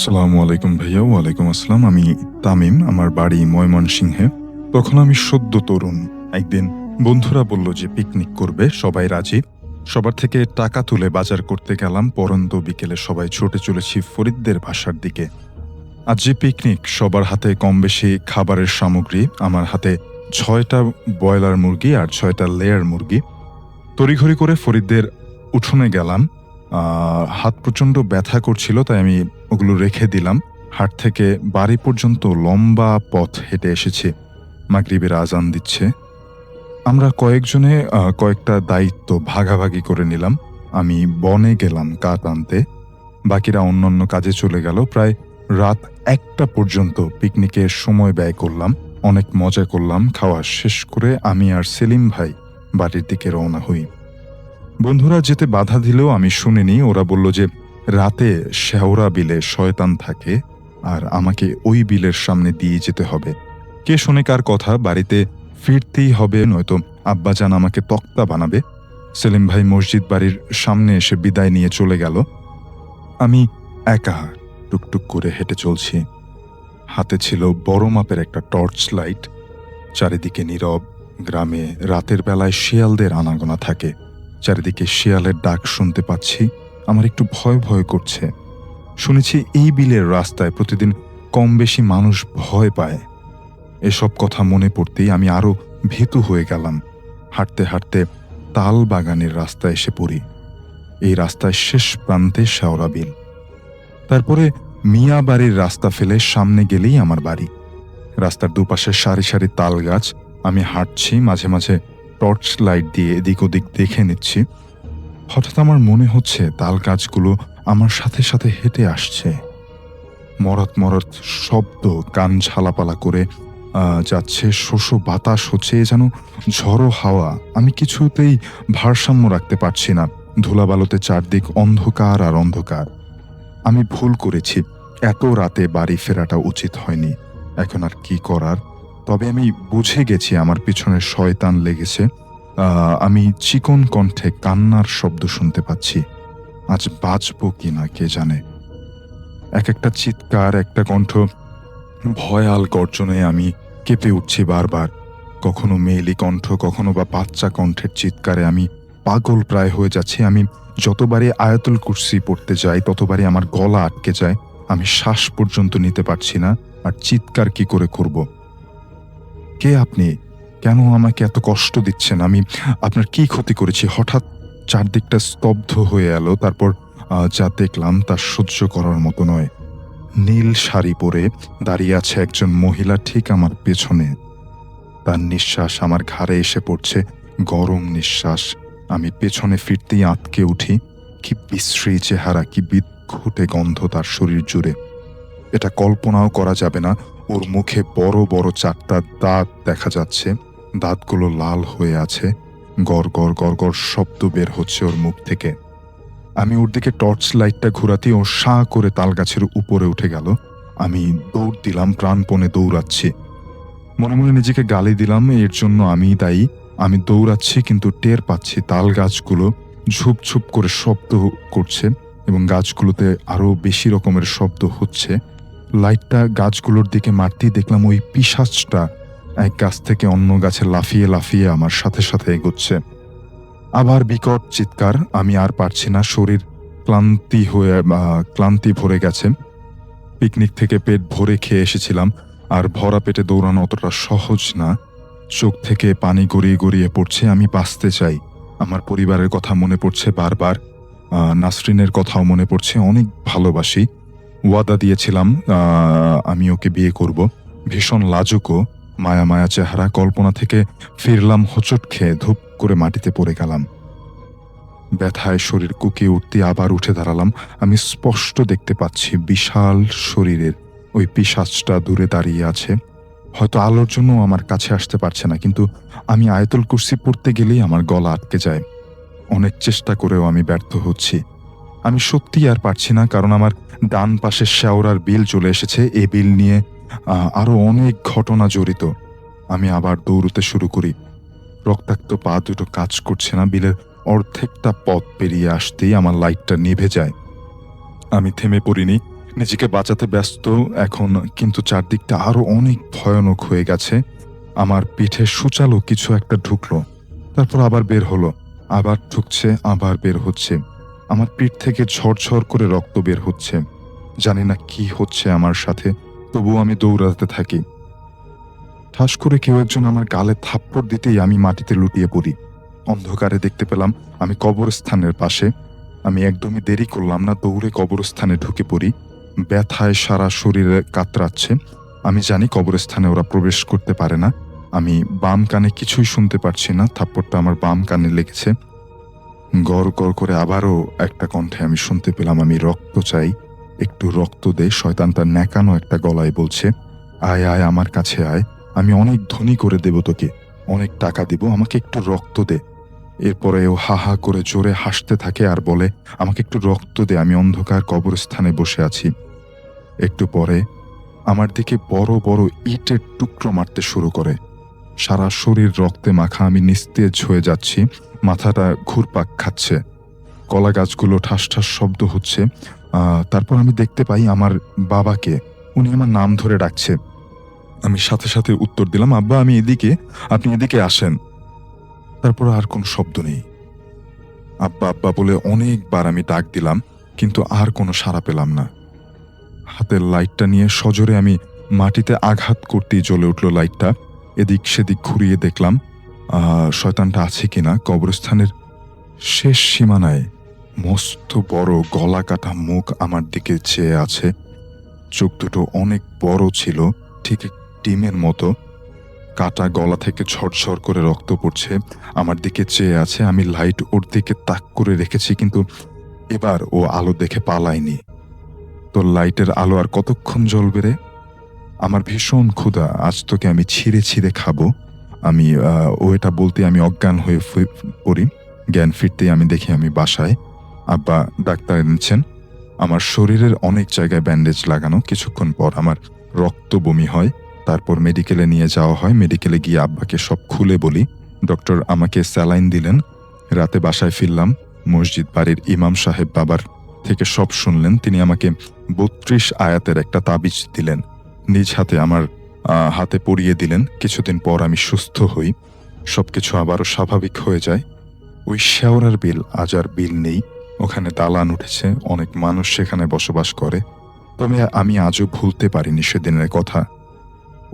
আসসালামু আলাইকুম ভাইয়া। ওয়ালাইকুম আসসালাম। আমি তামিম। আমার বাড়ি ময়মনসিংহে। তখন আমি সদ্য তরুণ। একদিন বন্ধুরা বলল যে পিকনিক করবে, সবাই রাজি। সবার থেকে টাকা তুলে বাজার করতে গেলাম। পড়ন্ত বিকেলে সবাই ছুটে চলেছি ফরিদদের বাসার দিকে। আজ যে পিকনিক, সবার হাতে কমবেশি খাবারের সামগ্রী। আমার হাতে ৬টা ব্রয়লার মুরগি আর ৬টা লেয়ার মুরগি। তড়িঘড়ি করে ফরিদদের উঠোনে গেলাম। আ হাত প্রচণ্ড ব্যথা করছিল, তাই আমি ওগুলো রেখে দিলাম। হাট থেকে বাড়ি পর্যন্ত লম্বা পথ হেঁটে এসেছি। মাগরিবের আজান দিচ্ছে। আমরা কয়েকজনে কয়েকটা দায়িত্ব ভাগাভাগি করে নিলাম। আমি বনে গেলাম কাঠ আনতে। বাকিরা অন্যান্য কাজে চলে গেল। প্রায় রাত ১টা পর্যন্ত পিকনিকে সময় ব্যয় করলাম। অনেক মজা করলাম। খাওয়া শেষ করে আমি আর সেলিম ভাই বাড়ির দিকে রওনা হই। বন্ধুরা যেতে বাধা দিলেও আমি শুনিনি। ওরা বলল যে রাতে শেওড়া বিলে শয়তান থাকে আর আমাকে ওই বিলের সামনে দিয়ে যেতে হবে। কে শোনে কার কথা, বাড়িতে ফিরতেই হবে, নয়তো আব্বাজান আমাকে তক্তা বানাবে। সেলিম ভাই মসজিদ বাড়ির সামনে এসে বিদায় নিয়ে চলে গেল। আমি একা টুকটুক করে হেঁটে চলছি। হাতে ছিল বড় মাপের একটা টর্চ লাইট। চারিদিকে নীরব। গ্রামে রাতের বেলায় শিয়ালদের আনাগোনা থাকে। চারিদিকে শিয়ালের ডাক শুনতে পাচ্ছি। আমার একটু ভয় ভয় করছে। শুনেছি এই বিলের রাস্তায় প্রতিদিন কম বেশি মানুষ ভয় পায়। এসব কথা মনে পড়তেই আমি আরো ভীতু হয়ে গেলাম। হাঁটতে হাঁটতে তাল বাগানের রাস্তায় এসে পড়ি। এই রাস্তায় শেষ প্রান্তে শেওড়া বিল। তারপরে মিয়া বাড়ির রাস্তা ফেলে সামনে গেলেই আমার বাড়ি। রাস্তার দুপাশে সারি সারি তাল গাছ। আমি হাঁটছি, মাঝে মাঝে টর্চ লাইট দিয়ে এদিক ওদিক দেখে নিচ্ছি। হঠাৎ আমার মনে হচ্ছে তাল গাছগুলো আমার সাথে সাথে হেঁটে আসছে। মরত মরত শব্দ কান ঝালাপালা করে যাচ্ছে। শোষো বাতাস হচ্ছে, এ যেন ঝড়ো হাওয়া। আমি কিছুতেই ভারসাম্য রাখতে পারছি না। ধুলাবালুতে চারদিক অন্ধকার আর অন্ধকার। আমি ভুল করেছি। এত রাতে বাড়ি ফেরাটা উচিত হয়নি। এখন আর কি করার? তবে আমি বুঝে গেছি আমার পিছনে শয়তান লেগেছে। আমি চিকন কণ্ঠে কান্নার শব্দ শুনতে পাচ্ছি। আজ বাঁচবো কিনা কে জানে। একেকটা চিৎকার, একটা কণ্ঠ ভয়াল গর্জনে আমি কেঁপে উঠছি বারবার। কখনো মেয়েলি কণ্ঠ, কখনো বা বাচ্চা কণ্ঠের চিৎকারে আমি পাগল প্রায় হয়ে যাচ্ছি। আমি যতবারই আয়াতুল কুরসি পড়তে যাই, ততবারই আমার গলা আটকে যায়। আমি শ্বাস পর্যন্ত নিতে পারছি না। আর চিৎকার কি করে করব? কে আপনি? কেন আমাকে এত কষ্ট দিচ্ছেন? আমি আপনার কি ক্ষতি করেছি? হঠাৎ চারদিকটা স্তব্ধ হয়ে এলো। তারপর যা দেখলাম তা সহ্য করার মতো নয়। নীল শাড়ি পরে দাঁড়িয়ে আছে একজন মহিলা ঠিক আমার পেছনে। তার নিঃশ্বাস আমার ঘাড়ে এসে পড়ছে, গরম নিঃশ্বাস। আমি পেছনে ফিরতেই আঁতকে উঠি। কি বিশ্রী চেহারা, কি বিদঘুটে গন্ধ তার শরীর জুড়ে। এটা কল্পনাও করা যাবে না। ওর মুখে বড় বড় ৪টা দাঁত দেখা যাচ্ছে। দাঁতগুলো লাল হয়ে আছে। গড় গড় গড় গড় শব্দ বের হচ্ছে ওর মুখ থেকে। আমি ওর দিকে টর্চ লাইটটা ঘোরাতেই ও সাঁ করে তালগাছের উপরে উঠে গেল। আমি দৌড় দিলাম, প্রাণপণে দৌড়াচ্ছি। মনে মনে নিজেকে গালি দিলাম, এর জন্য আমিই দায়ী। আমি দৌড়াচ্ছি কিন্তু টের পাচ্ছি তাল গাছগুলো ঝুপঝুপ করে শব্দ করছে এবং গাছগুলোতে আরো বেশি রকমের শব্দ হচ্ছে। লাইটটা গাছগুলোর দিকে মারতেই দেখলাম ওই পিশাচটা এক গাছ থেকে অন্য গাছে লাফিয়ে লাফিয়ে আমার সাথে সাথে এগোচ্ছে। আবার বিকট চিৎকার। আমি আর পারছি না। শরীর ক্লান্তি ভরে গেছে। পিকনিক থেকে পেট ভরে খেয়ে এসেছিলাম। আর ভরা পেটে দৌড়ানো অতটা সহজ না। চোখ থেকে পানি গড়িয়ে গড়িয়ে পড়ছে। আমি বাঁচতে চাই। আমার পরিবারের কথা মনে পড়ছে বারবার। নাসরিনের কথাও মনে পড়ছে। অনেক ভালোবাসি। ওয়াদা দিয়েছিলাম আমি ওকে বিয়ে করব। ভীষণ লাজুকও, মায়া মায়া চেহারা। কল্পনা থেকে ফিরলাম হোঁচট খেয়ে ধূপ করে মাটিতে পড়ে গেলাম। ব্যথায় শরীর কুঁকিয়ে উঠতে আবার উঠে দাঁড়ালাম। আমি স্পষ্ট দেখতে পাচ্ছি বিশাল শরীরের ওই পিশাচটা দূরে দাঁড়িয়ে আছে। হয়তো আলোর জন্য আমার কাছে আসতে পারছে না, কিন্তু আমি আয়াতুল কুরসি পড়তে গেলেই আমার গলা আটকে যায়। অনেক চেষ্টা করেও আমি ব্যর্থ হচ্ছি। আমি সত্যিই আর পারছি না, কারণ আমার ডান পাশে শেওড়ার বিল চলে এসেছে। এই বিল নিয়ে আরো অনেক ঘটনা জড়িত। আমি আবার দৌড়তে শুরু করি। রক্তাক্ত পা দুটো কাজ করছে না। বিলের অর্ধেকটা পথ পেরিয়ে আসতেই আমার লাইটটা নিভে যায়। আমি থেমে পড়িনি। নিজেকে বাঁচাতে ব্যস্ত এখন, কিন্তু চারদিকটা আরো অনেক ভয়ানক হয়ে গেছে। আমার পিঠে সূচালো কিছু একটা ঢুকলো, তারপর আবার বের হলো, আবার ঢুকছে, আবার বের হচ্ছে। আমার পিঠ থেকে ঝরঝর করে রক্ত বের হচ্ছে। জানি না কি হচ্ছে আমার সাথে, তবুও আমি দৌড়াতে থাকি। ঠাস করে কেউ একজন আমার গালে থাপ্পড় দিতেই আমি মাটিতে লুটিয়ে পড়ি। অন্ধকারে দেখতে পেলাম আমি কবরস্থানের পাশে। আমি একদমই দেরি করলাম না, দৌড়ে কবরস্থানে ঢুকে পড়ি। ব্যথায় সারা শরীরে কাতরাচ্ছে। আমি জানি কবরস্থানে ওরা প্রবেশ করতে পারে না। আমি বাম কানে কিছুই শুনতে পারছি না, থাপ্পড়টা আমার বাম কানে লেগেছে। গড় গড় করে আবারও একটা কণ্ঠে আমি শুনতে পেলাম, আমি রক্ত চাই, একটু রক্ত দে। শয়তানটা ন্যাকানো একটা গলায় বলছে, আয় আয় আমার কাছে আয়, আমি অনেক ধনী করে দেব তোকে, অনেক টাকা দিব, আমাকে একটু রক্ত দে। এরপরে ও হা হা করে জোরে হাসতে থাকে আর বলে, আমাকে একটু রক্ত দে, আমি অন্ধকার কবরস্থানে বসে আছি। একটু পরে আমার দিকে বড় বড় ইটের টুকরো মারতে শুরু করে। সারা শরীর রক্তে মাখা, আমি নিস্তেজ হয়ে যাচ্ছি, মাথাটা ঘুরপাক খাচ্ছে, কলা গাছগুলো ঠাস ঠাস শব্দ হচ্ছে। তারপর আমি দেখতে পাই আমার বাবাকে, উনি আমার নাম ধরে ডাকছে। আমি সাথে সাথে উত্তর দিলাম, আব্বা আমি এদিকে, আপনি এদিকে আসেন। তারপর আর কোনো শব্দ নেই। আব্বা আব্বা বলে অনেকবার আমি ডাক দিলাম, কিন্তু আর কোনো সাড়া পেলাম না। হাতের লাইটটা নিয়ে সজোরে আমি মাটিতে আঘাত করতেই জ্বলে উঠল লাইটটা। এদিক সেদিক ঘুরিয়ে দেখলাম শয়তানটা আছে কিনা। কবরস্থানের শেষ সীমানায় মস্ত বড় গলা কাটা মুখ আমার দিকে চেয়ে আছে। চোখ দুটো অনেক বড় ছিল, ঠিক ডিমের মতো। কাটা গলা থেকে ঝরঝর করে রক্ত পড়ছে, আমার দিকে চেয়ে আছে। আমি লাইট ওর দিকে তাক করে রেখেছি, কিন্তু এবার ও আলো দেখে পালায়নি। তো লাইটের আলো আর কতক্ষণ জ্বলবে রে? আমার ভীষণ ক্ষুধা, আজ তোকে আমি ছিঁড়ে ছিঁড়ে খাবো। আমি ও এটা বলতে আমি অজ্ঞান হয়ে পড়ি। জ্ঞান ফিরতেই আমি দেখি আমি বাসায়। আব্বা ডাক্তার এনেছেন। আমার শরীরের অনেক জায়গায় ব্যান্ডেজ লাগানো। কিছুক্ষণ পর আমার রক্ত বমি হয়। তারপর মেডিকেলে নিয়ে যাওয়া হয়। মেডিকেলে গিয়ে আব্বাকে সব খুলে বলি। ডক্টর আমাকে স্যালাইন দিলেন। রাতে বাসায় ফিরলাম। মসজিদ বাড়ির ইমাম সাহেব বাবার থেকে সব শুনলেন। তিনি আমাকে ৩২ আয়াতের একটা তাবিজ দিলেন, নিজ হাতে আমার হাতে পরিয়ে দিলেন। কিছুদিন পর আমি সুস্থ হই, সবকিছু আবারও স্বাভাবিক হয়ে যায়। ওই শেওড়ার বিল আজ আর বিল নেই, ওখানে দালান উঠেছে, অনেক মানুষ সেখানে বসবাস করে। তবে আমি আজও ভুলতে পারিনি সেদিনের কথা।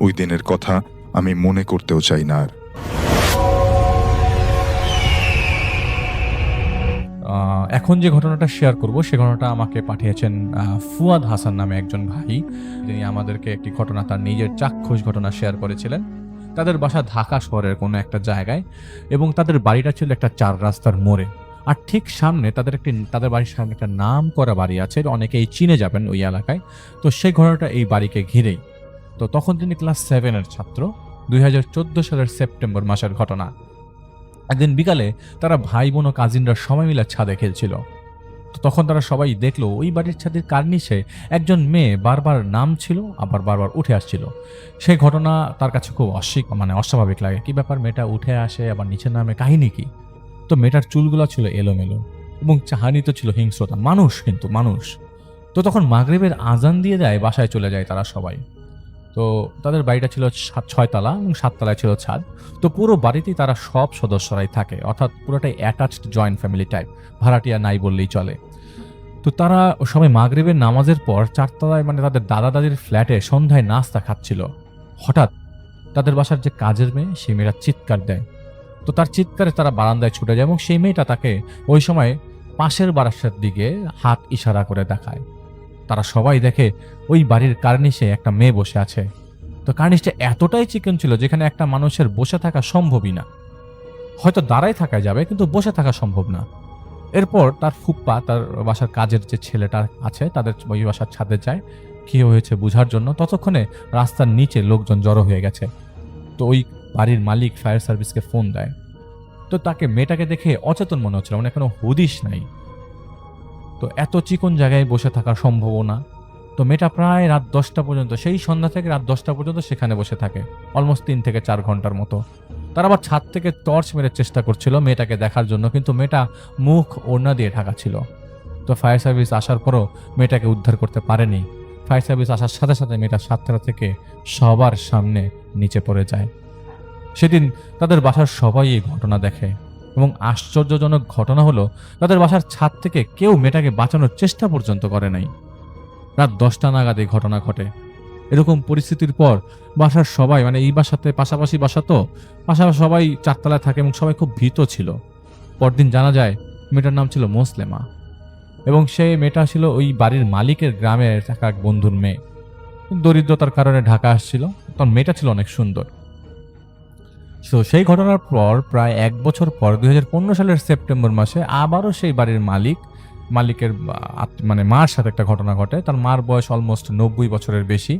ওই দিনের কথা আমি মনে করতেও চাই না আর। এখন যে ঘটনাটা শেয়ার করব সে ঘটনাটা আমাকে পাঠিয়েছেন ফুয়াদ হাসান নামে একজন ভাই। তিনি আমাদেরকে একটি ঘটনা, তার নিজের চাক্ষুষ ঘটনা শেয়ার করেছিলেন। তাদের বাসা ঢাকা শহরের কোনো একটা জায়গায়, এবং তাদের বাড়িটা ছিল একটা ৪ রাস্তার মোড়ে। আর ঠিক সামনে তাদের বাড়ির সামনে একটা নাম করা বাড়ি আছে, অনেকেই চিনে যাবেন ওই এলাকায়। তো সেই ঘটনাটা এই বাড়িকে ঘিরেই। তো তখন তিনি ক্লাস 7-এর ছাত্র। ২০১৪ সালের সেপ্টেম্বর মাসের ঘটনা। একদিন বিকালে তারা ভাই বোন ও কাজিনরা সবাই মিলে ছাদে খেলছিল। তো তখন তারা সবাই দেখলো ওই বাড়ির ছাদের কার্নিশে একজন মেয়ে বারবার নামছিল, আবার বারবার উঠে আসছিল। সেই ঘটনা তার কাছে খুব অস্বাভাবিক লাগে। কি ব্যাপার, মেয়েটা উঠে আসে আবার নিচে নামে, কাহিনী কি? তো মেয়েটার চুলগুলো ছিল এলোমেলো এবং চাহানিতে ছিল হিংস্রতা। মানুষ, কিন্তু মানুষ। তো তখন মাগরিবের আজান দিয়ে দেয়, বাসায় চলে যায় তারা সবাই। তো তাদের বাড়িটা ছিল ৬ তলা এবং ৭ তলায় ছিল ছাদ। তো পুরো বাড়িতেই তারা সব সদস্যরাই থাকে, অর্থাৎ পুরোটাই অ্যাটাচড জয়েন্ট ফ্যামিলি টাইপ, ভাড়াটিয়া নাই বললেই চলে। তো তারা সবাই মাগরিবের নামাজের পর ৪ তলায়, তাদের দাদা দাদির ফ্ল্যাটে সন্ধ্যায় নাস্তা খাচ্ছিল। হঠাৎ তাদের বাসার যে কাজের মেয়ে, সেই মেয়েটা চিৎকার দেয়। তো তার চিৎকারে তারা বারান্দায় ছুটে যায় এবং সেই মেয়েটা তাকে ওই সময় পাশের বারাসার দিকে হাত ইশারা করে দেখায়। তারা সবাই দেখে ওই বাড়ির কার্নিশে একটা মেয়ে বসে আছে। তো কার্নিশটা এতটাই চিকন ছিল যেখানে একটা মানুষের বসে থাকা সম্ভবই না। হয়তো দাঁড়ায় থাকা যাবে, কিন্তু বসে থাকা সম্ভব না। এরপর তার ফুপ্পা, তার বাসার কাজের যে ছেলেটা আছে, তাদের ওই বাসার ছাদে যায় কি হয়েছে বোঝার জন্য। ততক্ষণে রাস্তার নিচে লোকজন জড়ো হয়ে গেছে। তো ওই বাড়ির মালিক ফায়ার সার্ভিসকে ফোন দেয়। তো তাকে, মেয়েটাকে দেখে অচেতন মনে হচ্ছিল, কোনো হুদিস নাই। তো এত চিকন জায়গায় বসে থাকার সম্ভাবনা। তো মেয়েটা প্রায় রাত 10টা পর্যন্ত, সেই সন্ধ্যা থেকে রাত 10টা পর্যন্ত সেখানে বসে থাকে, অলমোস্ট 3 থেকে 4 ঘন্টার মতো। তারা আবার ছাদ থেকে টর্চ মেরে চেষ্টা করছিল মেয়েটাকে দেখার জন্য, কিন্তু মেয়েটা মুখ ওড়না দিয়ে ঢাকা ছিল। তো ফায়ার সার্ভিস আসার পরও মেয়েটাকে উদ্ধার করতে পারেনি। ফায়ার সার্ভিস আসার সাথে সাথে মেয়েটা সাততলা থেকে সবার সামনে নিচে পড়ে যায়। সেদিন তাদের বাসার সবাই এই ঘটনা দেখে এবং আশ্চর্যজনক ঘটনা হলো তাদের বাসার ছাদ থেকে কেউ মেয়েটাকে বাঁচানোর চেষ্টা পর্যন্ত করে নাই। রাত 10টা নাগাদ এই ঘটনা ঘটে। এরকম পরিস্থিতির পর বাসার সবাই, মানে এই বাসাতে পাশাপাশি বাসা তো, পাশাপাশি সবাই চারতলায় থাকে এবং সবাই খুব ভীত ছিল। পরদিন জানা যায় মেয়েটার নাম ছিল মোসলেমা এবং সেই মেয়েটা ছিল ওই বাড়ির মালিকের গ্রামে থাকা এক বন্ধুর মেয়ে। দরিদ্রতার কারণে ঢাকা আসছিল, তখন মেয়েটা ছিল অনেক সুন্দর। তো সেই ঘটনার পর প্রায় 1 বছর পর 2015 সালের সেপ্টেম্বর মাসে আবারও সেই বাড়ির মালিকের মানে মার সাথে একটা ঘটনা ঘটে। তার মার বয়স অলমোস্ট 90 বছরের বেশি।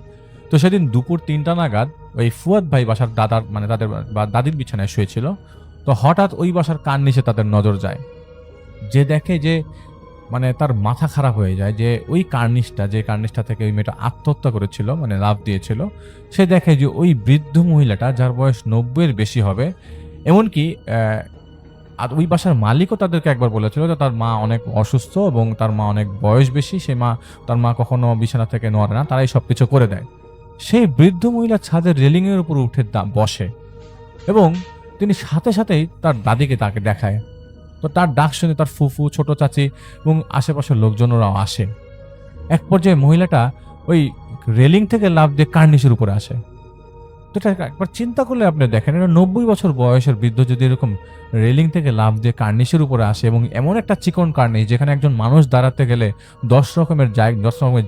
তো সেদিন দুপুর 3টা নাগাদ ওই ফুয়াদ ভাই বাসার তাদের দাদির বিছানায় শুয়েছিল। তো হঠাৎ ওই বাসার কান নিচে তাদের নজর যায়, যে দেখে যে মানে তার মাথা খারাপ হয়ে যায় যে ওই কার্নিশটা থেকে ওই মেয়েটা আত্মহত্যা করেছিল, মানে লাফ দিয়েছিল। সে দেখে যে ওই বৃদ্ধ মহিলাটা, যার বয়স 90-এর বেশি হবে, এমনকি আর ওই বাসার মালিকও তাদেরকে একবার বলেছিল যে তার মা অনেক অসুস্থ এবং তার মা অনেক বয়স বেশি, তার মা কখনো বিছানা থেকে নড়ে না, তারাই সবকিছু করে দেয়। সেই বৃদ্ধ মহিলা ছাদের রেলিংয়ের উপর উঠে বসে এবং তিনি সাথে সাথেই তার দাদিকে তাকে দেখায়। তো তার ডাক শুনে তার ফুফু, ছোট চাচি এবং আশেপাশের লোকজনরাও আসে। এক পর্যায়ে মহিলাটা ওই রেলিং থেকে লাফ দিয়ে কার্নিশের উপরে আসে। তো এটা একবার চিন্তা করলে আপনি দেখেন, এটা 90 বছর বয়সের বৃদ্ধ যদি এরকম রেলিং থেকে লাফ দিয়ে কার্নিশের উপরে আসে এবং এমন একটা চিকন কার্নিশ যেখানে একজন মানুষ দাঁড়াতে গেলে 10 রকমের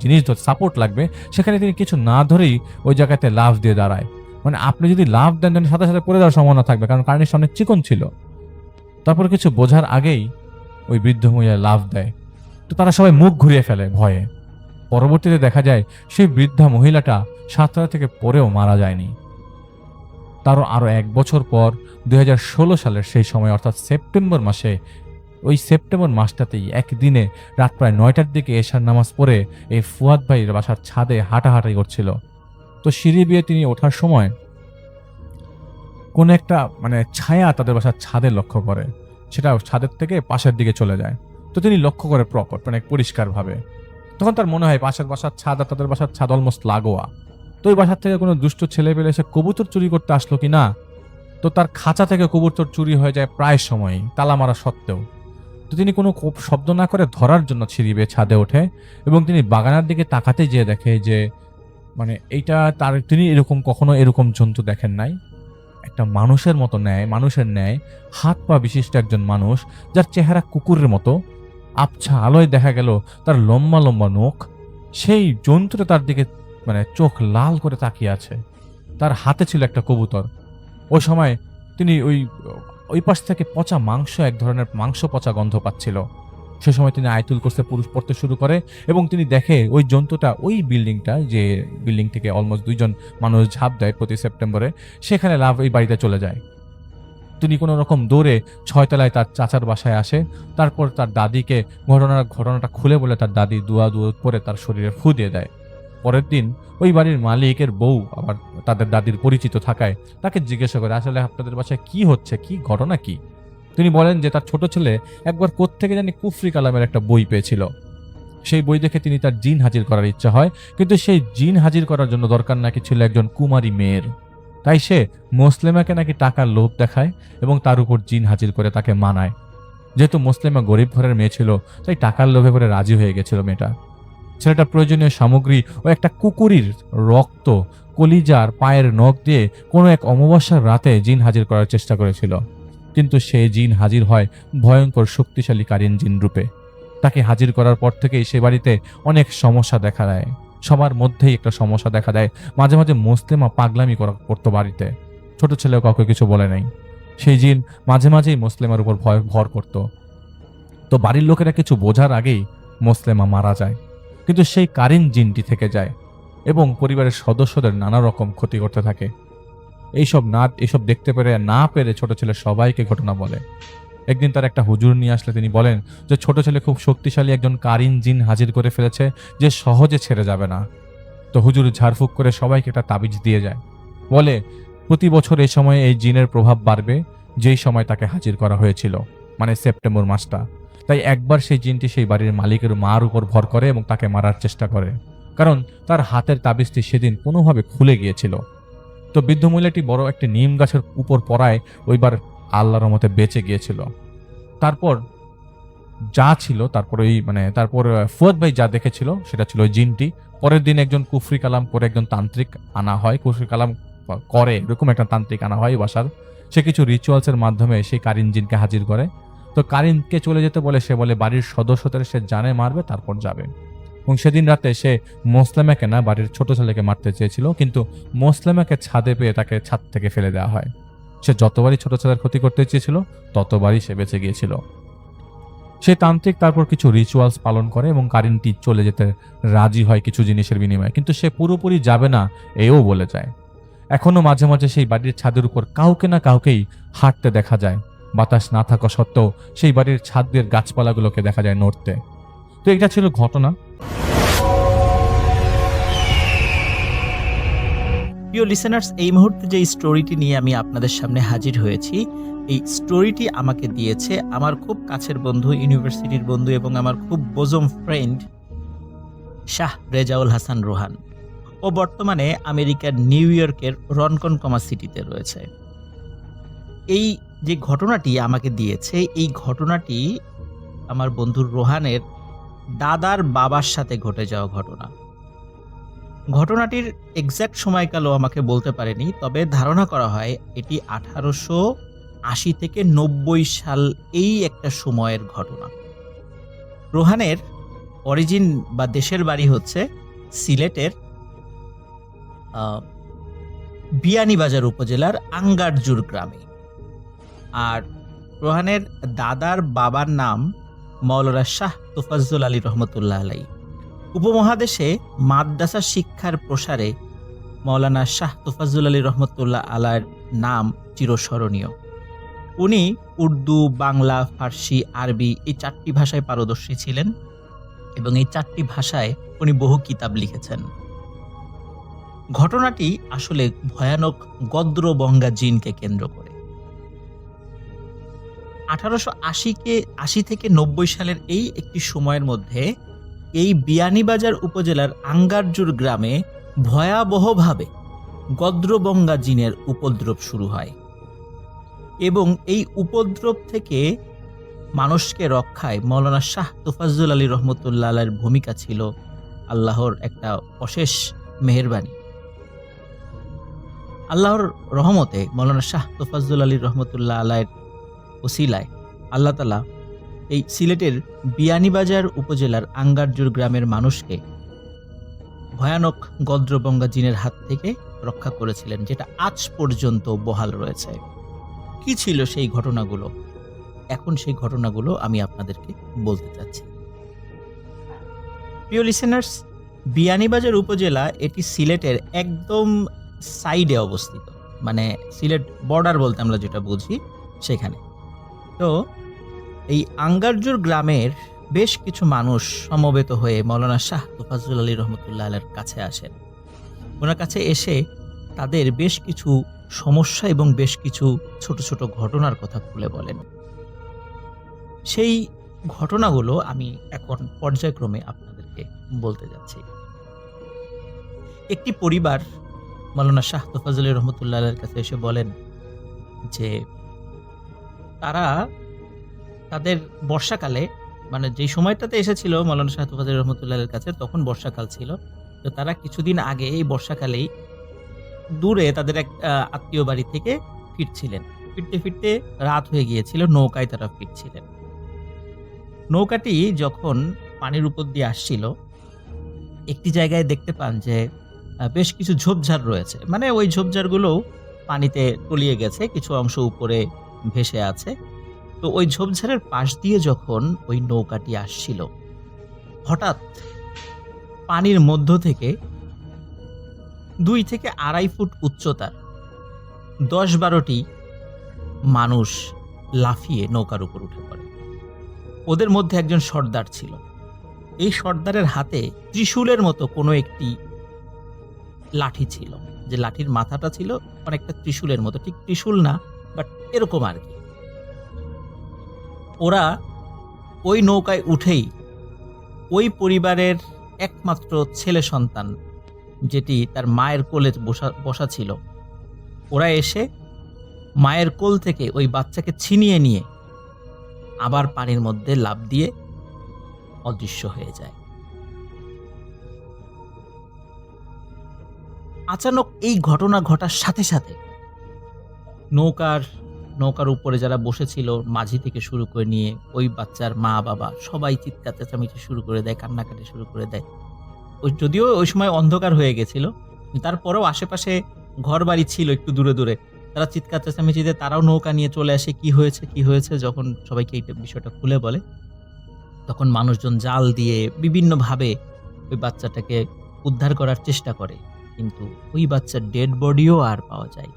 জিনিস সাপোর্ট লাগবে, সেখানে তিনি কিছু না ধরেই ওই জায়গাতে লাফ দিয়ে দাঁড়ায়। মানে আপনি যদি লাফ দেন সাথে সাথে পড়ে যাওয়ার সম্ভাবনা থাকবে, কারণ কার্নিশ অনেক চিকন ছিল। তারপর কিছু বোঝার আগেই ওই বৃদ্ধ মহিলা লাফ দেয়। তো তারা সবাই মুখ ঘুরিয়ে ফেলে ভয়ে। পরবর্তীতে দেখা যায় সেই বৃদ্ধা মহিলাটা 7তলা থেকে পড়েও মারা যায়নি। তারও আরো 1 বছর পর 2016 সালের সেই সময়, অর্থাৎ সেপ্টেম্বর মাসে, ওই সেপ্টেম্বর মাসটাতেই একদিনে রাত প্রায় 9টার দিকে এশার নামাজ পড়ে এই ফুয়াদ ভাইয়ের বাসার ছাদে হাঁটাহাঁটি করছিল। তো সিঁড়ি বেয়ে তিনি ওঠার সময় কোন একটা মানে ছায়া তাদের বাসার ছাদে লক্ষ্য করে, সেটা ছাদের থেকে পাশের দিকে চলে যায়। তো তিনি লক্ষ্য করে প্রকট, মানে পরিষ্কার ভাবে। তখন তার মনে হয় পাশের বাসার ছাদ আর তাদের বাসার ছাদ অলমোস্ট লাগোয়া। তো ওই বাসার থেকে কোনো দুষ্ট ছেলে পেলে এসে কবুতর চুরি করতে আসলো কি না। তো তার খাঁচা থেকে কবুতর চুরি হয়ে যায় প্রায় সময়ই, তালা মারা সত্ত্বেও। তো তিনি কোনো শব্দ না করে ধরার জন্য সিঁড়ি বেয়ে ছাদে ওঠে এবং তিনি বাগানের দিকে তাকাতে যেয়ে দেখে যে মানে এইটা তিনি কখনো এরকম জন্তু দেখেন নাই। একটা মানুষের ন্যায় হাত পা বিশিষ্ট একজন মানুষ, যার চেহারা কুকুরের মতো, আবছা আলোয় দেখা গেল তার লম্বা লম্বা নখ। সেই জন্তুটা তার দিকে মানে চোখ লাল করে তাকিয়ে আছে। তার হাতে ছিল একটা কবুতর। ওই সময় তিনি ওই পাশ থেকে পচা মাংস, এক ধরনের মাংস পচা গন্ধ পাচ্ছিল। সে সময় তিনি আয়াতুল কুরসি পড়তে শুরু করে এবং তিনি দেখে ওই জন্তুটা ওই বিল্ডিংটা, যে বিল্ডিং থেকে অলমোস্ট 2জন মানুষ ঝাঁপ দেয় প্রতি সেপ্টেম্বরে, সেখানে লাভ এই বাড়িতে চলে যায়। তিনি কোনো রকম দৌড়ে 6 তলায় তার চাচার বাসায় আসে। তারপর তার দাদিকে ঘটনাটা খুলে বলে তার দাদি দুয়া করে তার শরীরে ফু দিয়ে দেয়। পরের দিন ওই বাড়ির মালিকের বউ আবার তাদের দাদির পরিচিত থাকায় তাকে জিজ্ঞাসা করে, আসলে আপনাদের বাসায় কি হচ্ছে, কি ঘটনা কি? তিনি বলেন যে তার ছোট ছেলে একবার কোত্থেকে জানি কুফরি কালামের একটা বই পেয়েছিল। সেই বই দেখে তিনি তার জিন হাজির করার ইচ্ছা হয়, কিন্তু সেই জিন হাজির করার জন্য দরকার নাকি ছিল একজন কুমারী মেয়ের। তাই সে মুসলেমাকে নাকি টাকার লোভ দেখায় এবং তার উপর জিন হাজির করে তাকে মানায়। যেহেতু মুসলেমা গরিব ঘরের মেয়ে ছিল, তাই টাকার লোভে করে রাজি হয়ে গেছিল মেয়েটা। ছেলেটা প্রয়োজনীয় সামগ্রী ও একটা কুকুরের রক্ত, কলিজার পায়ের নখ দিয়ে কোনো এক অমাবস্যার রাতে জিন হাজির করার চেষ্টা করেছিল, কিন্তু সে জিন হাজির হয় ভয়ঙ্কর শক্তিশালী কারিন জিন রূপে। তাকে হাজির করার পর থেকেই সে বাড়িতে অনেক সমস্যা দেখা দেয়। সবার মধ্যেই একটা সমস্যা দেখা দেয়। মাঝে মাঝে মুসলেমা পাগলামি করতো বাড়িতে, ছোট ছেলেও কাউকে কিছু বলে নাই। সেই জিন মাঝে মাঝেই মুসলেমার উপর ভর করত। তো বাড়ির লোকেরা কিছু বোঝার আগেই মুসলেমা মারা যায়, কিন্তু সেই কারিন জিনটি থেকে যায় এবং পরিবারের সদস্যদের নানা রকম ক্ষতি করতে থাকে। এইসব দেখতে না পেরে ছোট ছেলে সবাইকে ঘটনা বলে। একদিন তার একটা হুজুর নিয়ে আসলে তিনি বলেন যে ছোট ছেলে খুব শক্তিশালী একজন কারিন জিন হাজির করে ফেলেছে, যে সহজে ছেড়ে যাবে না। তো হুজুর ঝাড়ফুঁক করে সবাইকে একটা তাবিজ দিয়ে যায়, বলে প্রতি বছর এই সময় এই জিনের প্রভাব বাড়বে যেই সময় তাকে হাজির করা হয়েছিল, মানে সেপ্টেম্বর মাসটা। তাই একবার সেই জিনটি সেই বাড়ির মালিকের মার উপর ভর করে এবং তাকে মারার চেষ্টা করে। কারণ তার হাতের তাবিজটি সেদিন কোনোভাবে খুলে গিয়েছিল। তো বৃদ্ধ মহিলাটি বড় একটি নিম গাছের উপর পড়ায় ওইবার আল্লাহর রহমতে বেঁচে গিয়েছিল। তারপর যা ছিল তারপর তারপর ফুয়াদ ভাই যা দেখেছিল সেটা ছিল ওই জিনটি। পরের দিন একজন কুফরি কালাম করে একজন তান্ত্রিক আনা হয়, কুফরি কালাম করে এরকম একটা তান্ত্রিক আনা হয় বাসার। সে কিছু রিচুয়ালসের মাধ্যমে সেই কারিন জিনকে হাজির করে। তো কারিনকে চলে যেতে বলে, সে বলে বাড়ির সদস্যদের সে জানে মারবে তারপর যাবে। এবং সেদিন রাতে সে মোসলেমাকে না, বাড়ির ছোট ছেলেকে মারতে চেয়েছিল, কিন্তু মোসলেমাকে ছাদে পেয়ে তাকে ছাদ থেকে ফেলে দেওয়া হয়। সে যতবারই ছোট ছেলের ক্ষতি করতে চেয়েছিল ততবারই সে বেঁচে গিয়েছিল। সেই তান্ত্রিক তারপর কিছু রিচুয়ালস পালন করে এবং কারিনটি চলে যেতে রাজি হয় কিছু জিনিসের বিনিময়ে, কিন্তু সে পুরোপুরি যাবে না এও বলে যায়। এখনো মাঝে মাঝে সেই বাড়ির ছাদের উপর কাউকে না কাউকেই হাঁটতে দেখা যায়। বাতাস না থাকা সত্ত্বেও সেই বাড়ির ছাদের গাছপালাগুলোকে দেখা যায় নড়তে। তো এটা ছিল ঘটনা। প্রিয় লিসেনার্স, এই মুহূর্তে যে স্টোরিটি নিয়ে আমি আপনাদের সামনে হাজির হয়েছি, এই স্টোরিটি আমাকে দিয়েছে আমার খুব কাছের বন্ধু, ইউনিভার্সিটির বন্ধু এবং আমার খুব বোজম ফ্রেন্ড শাহ রেজাউল হাসান রোহান। ও বর্তমানে আমেরিকার নিউ ইয়র্কের রনকনকমা সিটিতে রয়েছে। এই যে ঘটনাটি আমাকে দিয়েছে, এই ঘটনাটি আমার বন্ধুর রোহানের দাদার বাবার সাথে ঘটে যাওয়া ঘটনা। ঘটনাটির এক্স্যাক্ট সময়কালও আমাকে বলতে পারেনি, তবে ধারণা করা হয় এটি 1880 থেকে 90 সাল এই একটা সময়ের ঘটনা। রোহানের অরিজিন বা দেশের বাড়ি হচ্ছে সিলেটের বিয়ানীবাজার উপজেলার আঙ্গারজুর গ্রামে। আর রোহানের দাদার বাবার নাম মাওলানা শাহ তোফাজ্জল আলী রহমতুল্লাহ আলাই। উপমহাদেশে মাদ্রাসা শিক্ষার প্রসারে মাওলানা শাহ তোফাজ্জল আলী রহমতুল্লাহ আলাইর নাম চিরস্মরণীয়। উনি উর্দু, বাংলা, ফার্সি, আরবি এই 4টি ভাষায় পারদর্শী ছিলেন এবং এই 4টি ভাষায় উনি বহু কিতাব লিখেছেন। ঘটনাটি আসলে ভয়ানক গদ্রবঙ্গা জিনকে কেন্দ্র করে। 1880 থেকে 90 সালের এই একটি সময়ের মধ্যে এই বিয়ানীবাজার উপজেলার আঙ্গারজুর গ্রামে ভয়াবহভাবে গদ্রবঙ্গা জিনের উপদ্রব শুরু হয় এবং এই উপদ্রব থেকে মানুষকে রক্ষায় মাওলানা শাহ তোফাজ্জল আলী রহমতুল্লাহ আলাইর ভূমিকা ছিল আল্লাহর একটা অশেষ মেহেরবানি। আল্লাহর রহমতে মাওলানা শাহ তোফাজ্জল আলী রহমতুল্লাহ আলাইর ওসিলায় আল্লাহ তাআলা এই সিলেটের বিয়ানীবাজার উপজেলার আঙ্গারজুর গ্রামের মানুষকে ভয়ানক গদ্রবঙ্গা জিনের হাত থেকে রক্ষা করেছিলেন, যেটা আজ পর্যন্ত বহাল রয়েছে। কি ছিল সেই ঘটনাগুলো? এখন সেই ঘটনাগুলো আমি আপনাদেরকে বলতে চাচ্ছি। প্রিয় লিসেনার্স, বিয়ানীবাজার উপজেলা এটি সিলেটের একদম সাইডে অবস্থিত, মানে সিলেট বর্ডার বলতে আমরা যেটা বুঝি সেখানে। তো এই আঙ্গারজুর গ্রামের বেশ কিছু মানুষ সমবেত হয়ে মাওলানা শাহ তোফাজ্জল আলী রহমতুল্লাহ আলাইর কাছে আসেন। ওনার কাছে এসে তাদের বেশ কিছু সমস্যা এবং বেশ কিছু ছোট ছোট ঘটনার কথা খুলে বলেন। সেই ঘটনাগুলো আমি এখন পর্যায়ক্রমে আপনাদেরকে বলতে যাচ্ছি। একটি পরিবার মাওলানা শাহ তোফাজ্জল আলী রহমতুল্লাহ আলাইর কাছে এসে বলেন যে তারা তাদের বর্ষাকালে, মানে যে সময়টাতে এসেছিল মাওলানা শাহ তোফাজ্জল আলী রহমতুল্লাহ আলাইর কাছে, তখন বর্ষাকাল ছিল। তো তারা কিছুদিন আগে এই বর্ষাকালেই দূরে তাদের এক আত্মীয় বাড়ি থেকে ফিরছিলেন। ফিরতে ফিরতে রাত হয়ে গিয়েছিল, নৌকায় তারা ফিরছিলেন। নৌকাটি যখন পানির উপর দিয়ে আসছিল, একটি জায়গায় দেখতে পান যে বেশ কিছু ঝোপঝাড় রয়েছে, মানে ওই ঝোপঝাড়গুলো পানিতে তলিয়ে গেছে, কিছু অংশ উপরে ভেসে আছে। তো ওই ঝোপঝাড়ের পাশ দিয়ে যখন ওই নৌকাটি আসছিল, হঠাৎ পানির মধ্য থেকে 2 থেকে 2.5 ফুট উচ্চতার 10-12টি মানুষ লাফিয়ে নৌকার উপর উঠে পড়ে। ওদের মধ্যে একজন সর্দার ছিল। এই সর্দারের হাতে ত্রিশূলের মতো কোনো একটি লাঠি ছিল, যে লাঠির মাথাটা ছিল অনেকটা ত্রিশূলের মতো, ঠিক ত্রিশূল না বাট এরকম আর কি। ওরা ওই নৌকায় উঠেই ওই পরিবারের একমাত্র ছেলে সন্তান, যেটি তার মায়ের কোলে বসা ছিল, ওরা এসে মায়ের কোল থেকে ওই বাচ্চাকে ছিনিয়ে নিয়ে আবার পানির মধ্যে লাফ দিয়ে অদৃশ্য হয়ে যায়। আচানক এই ঘটনা ঘটার সাথে সাথে নৌকার উপরে যারা বসেছিল, মাঝি থেকে শুরু করে নিয়ে ওই বাচ্চার মা বাবা সবাই চিৎকার চেঁচামেচি শুরু করে দেয়, কান্নাকাটি শুরু করে দেয়। যদিও ওই সময় অন্ধকার হয়ে গেছিল, তারপরেও আশেপাশে ঘর বাড়ি ছিল একটু দূরে দূরে, তারা চিৎকার চেঁচামেচিতে তারাও নৌকা নিয়ে চলে আসে। কি হয়েছে যখন সবাইকে এই বিষয়টা খুলে বলে, তখন মানুষজন জাল দিয়ে বিভিন্নভাবে ওই বাচ্চাটাকে উদ্ধার করার চেষ্টা করে, কিন্তু ওই বাচ্চার ডেড বডিও আর পাওয়া যায়।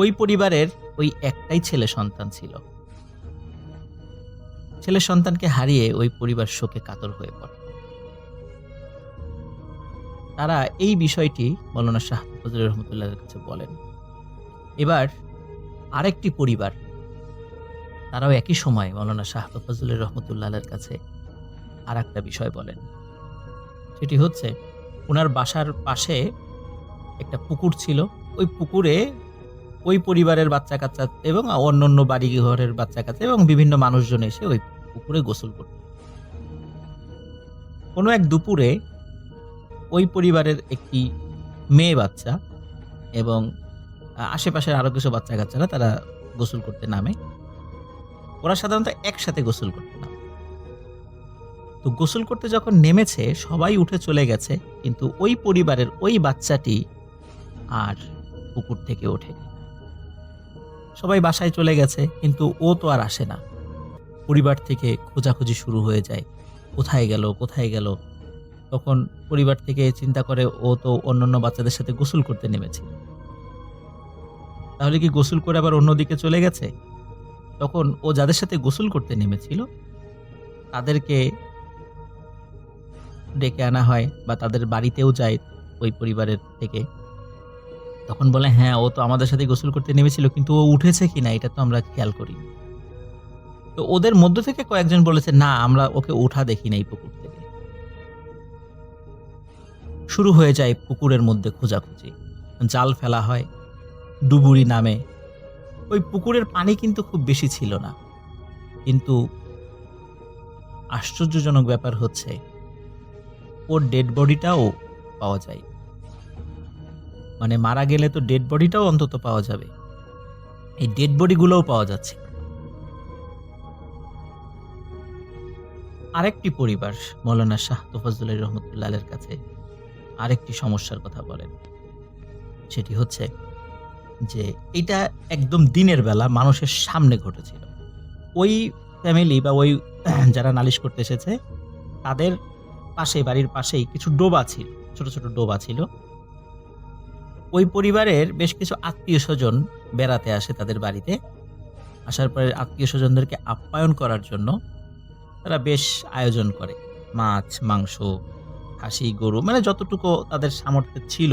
ওই পরিবারের ওই একটাই ছেলে সন্তান ছিল। ছেলে সন্তানকে হারিয়ে ওই পরিবার শোকে কাতর হয়ে পড়ে। তারা এই বিষয়টি মৌলানা শাহ ফজলুর রহমতুল্লাহের কাছে বলেন। এবার আরেকটি পরিবার, তারাও একই সময় মৌলানা শাহ ফজলুর রহমতুল্লাহের কাছে আর একটা বিষয় বলেন। সেটি হচ্ছে, ওনার বাসার পাশে একটা পুকুর ছিল। ওই পুকুরে ওই পরিবারের বাচ্চা কাচ্চা এবং অন্যান্য বাড়ি ঘরের বাচ্চা কাচ্চা এবং বিভিন্ন মানুষজন এসে ওই পুকুরে গোসল করত। কোনো এক দুপুরে ওই পরিবারের একটি মেয়ে বাচ্চা এবং আশেপাশের আরো কিছু বাচ্চা কাচ্চারা তারা গোসল করতে নামে। ওরা সাধারণত একসাথে গোসল করতে নামে। তো গোসল করতে যখন নেমেছে, সবাই উঠে চলে গেছে, কিন্তু ওই পরিবারের ওই বাচ্চাটি আর পুকুর থেকে ওঠেনি। সবাই বাসায় চলে গেছে, কিন্তু ও তো আর আসে না। পরিবার থেকে খোঁজাখুঁজি শুরু হয়ে যায়, কোথায় গেল। তখন পরিবার থেকে চিন্তা করে, ও তো অন্যান্য বাচ্চাদের সাথে গোসল করতে নেমেছিল, তাহলে কি গোসল করে আবার অন্যদিকে চলে গেছে? তখন ও যাদের সাথে গোসল করতে নেমেছিল তাদেরকে ডেকে আনা হয়, বা তাদের বাড়িতেও যায় ওই পরিবারের থেকে। তখন বলে, হ্যাঁ, ও তো আমাদের সাথে গোসল করতে নেমেছিল, কিন্তু ও উঠেছে কিনা এটা তো আমরা খেয়াল করি। তো ওদের মধ্য থেকে কয়েকজন বলেছে, না, আমরা ওকে ওঠা দেখি নাই পুকুর থেকে। শুরু হয়ে যায় পুকুরের মধ্যে খোঁজাখুঁজি, জাল ফেলা হয়, ডুবুরি নামে। ওই পুকুরের পানি কিন্তু খুব বেশি ছিল না, কিন্তু আশ্চর্যজনক ব্যাপার হচ্ছে, ওর ডেড বডিটাও পাওয়া যায়। মানে মারা গেলে তো ডেড বডিটাও অন্তত পাওয়া যাবে, এই ডেড বডিগুলোও পাওয়া যাচ্ছে। আরেকটি পরিবার মৌলানা শাহ তোফাজ্জল রহমতুল্লাহের কাছে আরেকটি সমস্যার কথা বলেন। সেটি হচ্ছে যে এটা একদম দিনের বেলা মানুষের সামনে ঘটেছিল। ওই ফ্যামিলি বা ওই যারা নালিশ করতে এসেছে তাদের পাশে, বাড়ির পাশেই কিছু ডোবা ছিল, ছোট ছোট ডোবা ছিল। ওই পরিবারের বেশ কিছু আত্মীয় স্বজন বেড়াতে আসে তাদের বাড়িতে। আসার পরে আত্মীয় স্বজনদেরকে আপ্যায়ন করার জন্য তারা বেশ আয়োজন করে, মাছ, মাংস, খাসি, গরু, মানে যতটুকু তাদের সামর্থ্য ছিল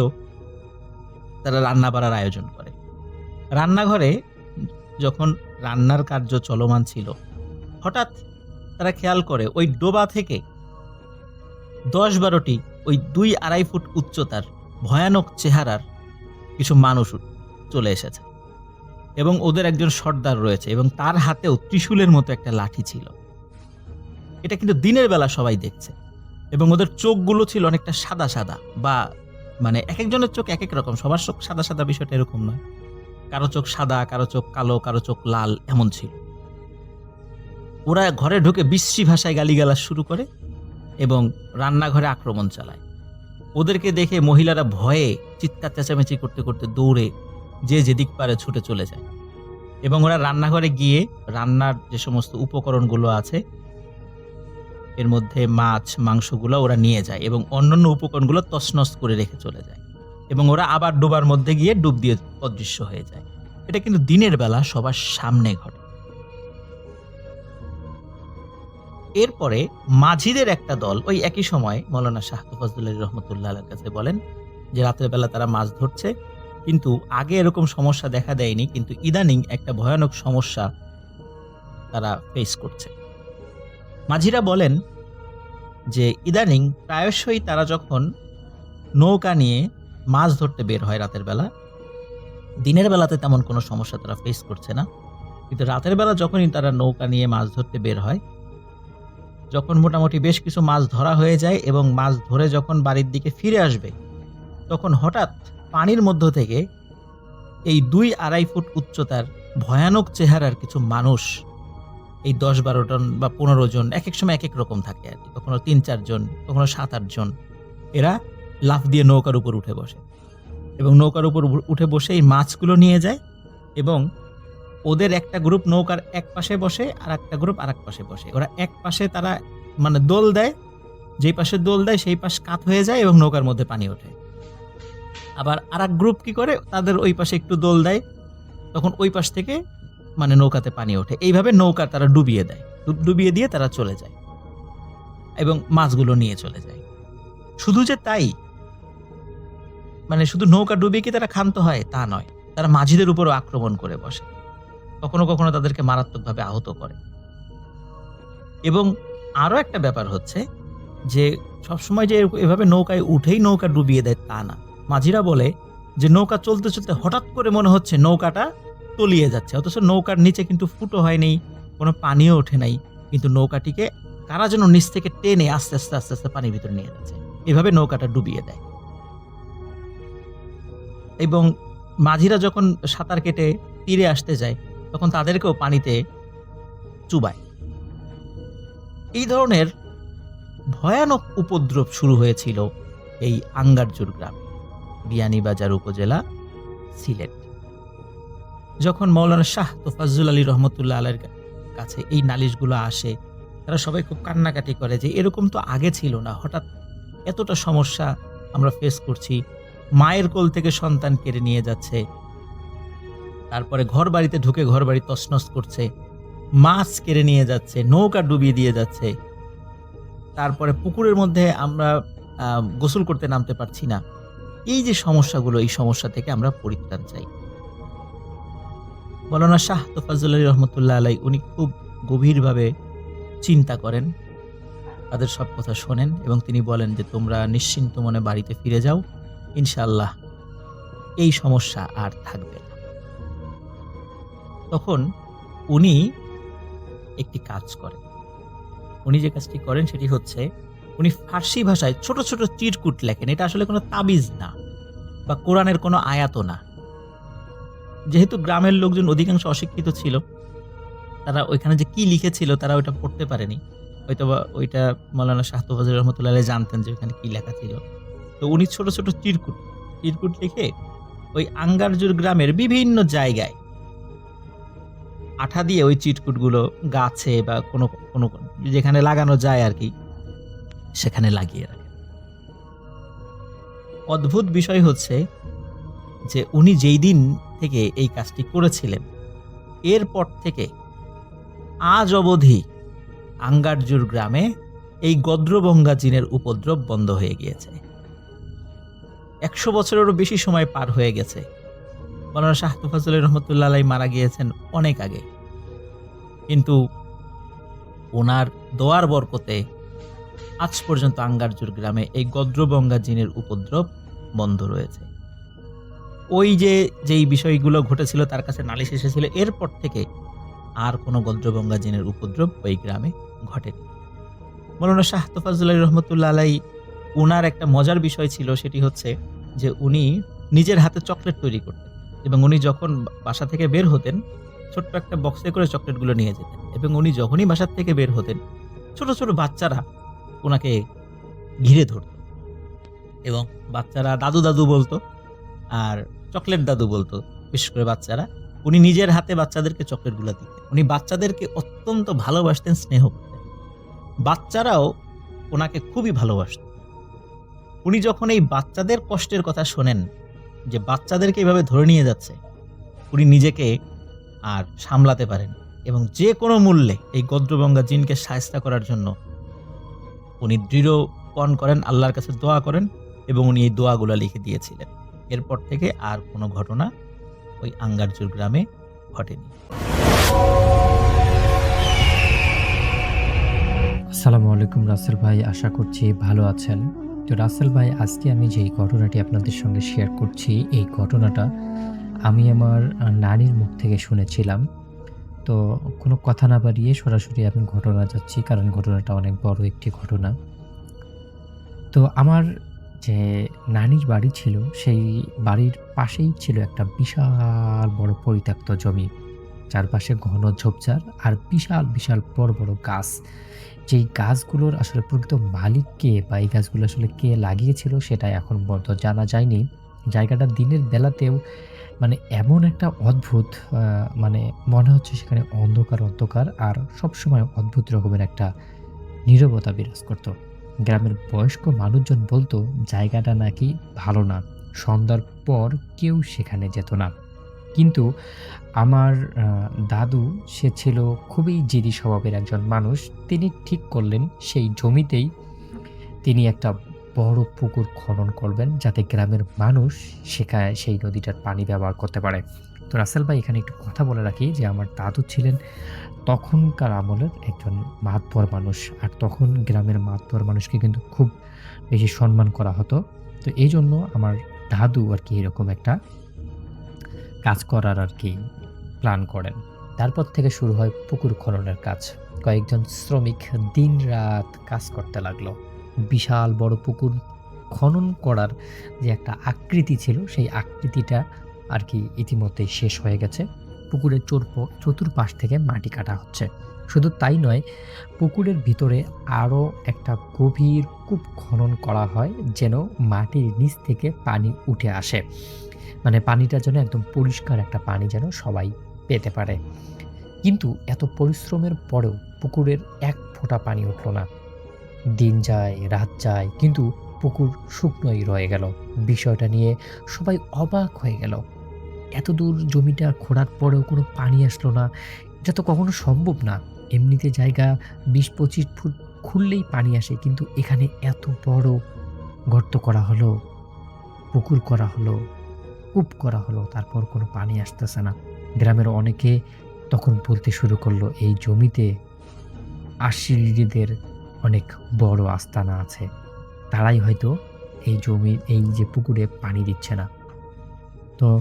তারা রান্না বাড়ার আয়োজন করে। রান্নাঘরে যখন রান্নার কার্য চলমান ছিল, হঠাৎ তারা খেয়াল করে ওই ডোবা থেকে 10-12টি ওই 2-2.5 ফুট উচ্চতার ভয়ানক চেহারার কিছু মানুষ চলে এসেছে, এবং ওদের একজন সর্দার রয়েছে এবং তার হাতেও ত্রিশূলের মতো একটা লাঠি ছিল। এটা কিন্তু দিনের বেলা সবাই দেখছে, এবং ওদের চোখগুলো ছিল অনেকটা সাদা সাদা, বা মানে এক একজনের চোখ এক এক রকম, সবার চোখ সাদা সাদা বিষয়টা এরকম নয়, কারো চোখ সাদা, কারো চোখ কালো, কারো চোখ লাল, এমন ছিল। ওরা ঘরে ঢুকে বিশ্রী ভাষায় গালিগালাজ শুরু করে এবং রান্নাঘরে আক্রমণ চালায়। ওদেরকে দেখে মহিলারা ভয়ে চিৎকার চেঁচামেচি করতে করতে দৌড়ে যে যেদিক পারে ছুটে চলে যায়, এবং ওরা রান্নাঘরে গিয়ে রান্নার যে সমস্ত উপকরণগুলো আছে এর মধ্যে মাছ, মাংসগুলো ওরা নিয়ে যায় এবং অন্যান্য উপকরণগুলো তছনছ করে রেখে চলে যায়, এবং ওরা আবার ডোবার মধ্যে গিয়ে ডুব দিয়ে অদৃশ্য হয়ে যায়। এটা কিন্তু দিনের বেলা সবার সামনে ঘটে। এরপরে মাঝিদের একটা দল ওই একই সময় মৌলানা শাহ তোফাজ্জল রহমতুল্লাহের কাছে বলেন যে রাতের বেলা তারা মাছ ধরছে, কিন্তু আগে এরকম সমস্যা দেখা দেয়নি, কিন্তু ইদানিং একটা ভয়ানক সমস্যা তারা ফেস করছে। মাঝিরা বলেন যে ইদানিং প্রায়শই তারা যখন নৌকা নিয়ে মাছ ধরতে বের হয় রাতের বেলা, দিনের বেলাতে তেমন কোনো সমস্যা তারা ফেস করছে না, কিন্তু রাতের বেলা যখনই তারা নৌকা নিয়ে মাছ ধরতে বের হয়, যখন মোটামুটি বেশ কিছু মাছ ধরা হয়ে যায় এবং মাছ ধরে যখন বাড়ির দিকে ফিরে আসবে, তখন হঠাৎ পানির মধ্য থেকে এই 2-2.5 ফুট উচ্চতার ভয়ানক চেহারার কিছু মানুষ, এই 10-12 জন বা 15 জন, এক এক সময় এক এক রকম থাকে আর কি, কখনো 3-4 জন, কখনো 7-8 জন, এরা লাফ দিয়ে নৌকার উপর উঠে বসে এবং নৌকার উপর উঠে বসে এই মাছগুলো নিয়ে যায় এবং ওদের একটা গ্রুপ নৌকার এক পাশে বসে আর একটা গ্রুপ আর এক পাশে বসে। ওরা এক পাশে তারা মানে দোল দেয়, যেই পাশে দোল দেয় সেই পাশ কাত হয়ে যায় এবং নৌকার মধ্যে পানি ওঠে। আবার আর এক গ্রুপ কি করে, তাদের ওই পাশে একটু দোল দেয়, তখন ওই পাশ থেকে মানে নৌকাতে পানি ওঠে। এইভাবে নৌকা তারা ডুবিয়ে দেয়, ডুবিয়ে দিয়ে তারা চলে যায় এবং মাছগুলো নিয়ে চলে যায়। শুধু যে তাই, মানে শুধু নৌকা ডুবিয়ে কি তারা ক্ষান্ত হয় তা নয়, তারা মাঝিদের উপরও আক্রমণ করে বসে, কখনো কখনো তাদেরকে মারাত্মকভাবে আহত করে। এবং আরো একটা ব্যাপার হচ্ছে যে সবসময় যে এভাবে নৌকায় উঠেই নৌকা ডুবিয়ে দেয় তা না। মাঝিরা বলে যে নৌকা চলতে চলতে হঠাৎ করে মনে হচ্ছে নৌকাটা তলিয়ে যাচ্ছে, অথচ নৌকার নিচে কিন্তু ফুটো হয়নি, কোনো পানিও ওঠে নাই, কিন্তু নৌকাটিকে কারা যেন নিচ থেকে টেনে আস্তে আস্তে আস্তে আস্তে পানির ভিতরে নিয়ে যাচ্ছে, এভাবে নৌকাটা ডুবিয়ে দেয়। এবং মাঝিরা যখন সাঁতার কেটে তীরে আসতে যায় তখন তাদেরকেও পানিতে চুবায়। এই ধরনের ভয়ানক উপদ্রব শুরু হয়েছিল এই আঙ্গারজুর গ্রামে, বিয়ানীবাজার উপজেলা, সিলেট। যখন মৌলানা শাহ তোফাজ্জল আলী রহমতুল্লাহ আলাইর কাছে এই নালিশগুলো আসে, তারা সবাই খুব কান্নাকাটি করে যে এরকম তো আগে ছিল না, হঠাৎ এতটা সমস্যা আমরা ফেস করছি, মায়ের কোল থেকে সন্তান কেড়ে নিয়ে যাচ্ছে, তারপরে ঘর বাড়িতে ঢুকে ঘর বাড়ি তছনছ করছে, মাছ কেড়ে নিয়ে যাচ্ছে, নৌকা ডুবিয়ে দিয়ে যাচ্ছে, তারপরে পুকুরের মধ্যে আমরা গোসল করতে নামতে পারছি না। এই যে সমস্যাগুলো, এই সমস্যা থেকে আমরা পরিত্রাণ চাই। মৌলানা শাহ তোফাজ্জল আলী রহমতুল্লাহ আলাই উনি খুব গভীরভাবে চিন্তা করেন, তাদের সব কথা শোনেন এবং তিনি বলেন যে তোমরা নিশ্চিন্ত মনে বাড়িতে ফিরে যাও, ইনশাআল্লাহ এই সমস্যা আর থাকবে না। তখন উনি একটি কাজ করেন। উনি যে কাজটি করেন সেটি হচ্ছে উনি ফার্সি ভাষায় ছোট ছোট চিরকুট লেখেন। এটা আসলে কোনো তাবিজ না বা কোরআনের কোনো আয়াত না। যেহেতু গ্রামের লোকজন অধিকাংশ অশিক্ষিত ছিল, তারা ওইখানে যে কি লিখেছিল তারা ওইটা পড়তে পারেনি, হয়তোবা ওইটা মৌলানা শাহ তোফাজ্জল রহমতুল্লাহ আলাইহি জানতেন যে ওইখানে কি লেখা ছিল। তো উনি ছোট ছোট চিরকুট লিখে ওই আঙ্গারজুর গ্রামের বিভিন্ন জায়গায় আঠা দিয়ে ওই চিরকুটগুলো গাছে বা কোনো কোনো যেখানে লাগানো যায় আর কি সেখানে লাগিয়ে রাখেন। অদ্ভুত বিষয় হচ্ছে যে উনি যেই দিন থেকে এই কাজটি করেছিলেন এরপর থেকে আজ অবধি আঙ্গারজুর গ্রামে এই গদ্রবঙ্গা জিনের উপদ্রব বন্ধ হয়ে গিয়েছে। 100 বছরেরও বেশি সময় পার হয়ে গেছে। মৌলানা শাহ তোফাজ্জল রহমতুল্লাহ আলাইহি মারা গিয়েছেন অনেক আগে, কিন্তু ওনার দোয়ার বরকতে আজ পর্যন্ত আঙ্গারজুর গ্রামে এই গদ্রবঙ্গা জিনের উপদ্রব বন্ধ রয়েছে। ওই যেই বিষয়গুলো ঘটেছিল তার কাছে নালিশ এসেছিল, এরপর থেকে আর কোনো গদ্রবঙ্গা জিনের উপদ্রব ওই গ্রামে ঘটেনি। মৌলানা শাহ তোফাজ্জল রহমতুল্লাহ আলাইহি ওনার একটা মজার বিষয় ছিল, সেটি হচ্ছে যে উনি নিজের হাতে চকলেট তৈরি করতেন এবং উনি যখন বাসা থেকে বের হতেন ছোট্ট একটা বক্সে করে চকলেটগুলো নিয়ে যেতেন এবং উনি যখনই বাসার থেকে বের হতেন ছোট ছোট বাচ্চারা ওনাকে ঘিরে ধরত এবং বাচ্চারা দাদু দাদু বলতো আর চকলেট দাদু বলতো। বিশেষ করে বাচ্চারা, উনি নিজের হাতে বাচ্চাদেরকে চকলেটগুলো দিতেন। উনি বাচ্চাদেরকে অত্যন্ত ভালোবাসতেন, স্নেহ করতেন। বাচ্চারাও ওনাকে খুবই ভালোবাসত। উনি যখন এই বাচ্চাদের কষ্টের কথা শোনেন যে বাচ্চাদেরকে এইভাবে ধরে নিয়ে যাচ্ছে, উনি নিজেকে আর সামলাতে পারেন এবং যে কোনো মূল্যে এই গদ্রবঙ্গা জিনকে শায়েস্তা করার জন্য উনি দৃঢ়পণ করেন, আল্লাহর কাছে দোয়া করেন এবং উনি এই দোয়াগুলো লিখে দিয়েছিলেন। এরপর থেকে আর কোনো ঘটনা ওই আঙ্গারজুর গ্রামে ঘটেনি। আসসালামু আলাইকুম রাসেল ভাই, আশা করছি ভালো আছেন। তো রাসেল ভাই, আজকে আমি যেই ঘটনাটি আপনাদের সঙ্গে শেয়ার করছি, এই ঘটনাটা আমি আমার নানির মুখ থেকে শুনেছিলাম। তো কোনো কথা না বাড়িয়ে সরাসরি আমি ঘটনা যাচ্ছি, কারণ ঘটনাটা অনেক বড় একটি ঘটনা। তো আমার যে নানির বাড়ি ছিল, সেই বাড়ির পাশেই ছিল একটা বিশাল বড় পরিত্যক্ত জমি। চারপাশে ঘন ঝোপঝাড় আর বিশাল বিশাল বড় বড় গাছ। যেই গাছগুলোর আসলে প্রকৃত মালিক কে বা এই গাছগুলো আসলে কে লাগিয়েছিল সেটা এখন পর্যন্ত জানা যায়নি। জায়গাটা দিনের বেলাতেও মানে এমন একটা অদ্ভুত মানে মনে হচ্ছে সেখানে অন্ধকার, অন্ধকার আর সবসময় অদ্ভুত রকমের একটা নীরবতা বিরাজ করত। গ্রামের বয়স্ক মানুষজন বলতো জায়গাটা নাকি ভালো না। সন্ধ্যার পর কেউ সেখানে যেত না। কিন্তু আমার দাদু, সে ছিল খুবই জেদি স্বভাবের একজন মানুষ। তিনি ঠিক করলেন সেই জমিতেই তিনি একটা বড় পুকুর খনন করবেন, যাতে গ্রামের মানুষ সেই নদীটার পানি ব্যবহার করতে পারে। তো রাসেল ভাই, এখানে একটু কথা বলে রাখি যে আমার দাদু ছিলেন তখনকার আমলের একজন মাতবর মানুষ। আর তখন গ্রামের মাতবর মানুষকে কিন্তু খুব বেশি সম্মান করা হতো। তো এইজন্য আমার দাদু আরকি এরকম একটা কাজ করার আরকি প্ল্যান করেন। তারপর থেকে শুরু হয় পুকুর খননের কাজ। কয়েকজন শ্রমিক দিনরাত কাজ করতে লাগলো। বিশাল বড় পুকুর খনন করার যে একটা আকৃতি ছিল, সেই আকৃতিটা আরকি ইতিমধ্যেই শেষ হয়ে গেছে। পুকুরের চতুর্পাশ থেকে মাটি কাটা হচ্ছে। শুধু তাই নয়, পুকুরের ভিতরে আরও একটা গভীর কূপ খনন করা হয়, যেন মাটির নিচ থেকে পানি উঠে আসে। মানে পানিটা যেন একদম পরিষ্কার একটা পানি যেন সবাই পেতে পারে। কিন্তু এত পরিশ্রমের পরেও পুকুরের এক ফোঁটা পানি উঠল না। দিন যায়, রাত যায়, কিন্তু পুকুর শুকনোই রয়ে গেল। বিষয়টা নিয়ে সবাই অবাক হয়ে গেল। এতদূর জমিটা খোঁড়ার পরেও কোনো পানি আসলো না। এটা তো কখনো সম্ভব না। এমনিতে জায়গা ২০-২৫ ফুট খুঁড়লেই পানি আসে, কিন্তু এখানে এত বড় গর্ত করা হলো, পুকুর করা হলো, কূপ করা হলো, তারপর কোনো পানি আসতেছে না। গ্রামের অনেকে তখন বলতে শুরু করলো, এই জমিতে আশিরিদের অনেক বড় আস্তানা আছে। তারাই হয়তো এই যে পুকুরে পানি দিচ্ছে না। তো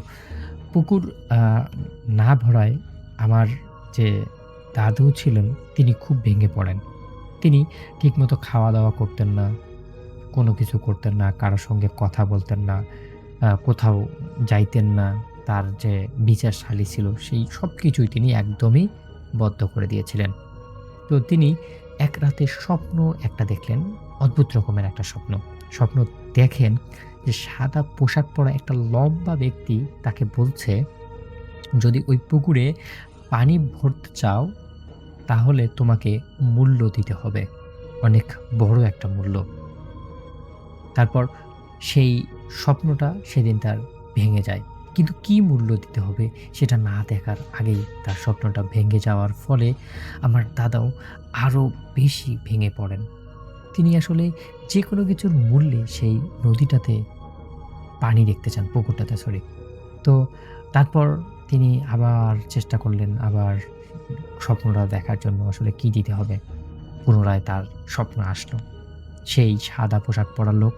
পুকুর আ না ভরায় আমার যে দাদু ছিলেন, তিনি খুব ভেঙে পড়েন। তিনি ঠিকমতো খাওয়া-দাওয়া করতেন না, কোনো কিছু করতেন না, কারো সঙ্গে কথা বলতেন না, কোথাও যাইতেন না। তার যে বিচারশালী ছিল, সেই সবকিছুই তিনি একদমই বন্ধ করে দিয়েছিলেন। তো তিনি এক রাতে স্বপ্ন একটা দেখলেন, অদ্ভুত রকমের একটা স্বপ্ন। স্বপ্ন দেখেন যে সাদা পোশাক পরা একটা লম্বা ব্যক্তি তাকে বলছে, যদি ওই পুকুরে পানি ভরতে চাও তাহলে তোমাকে মূল্য দিতে হবে। অনেক বড় একটা মূল্য। তারপর সেই স্বপ্নটা সেদিন তার ভেঙে যায়। কিন্তু কি মূল্য দিতে হবে সেটা না দেখার আগেই তার স্বপ্নটা ভেঙে যাওয়ার ফলে আমার দাদাও আরো বেশি ভেঙে পড়েন। তিনি আসলে যেকোনো কিছুর মূল্যে সেই নদীটাতে পানি দেখতে চান, পুকুরটাতে সরি। তো তারপর তিনি আবার চেষ্টা করলেন, আবার স্বপ্নটা দেখার জন্য আসলে কি দিতে হবে। পুনরায় তার স্বপ্ন আসলো। সেই সাদা পোশাক পরা লোক,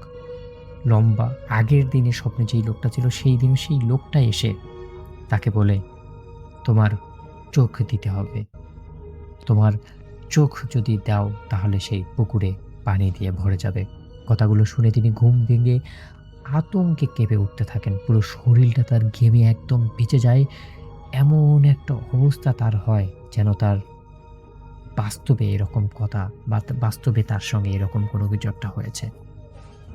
লম্বা, আগের দিনের স্বপ্নে যেই লোকটা ছিল সেই দিনও সেই লোকটা এসে তাকে বলে, "তোমার চোখ দিতে হবে। তোমার চোখ যদি দাও তাহলে সেই পুকুরে পানি দিয়ে ভরে যাবে।" কথাগুলো শুনে তিনি ঘুম ভেঙে আতঙ্কে কেঁপে উঠতে থাকেন। পুরো শরীরটা তার ঘেমে একদম ভিজে যায়। এমন একটা অবস্থা তার হয় যেন তার বাস্তবে এরকম কথা বা বাস্তবে তার সঙ্গে এরকম কোনো কিছু একটা হয়েছে।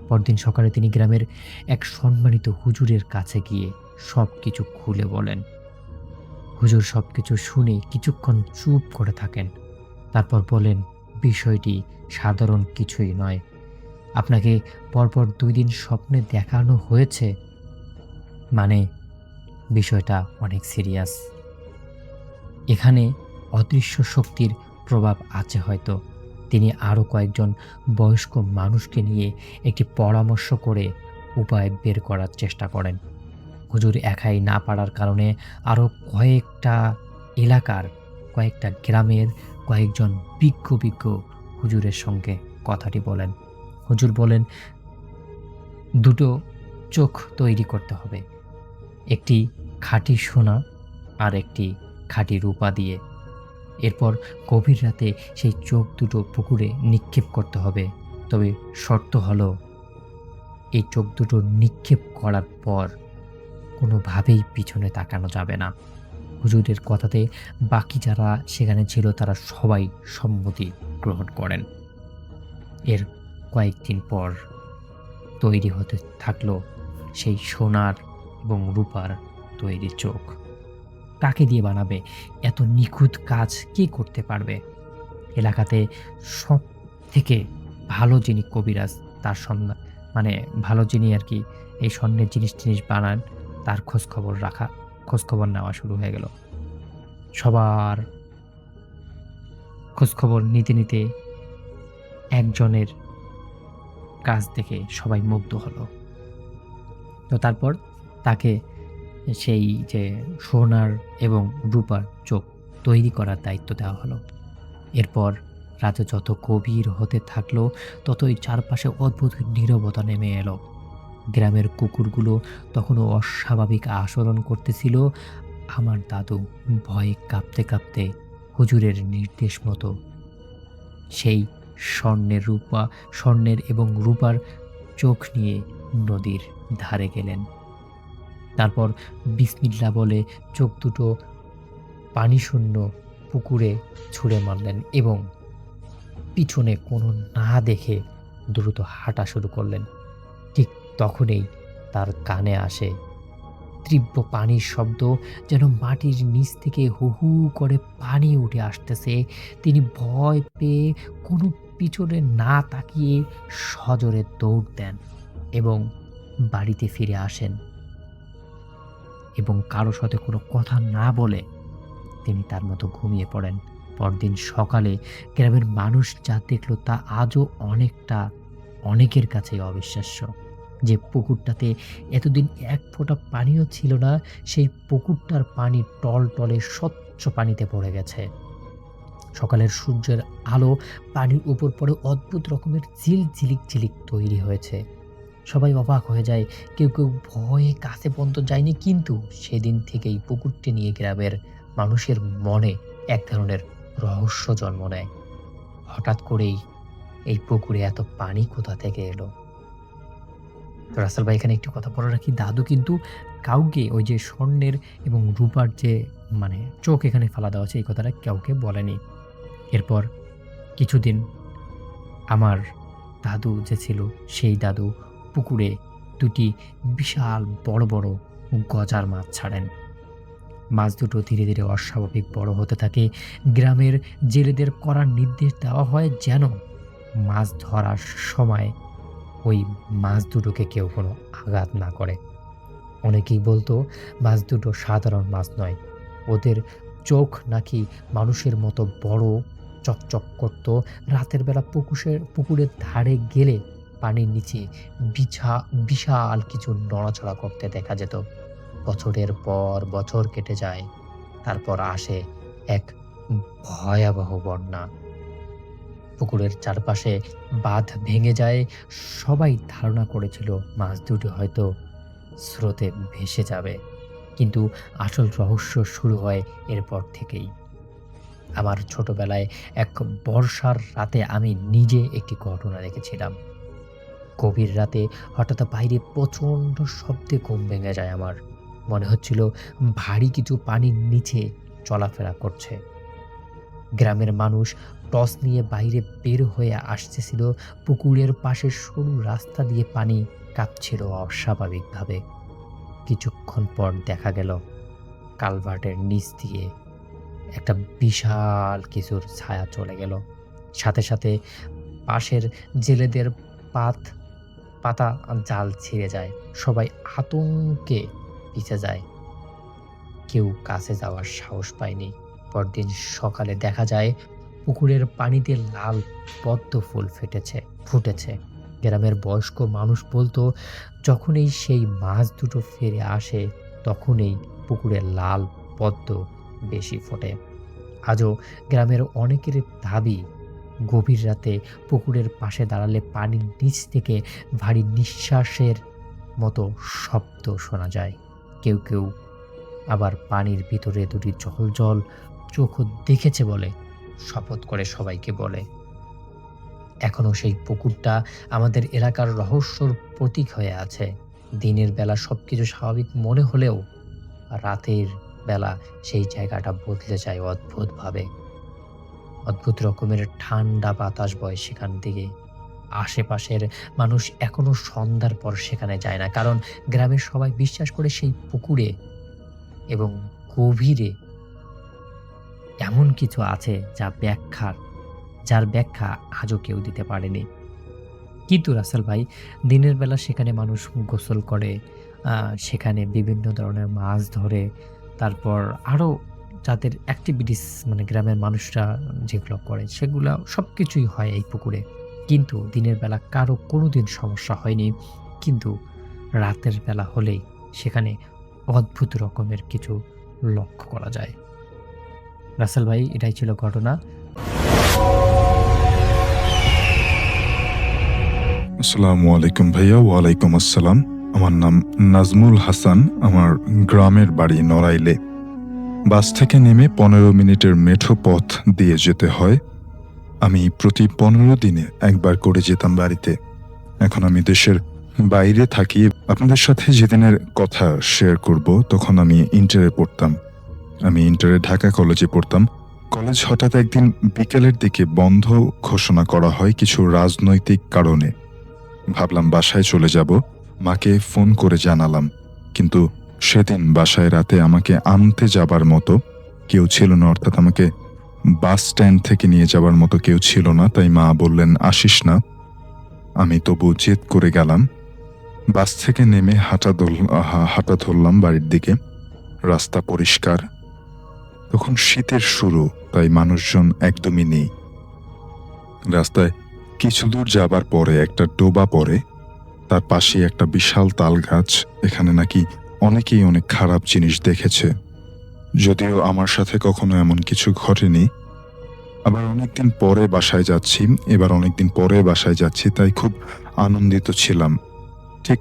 পরদিন সকালে তিনি গ্রামের এক সম্মানিত হুজুরের কাছে গিয়ে সবকিছু খুলে বলেন। হুজুর সবকিছু শুনে কিছুক্ষণ চুপ করে থাকেন। তারপর বলেন, বিষয়টি সাধারণ কিছুই নয়। আপনাকে পরপর ২ দিন স্বপ্নে দেখানো হয়েছে, মানে বিষয়টা অনেক সিরিয়াস। এখানে অদৃশ্য শক্তির প্রভাব আছে হয়তো। তিনি আরও কয়েকজন বয়স্ক মানুষকে নিয়ে একটি পরামর্শ করে উপায় বের করার চেষ্টা করেন। হুজুর একাই না পারার কারণে আরও কয়েকটা এলাকার, কয়েকটা গ্রামের কয়েকজন বিজ্ঞ হুজুরের সঙ্গে কথাটি বলেন। হুজুর বলেন, দুটো চোখ তৈরি করতে হবে, একটি খাঁটি সোনা আর একটি খাঁটি রূপা দিয়ে। এরপর গভীর রাতে সেই চোখ দুটো পুকুরে নিক্ষেপ করতে হবে। তবে শর্ত হলো, এই চোখ দুটো নিক্ষেপ করার পর কোনোভাবেই পিছনে তাকানো যাবে না। হুজুরের কথাতে বাকি যারা সেখানে ছিল তারা সবাই সম্মতি গ্রহণ করেন। এর কয়েকদিন পর তৈরি হতে থাকলো সেই সোনার এবং রূপার তৈরি চোখ। কাকে দিয়ে বানাবে? এত নিখুঁত কাজ কে করতে পারবে? এলাকাতে সব থেকে ভালো যিনি কবিরাজ, তার সন্ধান, মানে ভালো যিনি আর কি এই স্বর্ণের জিনিস টিনিস বানান, তার খোঁজখবর নেওয়া শুরু হয়ে গেল। সবার খোঁজখবর নিতে নিতে একজনের কাজ দেখে সবাই মুগ্ধ হলো। তো তারপর তাকে সেই যে সোনার এবং রূপার চোখ তৈরি করার দায়িত্ব দেওয়া হলো। এরপর রাতে যত গভীর হতে থাকলো ততই চারপাশে অদ্ভুত নীরবতা নেমে এলো। গ্রামের কুকুরগুলো তখনও অস্বাভাবিক আচরণ করতেছিল। আমার দাদু ভয়ে কাঁপতে কাঁপতে হুজুরের নির্দেশ মতো সেই স্বর্ণের এবং রূপার চোখ নিয়ে নদীর ধারে গেলেন। তারপর বিসমিল্লাহ বলে চোখ দুটো পানিশূন্য পুকুরে ছুঁড়ে মারলেন এবং পিছনে কোনো না দেখে দ্রুত হাঁটা শুরু করলেন। ঠিক তখনই তার কানে আসে তীব্র পানির শব্দ, যেন মাটির নিচ থেকে হু হু করে পানি উঠে আসতেছে। তিনি ভয় পেয়ে কোনো পিছনে না তাকিয়ে সজোরে দৌড় দেন এবং বাড়িতে ফিরে আসেন এবং কারো সাথে কোনো কথা না বলে তিনি তার মতো ঘুমিয়ে পড়েন। পরদিন সকালে গ্রামের মানুষ যা দেখল তা আজও অনেকের কাছেই অবিশ্বাস্য। যে পুকুরটাতে এতদিন এক ফোঁটা পানিও ছিল না, সেই পুকুরটার পানি টলটলে স্বচ্ছ পানিতে পড়ে গেছে। সকালের সূর্যের আলো পানির উপর পড়ে অদ্ভুত রকমের ঝিলিক তৈরি হয়েছে। সবাই অবাক হয়ে যায়, কেউ কেউ ভয়ে কাছে পর্যন্ত যায়নি। কিন্তু সেদিন থেকেই পুকুরটি নিয়ে গ্রামের মানুষের মনে এক ধরনের রহস্য জন্ম নেয়। হঠাৎ করেই এই পুকুরে এত পানি কোথা থেকে এলো? তো রাসেল ভাই, এখানে একটি কথা বলে রাখি, দাদু কিন্তু কাউকে ওই যে স্বর্ণের এবং রূপার যে চোখ এখানে ফেলা দেওয়া আছে এই কথাটা কাউকে বলেনি। এরপর কিছুদিন আমার দাদু যে ছিল সেই দাদু পুকুরে দুটি বিশাল বড় বড় গজার মাছ ছাড়েন। মাছ দুটো ধীরে ধীরে অস্বাভাবিক বড় হতে থাকে। গ্রামের জেলেদের করার নির্দেশ দেওয়া হয় যেন মাছ ধরার সময় ওই মাছ দুটোকে কেউ কোনো আঘাত না করে। অনেকেই বলতো মাছ দুটো সাধারণ মাছ নয়, ওদের চোখ নাকি মানুষের মতো বড়, চকচক করত। রাতের বেলা পুকুরের ধারে গেলে পানির নিচে বিশাল কিছু নড়াচড়া করতে দেখা যেত। বছরের পর বছর কেটে যায়, তারপর আসে এক ভয়াবহ বন্যা। পুকুরের চারপাশে বাঁধ ভেঙে যায়। সবাই ধারণা করেছিল মাছ দুটি হয়তো স্রোতে ভেসে যাবে, কিন্তু আসল রহস্য শুরু হয় এরপর থেকেই। আমার ছোটবেলায় এক বর্ষার রাতে আমি নিজে একটি ঘটনা দেখেছিলাম। গভীর রাতে হঠাৎ বাইরে প্রচণ্ড শব্দে ঘুম ভেঙে যায় আমার। মনে হচ্ছিল ভারী কিছু পানির নিচে চলাফেরা করছে। গ্রামের মানুষ টর্চ নিয়ে বাইরে বের হয়ে আসতেছিল। পুকুরের পাশে সরু রাস্তা দিয়ে পানি কাঁপছিল অস্বাভাবিকভাবে। কিছুক্ষণ পর দেখা গেল কালভার্টের নিচ দিয়ে একটা বিশাল কিছুর ছায়া চলে গেল। সাথে সাথে পাশের জেলেদের পাতা জাল ছিঁড়ে যায়। সবাই আতঙ্কে পিছে যায়, কেউ কাছে যাওয়ার সাহস পায়নি। পরদিন সকালে দেখা যায় পুকুরের পানিতে লাল পদ্ম ফুল ফুটেছে। গ্রামের বয়স্ক মানুষ বলতো, যখনই সেই মাছ দুটো ফিরে আসে তখনই পুকুরে লাল পদ্ম বেশি ফোটে। আজও গ্রামের অনেকের দাবি গভীর রাতে পুকুরের পাশে দাঁড়ালে পানির নিচ থেকে ভারী নিঃশ্বাসের মতো শব্দ শোনা যায়। কেউ কেউ আবার পানির ভিতরে দুটি জ্বলজ্বল চোখও দেখেছে বলে শপথ করে সবাইকে বলে। এখনও সেই পুকুরটা আমাদের এলাকার রহস্যর প্রতীক হয়ে আছে। দিনের বেলা সবকিছু স্বাভাবিক মনে হলেও রাতের বেলা সেই জায়গাটা বদলে যায় অদ্ভুতভাবে। অদ্ভুত রকমের ঠান্ডা বাতাস বয় সেখান থেকে। আশেপাশের মানুষ এখনো সন্ধ্যার পর সেখানে যায় না, কারণ গ্রামের সবাই বিশ্বাস করে সেই পুকুরে এবং গভীরে এমন কিছু আছে যার ব্যাখ্যা আজও কেউ দিতে পারেনি। কিন্তু রাসেল ভাই, দিনের বেলা সেখানে মানুষ গোসল করে, সেখানে বিভিন্ন ধরনের মাছ ধরে, তারপর আরও যাদের অ্যাক্টিভিটিস মানে গ্রামের মানুষরা যেগুলো করে সেগুলা সব কিছুই হয় এই পুকুরে। কিন্তু দিনের বেলা কারো কোনো দিন সমস্যা হয়নি। কিন্তু রাতের বেলা হলেই সেখানে অদ্ভুত রকমের কিছু লক্ষ্য করা যায়। রাসেল ভাই, এটাই ছিল ঘটনা। আসসালামু আলাইকুম ভাইয়া। ওয়ালাইকুম আসসালাম। আমার নাম নাজমুল হাসান। আমার গ্রামের বাড়ি নড়াইলে। বাস থেকে নেমে 15 মিনিটের মেঠো পথ দিয়ে যেতে হয়। আমি প্রতি 15 দিনে একবার করে যেতাম বাড়িতে। এখন আমি দেশের বাইরে থাকি। আপনাদের সাথে যেদিনের কথা শেয়ার করব, তখন আমি ইন্টারে পড়তাম। আমি ইন্টারে ঢাকা কলেজে পড়তাম। কলেজ হঠাৎ একদিন বিকেলের দিকে বন্ধ ঘোষণা করা হয় কিছু রাজনৈতিক কারণে। ভাবলাম বাসায় চলে যাব, মাকে ফোন করে জানালাম। কিন্তু সেদিন বাসায় রাতে আমাকে আনতে যাবার মতো কেউ ছিল না, অর্থাৎ আমাকে বাস স্ট্যান্ড থেকে নিয়ে যাবার মতো কেউ ছিল না। তাই মা বললেন আসিস না। আমি তবু জেদ করে গেলাম। বাস থেকে নেমে হাঁটা ধরলাম বাড়ির দিকে। রাস্তা পরিষ্কার। তখন শীতের শুরু, তাই মানুষজন একদমই নেই। রাস্তায় কিছু দূর যাবার পরে একটা ডোবা পড়ে, তার পাশে একটা বিশাল তাল গাছ। এখানে নাকি অনেকেই অনেক খারাপ জিনিস দেখেছে, যদিও আমার সাথে কখনো এমন কিছু ঘটেনি। আবার অনেকদিন পরে বাসায় যাচ্ছি, তাই খুব আনন্দিত ছিলাম। ঠিক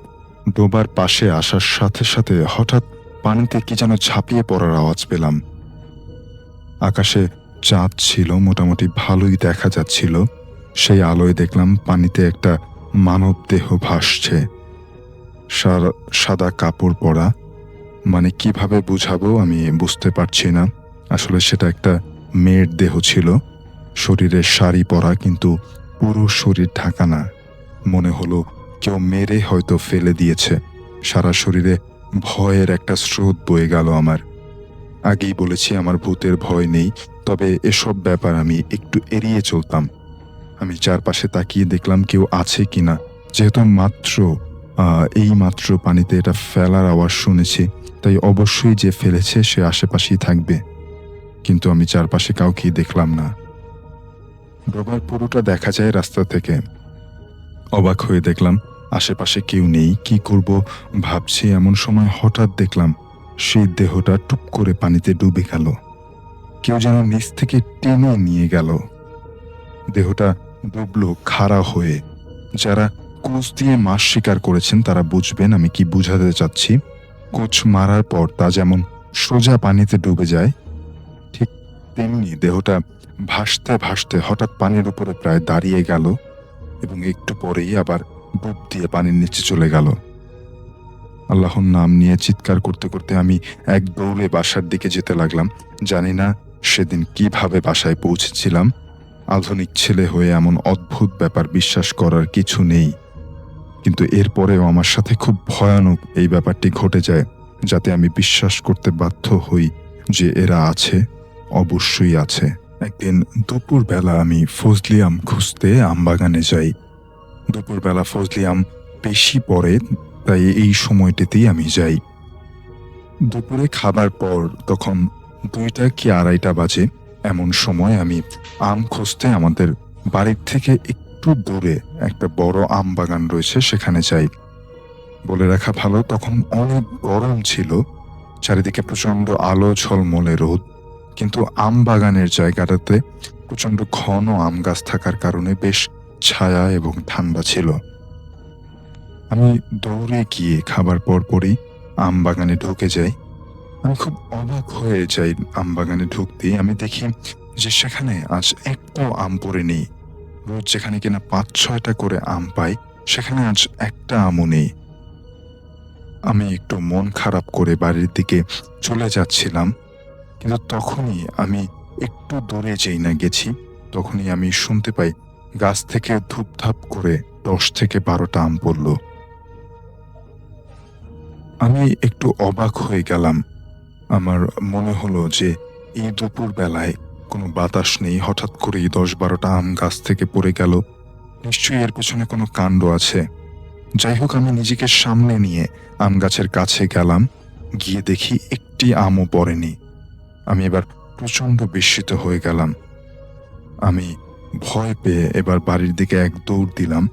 ডোবার পাশে আসার সাথে সাথে হঠাৎ পানিতে কি যেন ঝাঁপিয়ে পড়ার আওয়াজ পেলাম। আকাশে চাঁদ ছিল, মোটামুটি ভালোই দেখা যাচ্ছিল। সেই আলোয় দেখলাম পানিতে একটা মানব দেহ ভাসছে, সাদা কাপড় পরা। মানে কিভাবে বুঝাবো আমি বুঝতে পারছি না। আসলে সেটা একটা মেয়ের দেহ ছিল, শরীরে শাড়ি পরা, কিন্তু পুরো শরীর ঢাকা না। মনে হলো কেউ মেরে হয়তো ফেলে দিয়েছে। সারা শরীরে ভয়ের একটা স্রোত বয়ে গেল আমার। আগেই বলেছি আমার ভূতের ভয় নেই, তবে এসব ব্যাপার আমি একটু এড়িয়ে চলতাম। আমি চারপাশে তাকিয়ে দেখলাম কেউ আছে কিনা। যেহেতু এই মাত্র পানিতে এটা ফেলার আওয়াজ শুনেছি, তাই অবশ্যই যে ফেলেছে সে আশেপাশেই থাকবে। কিন্তু আমি চারপাশে কাউকেই দেখলাম না। ডোবার পুরোটা দেখা যায় রাস্তা থেকে। অবাক হয়ে দেখলাম আশেপাশে কেউ নেই। কি করব ভাবছি, এমন সময় হঠাৎ দেখলাম সেই দেহটা টুপ করে পানিতে ডুবে গেল। কেউ যেন নিচ থেকে টেনে নিয়ে গেল। দেহটা ডুবলো খাড়া হয়ে। যারা কোচ দিয়ে মাছ শিকার করেছেন তারা বুঝবেন আমি কি বুঝাতে চাচ্ছি। কোচ মারার পর তা যেমন সোজা পানিতে ডুবে যায়, ঠিক তেমনি দেহটা ভাসতে ভাসতে হঠাৎ পানির উপরে প্রায় দাঁড়িয়ে গেল এবং একটু পরেই আবার ডুব দিয়ে পানির নিচে চলে গেল। আল্লাহর নাম নিয়ে চিৎকার করতে করতে আমি এক দৌড়ে বাসার দিকে যেতে লাগলাম। জানি না সেদিন কিভাবে বাসায় পৌঁছেছিলাম। আধুনিক ছেলে হয়ে এমন অদ্ভুত ব্যাপার বিশ্বাস করার কিছু নেই, কিন্তু এরপরেও আমার সাথে খুব ভয়ানক এই ব্যাপারটি ঘটে যায়, যাতে আমি বিশ্বাস করতে বাধ্য হই যে এরা আছে, অবশ্যই আছে। একদিন দুপুরবেলা আমি ফজলি আম খুঁজতে আমবাগানে যাই। দুপুরবেলা ফজলি আম বেশি পড়ে, তাই এই সময়টিতেই আমি যাই। দুপুরে খাবার পর তখন 2টা কি 2:30 বাজে। এমন সময় আমি আম খুঁজতে আমাদের বাড়ির থেকে একটু দূরে একটা বড় আম বাগান রয়েছে, সেখানে যাই। বলে রাখা ভালো, তখন অনেক গরম ছিল, চারিদিকে প্রচন্ড আলো ঝলমলে রোদ, কিন্তু আম বাগানের জায়গাটাতে প্রচণ্ড ঘন আম গাছ থাকার কারণে বেশ ছায়া এবং ঠান্ডা ছিল। আমি দৌড়ে গিয়ে খাবার পরপরই আম বাগানে ঢুকে যাই। আমি খুব অবাক হয়ে যাই আম বাগানে ঢুকতেই। আমি দেখি যে সেখানে আজ একটাও আম পড়ে নেই। রোজ যেখানে কিনা ৫-৬টা করে আম পাই, সেখানে আজ একটা আমও নেই। আমি একটু মন খারাপ করে বাড়ির দিকে চলে যাচ্ছিলাম, কিন্তু তখনই আমি একটু দূরে যেই না গেছি, তখনই আমি শুনতে পাই গাছ থেকে ধুপধাপ করে ১০ থেকে ১২টা আম পড়ল। আমি একটু অবাক হয়ে গেলাম। আমার মনে হলো যে এই দুপুর বেলায় কোনো বাতাস নেই, হঠাৎ করেই ১০-১২টা আম গাছ থেকে পড়ে গেল। নিশ্চয়ই এর পেছনে কোনো কাণ্ড আছে। যাই হোক, আমি নিজেকে সামলে নিয়ে আম গাছের কাছে গেলাম। গিয়ে দেখি একটি আমও পড়েনি। আমি এবার প্রচণ্ড বিস্মিত হয়ে গেলাম। আমি ভয় পেয়ে এবার বাড়ির দিকে এক দৌড় দিলাম।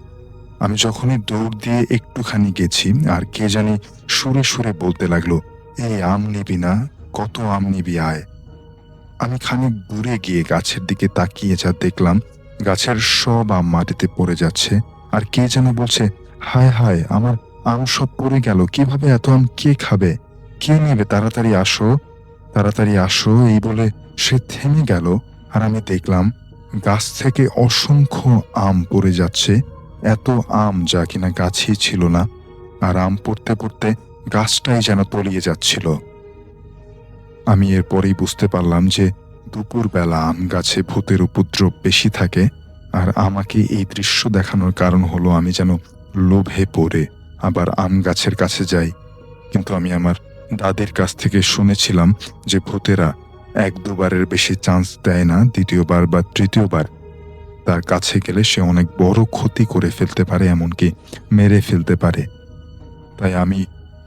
আমি যখনই দৌড় দিয়ে একটুখানি গেছি, আর কে জানি সুরে সুরে বলতে লাগলো, "এই আম নিবি না? কত আম নিবি আয়।" আমি খানিক দূরে গিয়ে গাছের দিকে তাকিয়ে যা দেখলাম, গাছের সব আম মাটিতে পড়ে যাচ্ছে। আর কে যেন বলছে, "হায় হায়, আমার আম সব পড়ে গেল, কিভাবে এত আম কে খাবে? কে নেবে? তাড়াতাড়ি আসো, তাড়াতাড়ি আসো।" এই বলে সে থেমে গেল। আর আমি দেখলাম গাছ থেকে অসংখ্য আম পড়ে যাচ্ছে। এত আম যা কিনা গাছেই ছিল না। আর আম পড়তে পড়তে গাছটাই যেন তলিয়ে যাচ্ছিল। আমি এরপরেই বুঝতে পারলাম যে দুপুরবেলা আম গাছে ভূতের উপদ্রব বেশি থাকে। আর আমাকে এই দৃশ্য দেখানোর কারণ হলো আমি যেন লোভে পড়ে আবার আম গাছের কাছে যাই। কিন্তু আমি আমার দাদির কাছ থেকে শুনেছিলাম যে ভূতেরা ১-২বারের বেশি চান্স দেয় না। দ্বিতীয়বার বা তৃতীয়বার তার কাছে গেলে সে অনেক বড় ক্ষতি করে ফেলতে পারে, এমনকি মেরে ফেলতে পারে। তাই আমি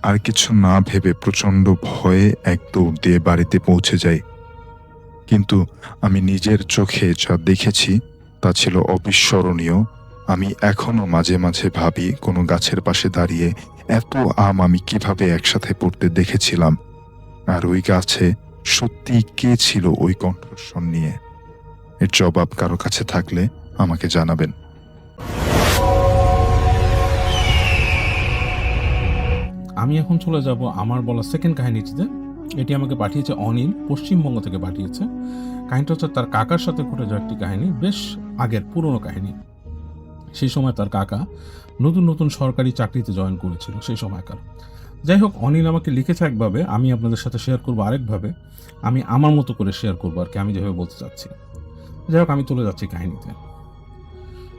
আর কিছু না ভেবে প্রচণ্ড ভয়ে এক দৌড় দিয়ে বাড়িতে পৌঁছে যাই। কিন্তু আমি নিজের চোখে যা দেখেছি তা ছিল অবিস্মরণীয়। আমি এখনো মাঝে মাঝে ভাবি, কোনো গাছের পাশে দাঁড়িয়ে এত আম আমি কিভাবে একসাথে পড়তে দেখেছিলাম। আর ওই গাছে সত্যি কে ছিল ওই কণ্ঠস্বর নিয়ে? এর জবাব কারো কাছে থাকলে আমাকে জানাবেন। আমি এখন চলে যাব আমার বলা সেকেন্ড কাহিনীটিতে। এটি আমাকে পাঠিয়েছে অনিল, পশ্চিমবঙ্গ থেকে পাঠিয়েছে। কাহিনীটা হচ্ছে তার কাকার সাথে ঘটে যাওয়া একটি কাহিনী, বেশ আগের পুরনো কাহিনী। সেই সময় তার কাকা নতুন নতুন সরকারি চাকরিতে জয়েন করেছিল সেই সময়কার। যাই হোক, অনিল আমাকে লিখেছে একভাবে, আমি আপনাদের সাথে শেয়ার করবো আরেকভাবে। আমি আমার মতো করে শেয়ার করবো আর কি, আমি যেভাবে বলতে চাচ্ছি। যাই হোক, আমি চলে যাচ্ছি কাহিনীতে।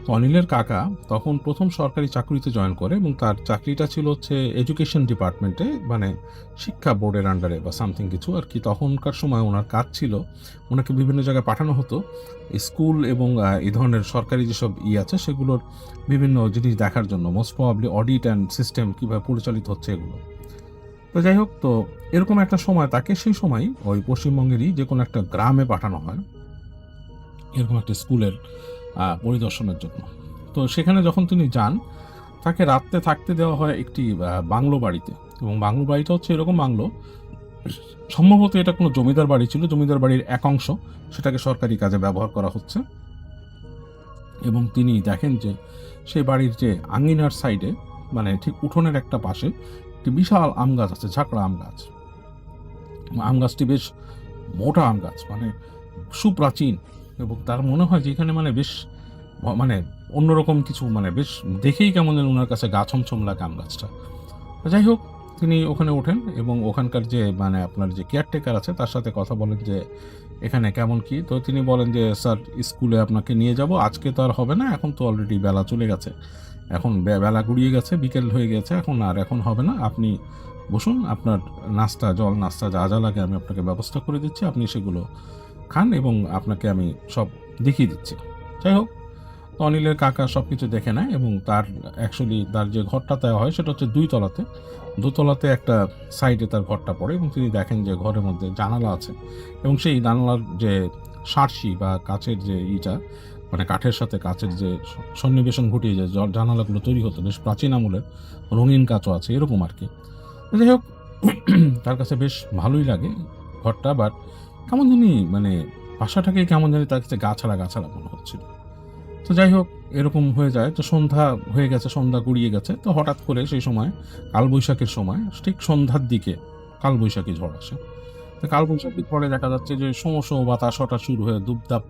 তো অনিলের কাকা তখন প্রথম সরকারি চাকরিতে জয়েন করে এবং তার চাকরিটা ছিল হচ্ছে এডুকেশন ডিপার্টমেন্টে, মানে শিক্ষা বোর্ডের আন্ডারে বা সামথিং কিছু আর কি। তখনকার সময় ওনার কাজ ছিল, ওনাকে বিভিন্ন জায়গায় পাঠানো হতো স্কুল এবং এই ধরনের সরকারি যেসব আছে সেগুলোর বিভিন্ন জিনিস দেখার জন্য, most probably audit and system কীভাবে পরিচালিত হচ্ছে এগুলো। তো যাই হোক, তো এরকম একটা সময় তাকে সেই সময় ওই পশ্চিমবঙ্গেরই যে কোনো একটা গ্রামে পাঠানো হয় এরকম একটা স্কুলের পরিদর্শনের জন্য। তো সেখানে যখন তিনি যান, তাকে রাত্রে থাকতে দেওয়া হয় একটি বাংলো বাড়িতে। এবং বাংলো বাড়িটা হচ্ছে এরকম বাংলো, সম্ভবত এটা কোনো জমিদার বাড়ি ছিল, জমিদার বাড়ির এক অংশ, সেটাকে সরকারি কাজে ব্যবহার করা হচ্ছে। এবং তিনি দেখেন যে সেই বাড়ির যে আঙিনার সাইডে, মানে ঠিক উঠোনের একটা পাশে একটি বিশাল আম গাছ আছে, ঝাঁকড়া আম গাছ। আম গাছটি বেশ মোটা আম গাছ, মানে সুপ্রাচীন। এবং তার মনে হয় যে এখানে মানে বেশ মানে অন্যরকম কিছু, মানে বেশ দেখেই কেমন যেন ওনার কাছে গা ছমছম লাগে আম গাছটা। যাই হোক, তিনি ওখানে ওঠেন এবং ওখানকার যে মানে আপনার যে কেয়ারটেকার আছে তার সাথে কথা বলেন যে এখানে কেমন কি। তো তিনি বলেন যে স্যার, স্কুলে আপনাকে নিয়ে যাব, আজকে তো আর হবে না, এখন তো অলরেডি বেলা চলে গেছে, এখন বেলা গড়িয়ে গেছে, বিকেল হয়ে গেছে, এখন হবে না, আপনি বসুন, আপনার নাস্তা জল নাস্তা যা যা লাগে আমি আপনাকে ব্যবস্থা করে দিচ্ছি, আপনি সেগুলো খান এবং আপনাকে আমি সব দেখিয়ে দিচ্ছি। যাই হোক, তো অনিলের কাকা সব কিছু দেখে নেয় এবং তার অ্যাকচুয়ালি তার যে ঘরটা দেওয়া হয় সেটা হচ্ছে দোতলাতে একটা সাইডে তার ঘরটা পড়ে। এবং তিনি দেখেন যে ঘরের মধ্যে জানালা আছে এবং সেই জানালার যে সার্সি বা কাচের যে মানে কাঠের সাথে কাচের যে সন্নিবেশন ঘটিয়ে যে জানালাগুলো তৈরি হতো, বেশ প্রাচীন আমলের, রঙিন কাচও আছে এরকম আর কি। যাই হোক, তার কাছে বেশ ভালোই লাগে ঘরটা, বাট কেমন জানি মানে বাসাটাকে কেমন জানি তার কাছে গাছাড়া গাছাড়া মনে হচ্ছিল। তো যাই হোক, এরকম হয়ে যায়। তো সন্ধ্যা হয়ে গেছে, সন্ধ্যা গড়িয়ে গেছে। তো হঠাৎ করে সেই সময় কালবৈশাখীর সময় ঠিক সন্ধ্যার দিকে কালবৈশাখী ঝড় আসে। তো কালবৈশাখী ঝড়ে দেখা যাচ্ছে যে সমস্ত বাতাস হঠাৎ শুরু হয়ে দুপদাপ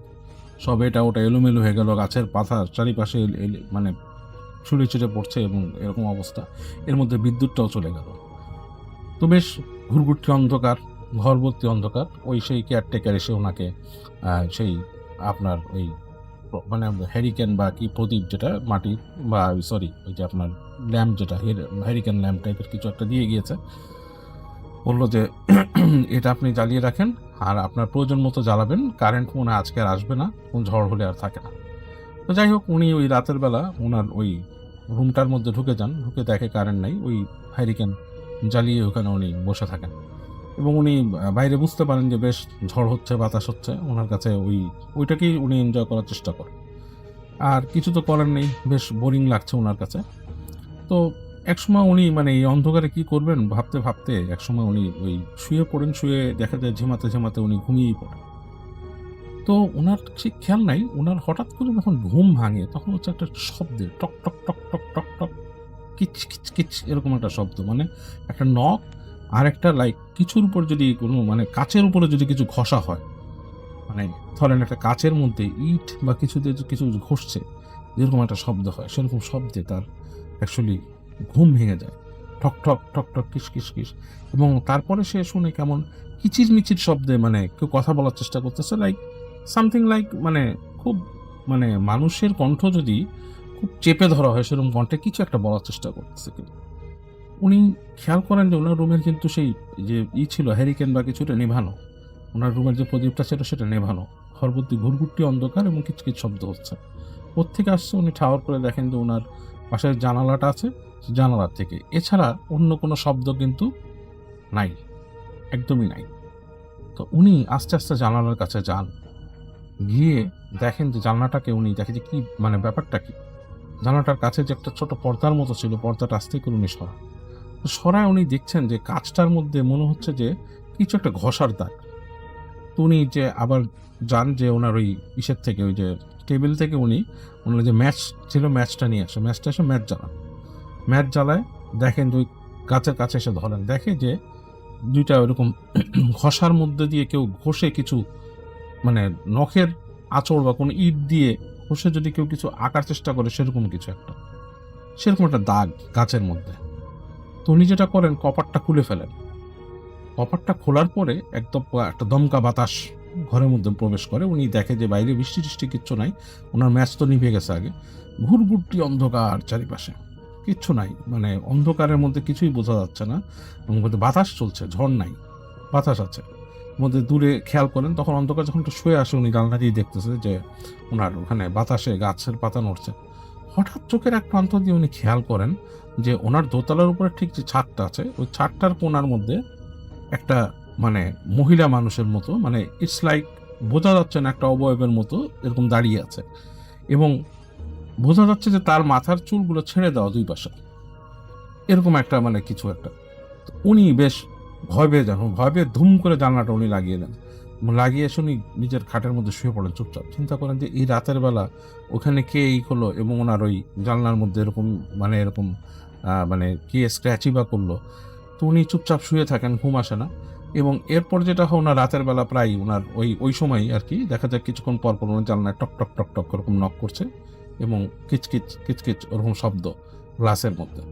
সব এটা ওটা এলোমেলো হয়ে গেল, গাছের পাতা চারিপাশে মানে ছুঁড়ে ছিঁড়ে পড়ছে এবং এরকম অবস্থা। এর মধ্যে বিদ্যুৎটাও চলে গেল। তো বেশ ঘুরঘুরটি অন্ধকার, ঘরভর্তি অন্ধকার। ওই সেই কেয়ারটেকার এসে ওনাকে সেই আপনার ওই মানে হ্যারিকেন বা কি প্রদীপ যেটা মাটি বা সরি ওই যে আপনার ল্যাম্প যেটা হ্যারিকেন ল্যাম্প টাইপের কিছু একটা দিয়ে গিয়েছে। বললো যে এটা আপনি জ্বালিয়ে রাখেন আর আপনার প্রয়োজন মতো জ্বালাবেন, কারেন্ট মনে হয় আজকে আর আসবে না, কোন ঝড় হলে আর থাকে না। তো যাই হোক, উনি ওই রাতের বেলা ওনার ওই রুমটার মধ্যে ঢুকে যান, ঢুকে দেখে কারেন্ট নাই, ওই হ্যারিকেন জ্বালিয়ে ওখানে উনি বসে থাকেন এবং উনি বাইরে বুঝতে পারেন যে বেশ ঝড় হচ্ছে, বাতাস হচ্ছে। ওনার কাছে ওইটাকেই উনি এনজয় করার চেষ্টা করেন। আর কিছু তো করার নেই, বেশ বোরিং লাগছে ওনার কাছে। তো একসময় উনি মানে এই অন্ধকারে কি করবেন ভাবতে ভাবতে একসময় উনি ওই শুয়ে পড়েন, শুয়ে দেখা যায় ঝিমাতে ঝিমাতে উনি ঘুমিয়েই পড়েন। তো ওনার ঠিক খেয়াল নাই, ওনার হঠাৎ করে যখন ঘুম ভাঙে তখন হচ্ছে একটা শব্দে টক টক টক টক টক টক কিচ কিচ কিচ এরকম একটা শব্দ, মানে একটা নখ আর একটা লাইক কিছুর উপর যদি কোনো মানে কাচের উপরে যদি কিছু ঘষা হয়, মানে ধরেন একটা কাচের মধ্যে ইট বা কিছু দিয়ে কিছু ঘষছে, যেরকম একটা শব্দ হয় সেরকম শব্দে তার অ্যাকচুয়ালি ঘুম ভেঙে যায়। ঠক ঠক ঠক ঠক কিস কিস কিস। এবং তারপরে সে শুনে কেমন কিচির মিচির শব্দে মানে কেউ কথা বলার চেষ্টা করতেছে, লাইক সামথিং লাইক মানে খুব মানে মানুষের কণ্ঠ যদি খুব চেপে ধরা হয় সেরকম কণ্ঠে কিছু একটা বলার চেষ্টা করতেছে। কিন্তু উনি খেয়াল করেন যে ওনার রুমের কিন্তু সেই যে ছিল হ্যারিকেন বা কিছুটা নেভানো, ওনার রুমের যে প্রদীপটা ছিল সেটা নেভানো, ঘরভর্তি ঘুরঘুরটি অন্ধকার এবং কিচকিচ শব্দ হচ্ছে। কোত্থেকে আসছে উনি ঠাওর করে দেখেন যে ওনার পাশের জানালাটা আছে, জানালার থেকে এছাড়া অন্য কোনো শব্দ কিন্তু নাই, একদমই নাই। তো উনি আস্তে আস্তে জানালার কাছে যান, গিয়ে দেখেন যে জানলাটাকে উনি দেখে যে কি মানে ব্যাপারটা কি। জানলাটার কাছে যে একটা ছোট পর্দার মতো ছিল, পর্দাটা আস্তে করে উনি সরায় উনি দেখছেন যে কাচটার মধ্যে মনে হচ্ছে যে কিছু একটা ঘষার দাগ। তো উনি যে আবার যান যে ওনার ওই ইসের থেকে ওই যে টেবিল থেকে উনি ওনার যে ম্যাচ ছিল ম্যাচটা নিয়ে আসে, ম্যাচটা এসে ম্যাচ জ্বালায় দেখেন যে ওই গাছের কাছে এসে ধরেন, দেখে যে দুইটা ওইরকম ঘষার মধ্যে দিয়ে কেউ ঘষে কিছু মানে নখের আঁচড় বা কোনো ইট দিয়ে ঘষে যদি কেউ কিছু আঁকার চেষ্টা করে সেরকম কিছু একটা, সেরকম একটা দাগ গাছের মধ্যে। তো উনি যেটা করেন কপারটা খুলে ফেলেন। কপারটা খোলার পরে একদম একটা দমকা বাতাস ঘরের মধ্যে প্রবেশ করে। উনি দেখে যে বাইরে বৃষ্টি টিষ্টি কিচ্ছু নাই, ওনার ম্যাচ তো নিভে গেছে আগে। ঘুরঘুরটি অন্ধকার, চারিপাশে কিচ্ছু নাই, মানে অন্ধকারের মধ্যে কিছুই বোঝা যাচ্ছে না। এবং মধ্যে বাতাস চলছে, ঝড় নাই, বাতাস আছে মধ্যে। দূরে খেয়াল করেন তখন অন্ধকার যখন একটু শুয়ে আসে, উনি জানলা দিয়ে দেখতেছে যে ওনার ওখানে বাতাসে গাছের পাতা নড়ছে। হঠাৎ চোখের এক প্রান্ত দিয়ে উনি খেয়াল করেন যে ওনার দোতলার উপরে ঠিক যে ছাদটা আছে ওই ছাদটার কোণার মধ্যে একটা মানে মহিলা মানুষের মতো, মানে ইটস লাইক বোঝা যাচ্ছে না একটা অবয়বের মতো এরকম দাঁড়িয়ে আছে এবং বোঝা যাচ্ছে যে তার মাথার চুলগুলো ছেড়ে দেওয়া দুই পাশে, এরকম একটা মানে কিছু একটা। উনি বেশ ভয় পেয়ে যান, ভয় পেয়ে ধুম করে জানলাটা উনি লাগিয়ে দেন। লাগিয়ে এসে উনি নিজের খাটের মধ্যে শুয়ে পড়েন চুপচাপ। চিন্তা করেন যে এই রাতের বেলা ওখানে কে এই হলো এবং ওনার ওই জানলার মধ্যে এরকম মানে এরকম মানে কে স্ক্র্যাচই বা করলো। তো উনি চুপচাপ শুয়ে থাকেন, ঘুম আসে না। এবং এরপর যেটা হয় ওনার রাতের বেলা প্রায় ওনার ওই সময় আর কি দেখা যায় কিছুক্ষণ পর পর ওনার জানলায় টক টক টক টক ওরকম নক করছে এবং কিচকিচ কিচকিচ ওরকম শব্দ গ্লাসের মধ্যে।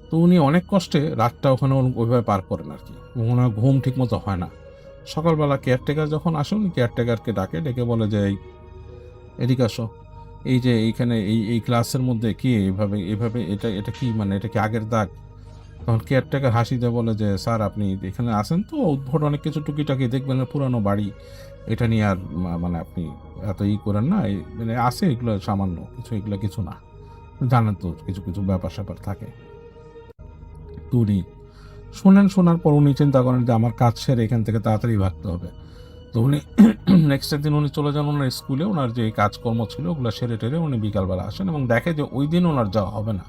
তো উনি অনেক কষ্টে রাতটা ওখানে ওইভাবে পার করেন আর কি, এবং ওনার ঘুম ঠিক মতো হয় না। সকালবেলা কেয়ারটেকার যখন আসে উনি কেয়ারটেকারকে ডেকে বলে যে এদিকে আসো, এই যে এইখানে এই ক্লাসের মধ্যে কি এভাবে এটা কি মানে এটা কি আগের দাগ? তখন কেয়ারটেকার হাসিতে বলে যে স্যার আপনি এখানে আসেন তো উদ্ভট অনেক কিছু টুকিটাকি দেখবেন, পুরানো বাড়ি, এটা নিয়ে আর মানে আপনি এত করেন না, মানে আসে এগুলো সামান্য কিছু, এগুলো কিছু না, জানেন তো কিছু কিছু ব্যাপার স্যাপার থাকে। তো উনি শোনার পর উনি চিন্তা করেন যে আমার কাজ সেরে এখান থেকে তাড়াতাড়ি ভাগতে হবে। তো উনি নেক্সট দিন উনি চলে যান ওনার স্কুলে, ওনার যে কাজকর্ম ছিল ওগুলো সেরে টেরে উনি বিকালবেলা আসেন এবং দেখে যে ওই দিন ওনার যাওয়া হবে না,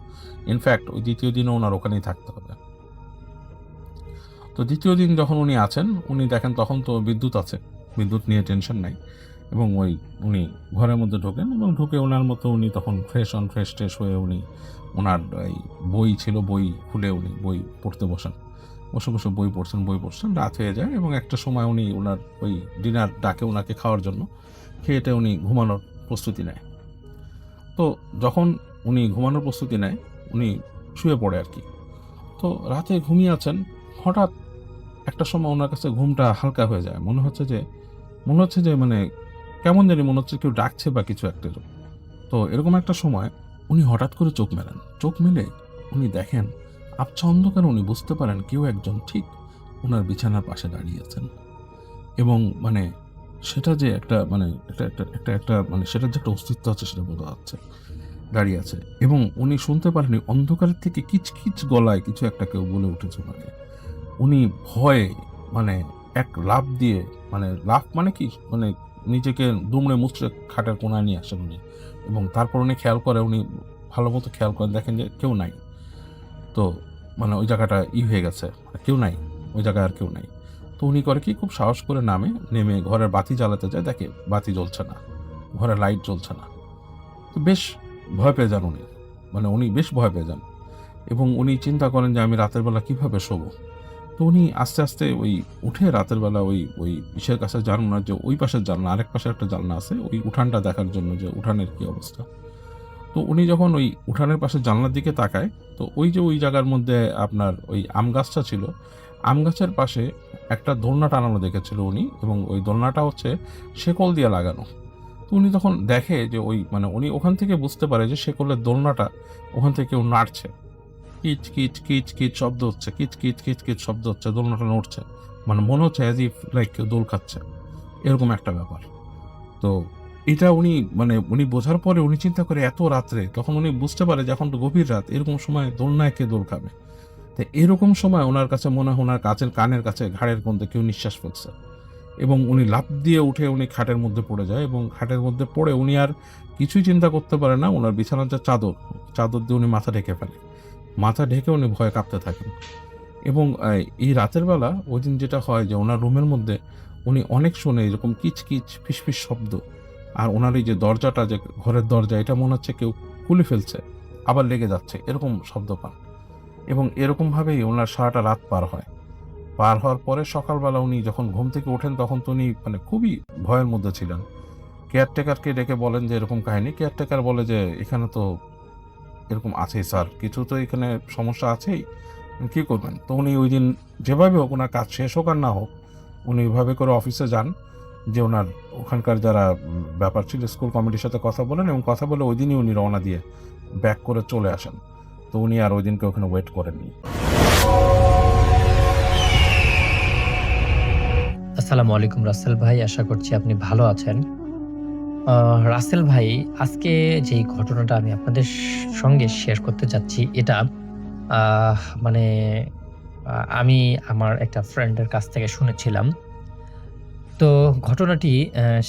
ইনফ্যাক্ট ওই দ্বিতীয় দিনও ওনার ওখানেই থাকতে হবে। তো দ্বিতীয় দিন যখন উনি আছেন উনি দেখেন তখন তো বিদ্যুৎ আছে, বিদ্যুৎ নিয়ে টেনশন নাই। এবং উনি ঘরের মধ্যে ঢোকেন এবং ঢুকে ওনার মতো উনি তখন ফ্রেশ হয়ে উনি ওনার এই বই ছিল, বই খুলে উনি বই পড়তে বসে বসে বই পড়ছেন, রাত হয়ে যায় এবং একটা সময় উনি ওনার ওই ডিনার ডাকে ওনাকে খাওয়ার জন্য, খেয়েটে উনি ঘুমানোর প্রস্তুতি নেয়। তো যখন উনি ঘুমানোর প্রস্তুতি নেয়, উনি শুয়ে পড়ে আর কি। তো রাতে ঘুমিয়ে আছেন, হঠাৎ একটা সময় ওনার কাছে ঘুমটা হালকা হয়ে যায়। মনে হচ্ছে যে মানে কেমন জানি মনে হচ্ছে কেউ ডাকছে বা কিছু একটা। তো এরকম একটা সময় উনি হঠাৎ করে চোখ মেলেন। চোখ মেলে উনি দেখেন আবছা অন্ধকারে উনি বুঝতে পারেন কেউ একজন ঠিক ওনার বিছানার পাশে দাঁড়িয়ে আছেন। এবং মানে সেটা যে একটা মানে একটা মানে সেটার যে একটা অস্তিত্ব আছে সেটা বোঝা যাচ্ছে, দাঁড়িয়ে আছে। এবং উনি শুনতে পারেনি অন্ধকারের থেকে কিচকিচ গলায় কিছু একটা কেউ বলে উঠেছে ওনাকে। উনি ভয়ে মানে এক লাফ দিয়ে, মানে লাফ মানে কি, মানে নিজেকে দুমড়ে মুচড়ে খাটের কোনায় নিয়ে আসেন উনি। এবং তারপর উনি ভালো মতো খেয়াল করেন, দেখেন যে কেউ নাই। তো মানে ওই জায়গাটা হয়ে গেছে, কেউ নাই, ওই জায়গায় আর কেউ নাই। তো উনি করে কি, খুব সাহস করে নেমে ঘরের বাতি জ্বালাতে যায়, দেখে বাতি জ্বলছে না, ঘরের লাইট জ্বলছে না। তো বেশ ভয় পেয়ে যান উনি বেশ ভয় পেয়ে যান এবং উনি চিন্তা করেন যে আমি রাতের বেলা কিভাবে শোবো। তো উনি আস্তে আস্তে উঠে রাতের বেলা ওই ইসের কাছে যান, ওনার যে ওই পাশের জানলা, আরেক পাশে একটা জানলা আছে, ওই উঠানটা দেখার জন্য যে উঠানের কি অবস্থা। তো উনি যখন ওই উঠানের পাশে জানলার দিকে তাকায়, তো ওই জায়গার মধ্যে আপনার ওই আম গাছটা ছিল, আম গাছের পাশে একটা দোলনা টানানো দেখেছিল উনি, এবং ওই দোলনাটা হচ্ছে শেকল দিয়ে লাগানো। তো উনি তখন দেখে যে উনি ওখান থেকে বুঝতে পারে যে শেকলের দোলনাটা ওখান থেকে কেউ নাড়ছে, কিচ কিচ কিচ কিচ শব্দ হচ্ছে, কিচ কিচ কিচ কিচ শব্দ হচ্ছে, দোলনাটা নড়ছে, মানে মনে হচ্ছে অ্যাজ ইফ লাইক কেউ দোল খাচ্ছে, এরকম একটা ব্যাপার। তো এটা উনি বোঝার পরে উনি চিন্তা করে এত রাত্রে, তখন উনি বুঝতে পারে যে এখন তো গভীর রাত, এরকম সময় দোলনায় কে দোল খাবে। তো এরকম সময় ওনার কাছে মনে হয় ওনার কানের কাছে ঘাড়ের মধ্যে কেউ নিঃশ্বাস ফেলছে, এবং উনি লাফ দিয়ে উঠে উনি খাটের মধ্যে পড়ে যায়, এবং খাটের মধ্যে পড়ে উনি আর কিছুই চিন্তা করতে পারে না। ওনার বিছানার যে চাদর দিয়ে উনি মাথা ঢেকে ফেলে, মাথা ঢেকে উনি ভয়ে কাঁপতে থাকেন। এবং এই রাতের বেলা ওই দিন যেটা হয় যে ওনার রুমের মধ্যে উনি অনেক শোনে এরকম কিচকিচ ফিসফিস শব্দ, আর ওনার এই যে দরজাটা, যে ঘরের দরজা, এটা মনে হচ্ছে কেউ খুলে ফেলছে আবার লেগে যাচ্ছে, এরকম শব্দ পান। এবং এরকমভাবেই ওনার সারাটা রাত পার হওয়ার পরে সকালবেলা উনি যখন ঘুম থেকে ওঠেন, তখন তো উনি খুবই ভয়ের মধ্যে ছিলেন। কেয়ারটেকারকে ডেকে বলেন যে এরকম কাহিনী। কেয়ারটেকার বলে যে এখানে তো এরকম আছেই স্যার, কিছু তো এখানে সমস্যা আছেই, কী করবেন। তো উনি ওই দিন যেভাবে হোক, ওনার কাজ শেষ হোক আর না হোক, উনি ওইভাবে করে অফিসে যান, যে ওনার ওখানকার যারা ব্যাপার ছিল স্কুল কমিটির সাথে কথা বলেন, এবং কথা বলে ওই দিনই উনি রওনা দিয়ে ব্যাক করে চলে আসেন। তো উনি আর ওই দিনকে ওখানে ওয়েট করেননি। আসসালামু আলাইকুম রাসেল ভাই, আশা করছি আপনি ভালো আছেন। রাসেল ভাই, আজকে যেই ঘটনাটা আমি আপনাদের সঙ্গে শেয়ার করতে যাচ্ছি, এটা মানে আমি আমার একটা ফ্রেন্ডের কাছ থেকে শুনেছিলাম। তো ঘটনাটি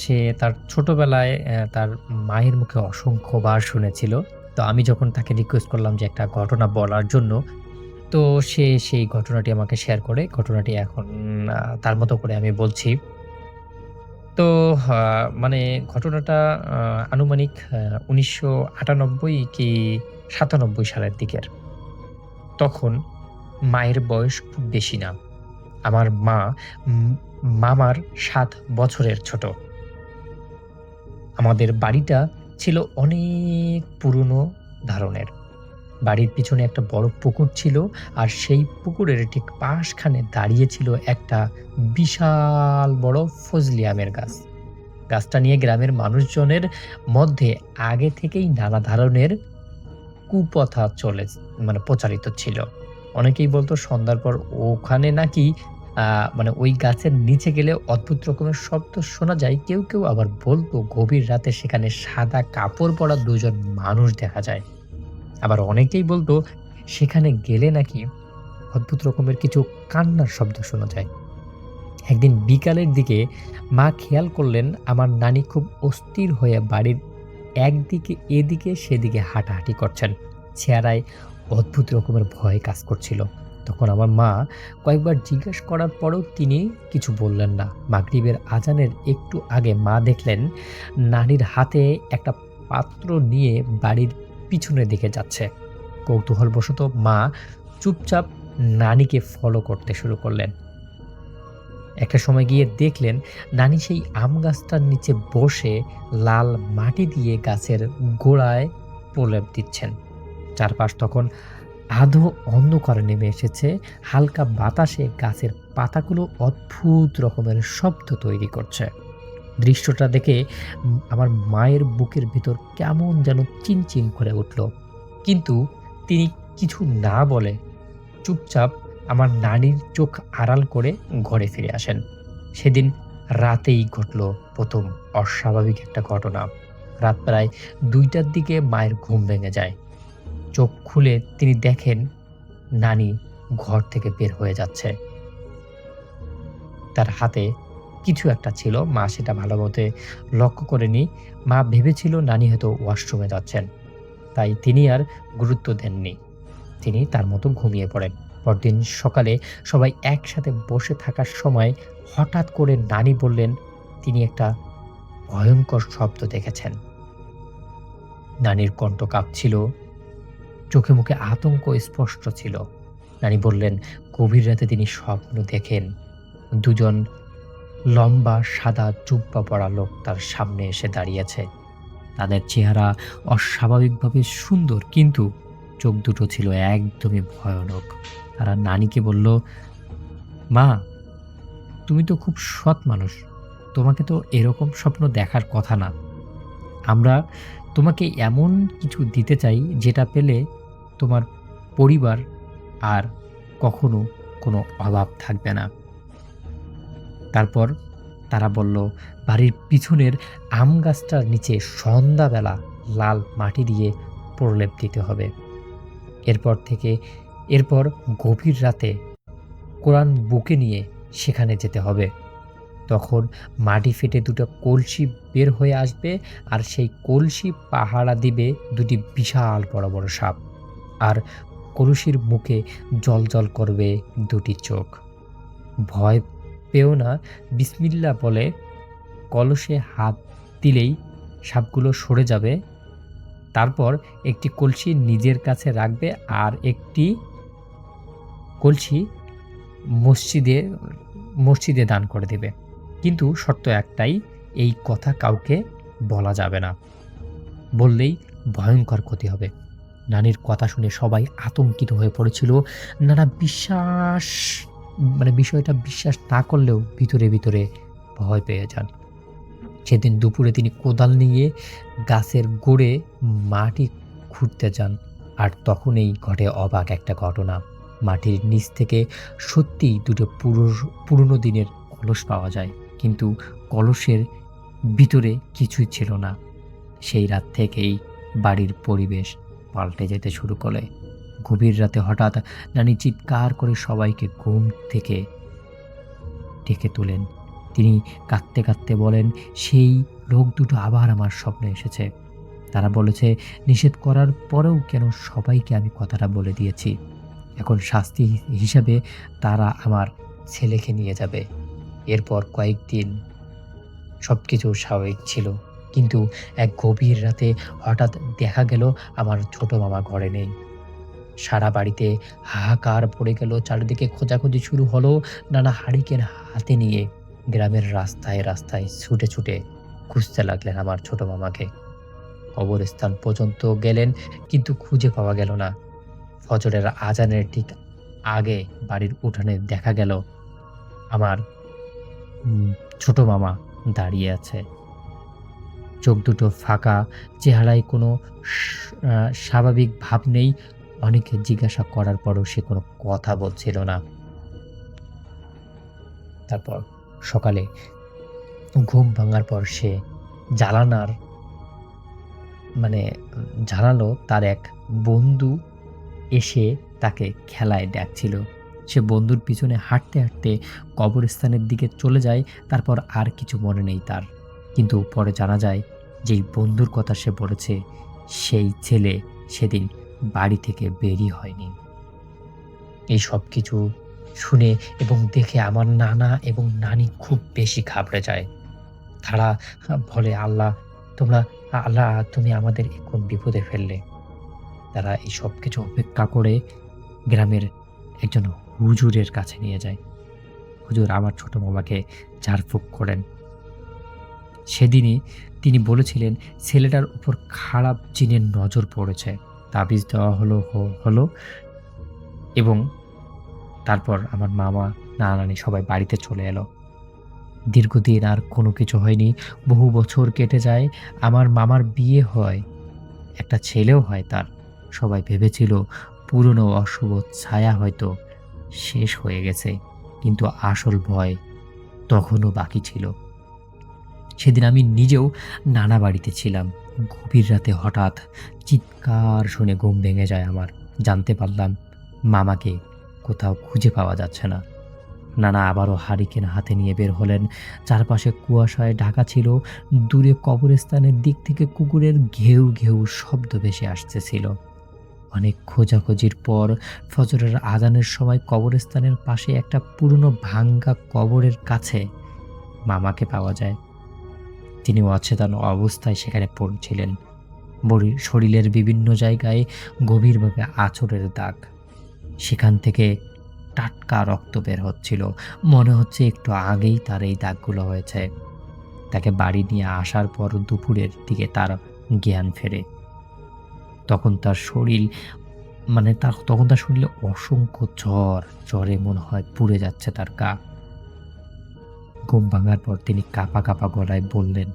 সে তার ছোটবেলায় তার মায়ের মুখে অসংখ্যবার শুনেছিল। তো আমি যখন তাকে রিকোয়েস্ট করলাম যে একটা ঘটনা বলার জন্য, তো সে সেই ঘটনাটি আমাকে শেয়ার করে। ঘটনাটি এখন তার মতো করে আমি বলছি। তো মানে ঘটনাটা আনুমানিক ১৯৯৮ কি ৯৭ সালের দিকের। তখন মায়ের বয়স খুব বেশি না। আমার মা মামার ৭ বছরের ছোট। আমাদের বাড়িটা ছিল অনেক পুরনো ধরনের। বাড়ির পিছনে একটা বড় পুকুর ছিল, আর সেই পুকুরের ঠিক পাশখানে দাঁড়িয়ে ছিল একটা বিশাল বড় ফজলি আমের গাছ। গাছটা নিয়ে গ্রামের মানুষজনের মধ্যে আগে থেকেই নানা ধরনের কুপ্রথা প্রচারিত ছিল। অনেকেই বলতো সন্ধ্যার পর ওখানে নাকি ওই গাছের নিচে গেলে অদ্ভুত রকমের শব্দ শোনা যায়। কেউ আবার বলতো গভীর রাতে সেখানে সাদা কাপড় পরা ২ জন মানুষ দেখা যায়। আবার অনেকেই বলতো সেখানে গেলে নাকি অদ্ভুত রকমের কিছু কান্নার শব্দ শোনা যায়। একদিন বিকালের দিকে মা খেয়াল করলেন আমার নানি খুব অস্থির হয়ে বাড়ির একদিকে এদিকে সেদিকে হাঁটাহাঁটি করছেন। চেহারায় অদ্ভুত রকমের ভয় কাজ করছিল। তখন আমার মা কয়েকবার জিজ্ঞেস করার পরেও তিনি কিছু বললেন না। মাগরিবের আজানের একটু আগে মা দেখলেন নানির হাতে একটা পাত্র নিয়ে বাড়ির পিছনের দিকে যাচ্ছে। কৌতূহলবশত মা চুপচাপ নানিকে ফলো করতে শুরু করলেন। একটা সময় গিয়ে দেখলেন নানি সেই আম গাছটার নিচে বসে লাল মাটি দিয়ে গাছের গোড়ায় প্রলেপ দিচ্ছেন। চারপাশ তখন আধো অন্ধকারে নেমে এসেছে। হালকা বাতাসে গাছের পাতাগুলো অদ্ভুত রকমের শব্দ তৈরি করছে। দৃশ্যটা দেখে আমার মায়ের বুকের ভিতর কেমন যেন চিনচিন করে উঠল। কিন্তু তিনি কিছু না বলে চুপচাপ আমার নানির চোখ আড়াল করে ঘরে ফিরে আসেন। সেদিন রাতেই ঘটল প্রথম অস্বাভাবিক একটা ঘটনা। রাত প্রায় ২টার দিকে মায়ের ঘুম ভেঙে যায়। চোখ খুলে তিনি দেখেন নানি ঘর থেকে বের হয়ে যাচ্ছে। তার হাতে কিছু একটা ছিল, মা সেটা ভালোমতো লক্ষ্য করেনি। মা ভেবেছিল নানি হয়তো ওয়াশরুমে যাচ্ছেন, তাই তিনি আর গুরুত্ব দেননি। তিনি তার মতো ঘুমিয়ে পড়েন। পরদিন সকালে সবাই একসাথে বসে থাকার সময় হঠাৎ করে নানি বললেন তিনি একটা ভয়ঙ্কর শব্দ দেখেছেন। নানির কণ্ঠ কাঁপছিল, চোখে মুখে আতঙ্ক স্পষ্ট ছিল। নানি বললেন গভীর রাতে তিনি স্বপ্ন দেখেন দুজন লম্বা সাদা জুব্বা পরা লোক তার সামনে এসে দাঁড়িয়েছে। তাদের চেহারা অস্বাভাবিকভাবে সুন্দর, কিন্তু চোখ দুটো ছিল একদমই ভয়ানক। তারা নানিকে বলল, মা তুমি তো খুব সৎ মানুষ, তোমাকে তো এরকম স্বপ্ন দেখার কথা না। আমরা তোমাকে এমন কিছু দিতে চাই যেটা পেলে তোমার পরিবার আর কখনো কোনো অভাব থাকবে না। তারপর তারা বলল বাড়ির পিছনের আম গাছটার নিচে সন্ধ্যাবেলা লাল মাটি দিয়ে প্রলেপ দিতে হবে। এরপর গভীর রাতে কোরআন বুকে নিয়ে সেখানে যেতে হবে। তখন মাটি ফেটে দুটো কলসি বের হয়ে আসবে, আর সেই কলসি পাহারা দিবে দুটি বিশাল বড় বড় সাপ, আর কলসির মুখে জ্বলজ্বল করবে দুটি চোখ। ভয় পেও না, বিসমিল্লাহ বলে কলসে হাত দিলেই সাপগুলো সরে যাবে। তারপর একটি কলসি নিজের কাছে রাখবে আর একটি কলসি মসজিদে দান করে দেবে। কিন্তু শর্ত একটাই, এই কথা কাউকে বলা যাবে না, বললেই ভয়ঙ্কর ক্ষতি হবে। নানির কথা শুনে সবাই আতঙ্কিত হয়ে পড়েছিল। নানা বিষয়টা বিশ্বাস না করলেও ভিতরে ভিতরে ভয় পেয়ে যান। সেদিন দুপুরে তিনি কোদাল নিয়ে গাছের গোড়ে মাটি খুঁড়তে যান, আর তখনই ঘটে অবাক একটা ঘটনা। মাটির নিচ থেকে সত্যিই দুটো পুরনো দিনের কলস পাওয়া যায়, কিন্তু কলসের ভিতরে কিছুই ছিল না। সেই রাত থেকেই বাড়ির পরিবেশ পাল্টে যেতে শুরু করে। গভীর রাতে হঠাৎ নানি চিৎকার করে সবাইকে ঘুম থেকে ডেকে তোলেন। তিনি কাঁদতে কাঁদতে বলেন, সেই লোক দুটো আবার আমার স্বপ্নে এসেছে। তারা বলেছে নিষেধ করার পরেও কেন সবাইকে আমি কথাটা বলে দিয়েছি। এখন শাস্তি হিসাবে তারা আমার ছেলেকে নিয়ে যাবে। এরপর কয়েকদিন সব কিছু স্বাভাবিক ছিল, কিন্তু এক গভীর রাতে হঠাৎ দেখা গেল আমার ছোট মামা ঘরে নেই। সারা বাড়িতে হাহাকার পড়ে গেল, চারিদিকে খোঁজাখুঁজি শুরু হলো। নানা হারিকেন হাতে নিয়ে গ্রামের রাস্তায় রাস্তায় ছুটে ছুটে খুঁজতে লাগলেন আমার ছোট মামাকে। কবরস্থান পর্যন্ত গেলেন, কিন্তু খুঁজে পাওয়া গেল না। ফজরের আজানের ঠিক আগে বাড়ির উঠানে দেখা গেল আমার ছোট মামা দাঁড়িয়ে আছে। চোখ দুটো ফাঁকা, চেহারায় কোনো স্বাভাবিক ভাব নেই। অনেকে জিজ্ঞাসা করার পরও সে কোনো কথা বলছিল না। তারপর সকালে ঘুম ভাঙার পর সে জানালো তার এক বন্ধু এসে তাকে খেলায় ডাকছিল। সে বন্ধুর পিছনে হাঁটতে হাঁটতে কবরস্থানের দিকে চলে যায়। তারপর আর কিছু মনে নেই তার। কিন্তু পরে জানা যায় যেই বন্ধুর কথা সে বলেছে সেই ছেলে সেদিন বাড়ি থেকে বেরই হয়নি। এই সব কিছু শুনে এবং দেখে আমার নানা এবং নানি খুব বেশি ঘাবড়ে যায়। তারা বলে, আল্লাহ তুমি আমাদের এ কোন বিপদে ফেললে। তারা এই সব কিছু উপেক্ষা করে গ্রামের একজন হুজুরের কাছে নিয়ে যায়। হুজুর আমার ছোট মামাকে ঝাড়ফুঁক করেন। সেদিনই তিনি বলেছিলেন ছেলেটার উপর খারাপ জিনের নজর পড়েছে। তাবিজ দেওয়া হলো এবং তারপর আমার মামা, নানা-নানি সবাই বাড়িতে চলে এলো। দীর্ঘদিন আর কোনো কিছু হয়নি। বহু বছর কেটে যায়। আমার মামার বিয়ে হয়। একটা ছেলেও হয় তার। সবাই ভেবেছিল পুরনো অশুভ ছায়া হয়তো শেষ হয়ে গেছে। কিন্তু আসল ভয় তখনও বাকি ছিল। সেদিন আমি নিজেও নানা বাড়িতে ছিলাম। গভীর রাতে হঠাৎ চিৎকার শুনে ঘুম ভেঙে যায় আমার। জানতে পারলাম মামাকে কোথাও খুঁজে পাওয়া যাচ্ছে না। নানা আবারও হারিকেন হাতে নিয়ে বের হলেন। চারপাশে কুয়াশায় ঢাকা ছিল। দূরে কবরস্থানের দিক থেকে কুকুরের ঘেউ ঘেউ শব্দ ভেসে আসতেছিল। অনেক খোঁজাখুঁজির পর ফজরের আজানের সময় কবরস্থানের পাশে একটা পুরনো ভাঙ্গা কবরের কাছে মামাকে পাওয়া যায়। তিনি অচেতন অবস্থায় সেখানে পড়েছিলেন। শরীরের বিভিন্ন জায়গায় গভীরভাবে আঁচড়ের দাগ। সেখান থেকে টাটকা রক্ত বের হচ্ছিল। মনে হচ্ছে একটু আগেই তার এই দাগগুলো হয়েছে। তাকে বাড়ি নিয়ে আসার পর দুপুরের দিকে তার জ্ঞান ফেরে। তখন তার শরীরে অসংখ্য জ্বরে মনে হয় পুড়ে যাচ্ছে তার গা। ঘুম ভাঙার পর তিনি কাঁপা কাঁপা গলায় বললেন,